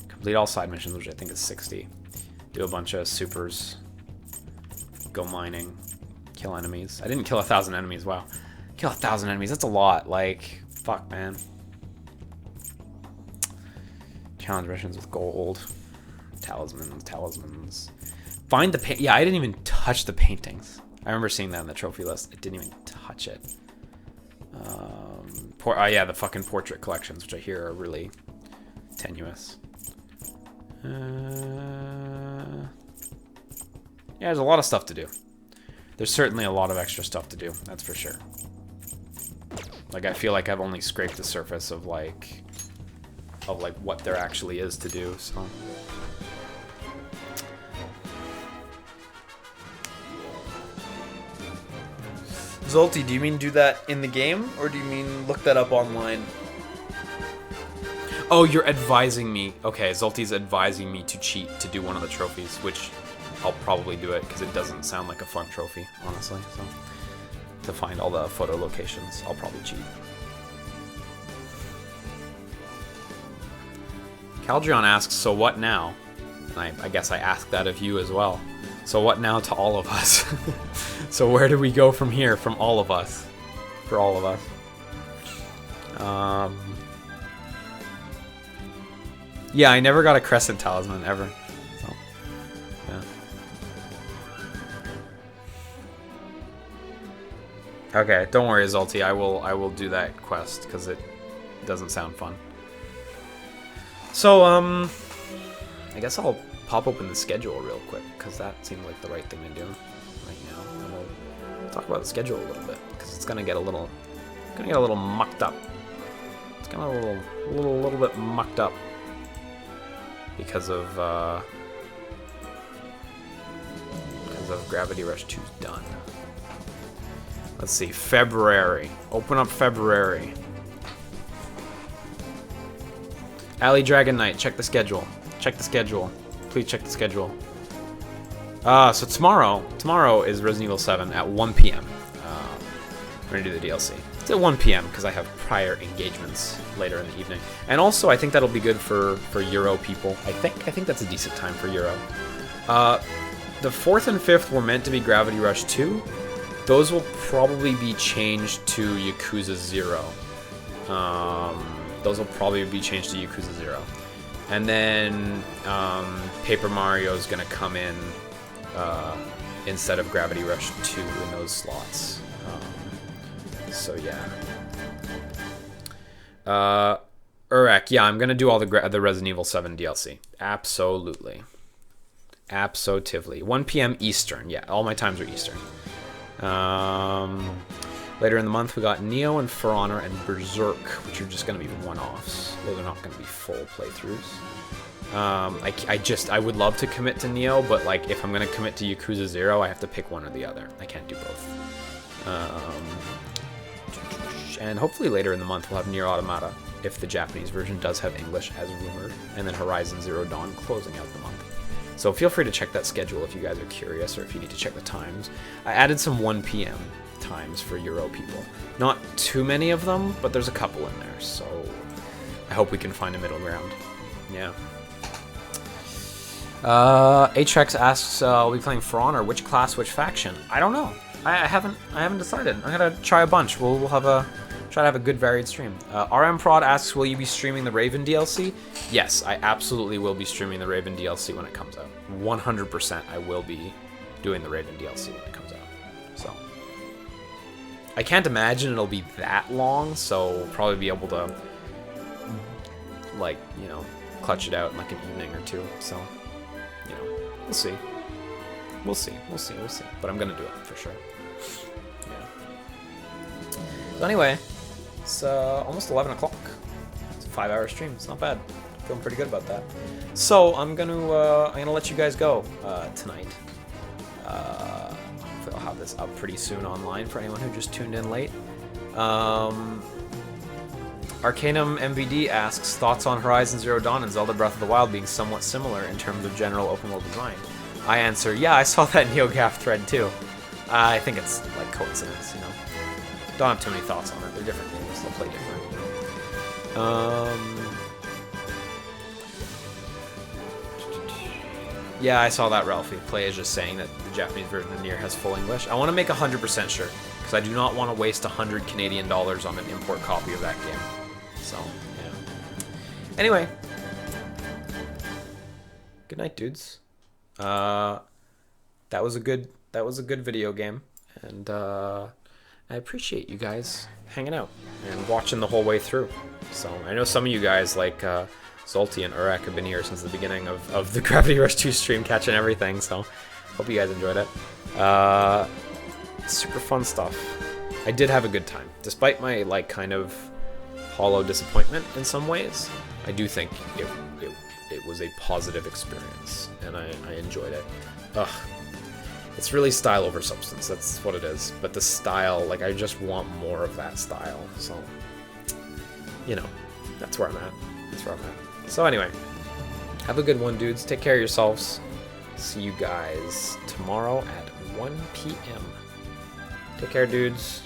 Complete all side missions, which I think is 60. Do a bunch of supers. Go mining. Kill enemies. I didn't kill 1,000 enemies, wow. Kill 1,000 enemies, that's a lot. Like, fuck, man. Challenge missions with gold. Talismans. Find the yeah, I didn't even touch the paintings. I remember seeing that on the trophy list. I didn't even touch it. Yeah, the fucking portrait collections, which I hear are really tenuous. Yeah, there's a lot of stuff to do. There's certainly a lot of extra stuff to do, that's for sure. Like, I feel like I've only scraped the surface of like what there actually is to do, so. Zolty, do you mean do that in the game, or do you mean look that up online? Oh, you're advising me. Okay, Zolty's advising me to cheat to do one of the trophies, which I'll probably do it because it doesn't sound like a fun trophy, honestly. So, to find all the photo locations, I'll probably cheat. Caldrion asks, so what now? And I guess I asked that of you as well. So what now to all of us? So where do we go from here, from all of us? For all of us. Yeah, I never got a Crescent Talisman, ever. So, yeah. Okay, don't worry, Zolty. I will do that quest, because it doesn't sound fun. So, I guess I'll pop open the schedule real quick, because that seemed like the right thing to do right now. And we'll talk about the schedule a little bit, because it's gonna get a little mucked up. It's gonna a little bit mucked up because of Gravity Rush 2's done. Let's see, February. Open up February. Alley Dragon Knight, check the schedule. Check the schedule. Please check the schedule. So tomorrow is Resident Evil 7 at 1 p.m. We're gonna do the DLC. It's at 1 p.m. because I have prior engagements later in the evening. And also, I think that'll be good for Euro people. I think that's a decent time for Euro. The 4th and 5th were meant to be Gravity Rush 2. Those will probably be changed to Yakuza 0. Those will probably be changed to Yakuza 0. And then Paper Mario is going to come in instead of Gravity Rush 2 in those slots. So yeah. Urek, yeah, I'm going to do all the Resident Evil 7 DLC. Absolutely. Absolutely. 1 p.m. Eastern. Yeah, all my times are Eastern. Later in the month, we got Neo and For Honor and Berserk, which are just going to be one-offs. Those are not going to be full playthroughs. I would love to commit to Neo, but like if I'm going to commit to Yakuza 0, I have to pick one or the other. I can't do both. And hopefully later in the month, we'll have Nier Automata, if the Japanese version does have English as rumored, and then Horizon Zero Dawn closing out the month. So feel free to check that schedule if you guys are curious, or if you need to check the times. I added some 1 p.m. times for Euro people. Not too many of them, but there's a couple in there, so I hope we can find a middle ground. Yeah. Atrex asks, I'll be playing For Honor. Which class, which faction? I don't know. I haven't decided. I'm gonna try a bunch. We'll try to have a good varied stream. RM Prod asks, will you be streaming the Raven DLC? Yes, I absolutely will be streaming the Raven DLC when it comes out. 100% I will be doing the Raven DLC when it comes out. So I can't imagine it'll be that long, so we'll probably be able to, like, you know, clutch it out in like an evening or two. So, you know, we'll see. We'll see. But I'm gonna do it for sure. Yeah. So anyway, it's almost 11 o'clock. It's a 5-hour stream. It's not bad. Feeling pretty good about that. So I'm gonna let you guys go tonight. Hopefully I'll have this up pretty soon online for anyone who just tuned in late. Arcanum MVD asks, thoughts on Horizon Zero Dawn and Zelda Breath of the Wild being somewhat similar in terms of general open world design? I answer, yeah, I saw that NeoGAF thread too. I think it's like coincidence, you know. Don't have too many thoughts on it. They're different games. They'll play different, you know. Yeah, I saw that, Ralphie. Play is just saying that the Japanese version of Nier has full English. I want to make 100% sure, because I do not want to waste 100 Canadian dollars on an import copy of that game. So, yeah. Anyway. Good night, dudes. That was a good video game, and I appreciate you guys hanging out and watching the whole way through. So I know some of you guys like Zolty and Urek have been here since the beginning of the Gravity Rush 2 stream, catching everything, so hope you guys enjoyed it. Super fun stuff. I did have a good time, despite my like kind of hollow disappointment in some ways. I do think it was a positive experience, and I enjoyed it. Ugh. It's really style over substance, that's what it is. But the style, like, I just want more of that style, so, you know, that's where I'm at. So anyway, have a good one, dudes. Take care of yourselves. See you guys tomorrow at 1 p.m. Take care, dudes.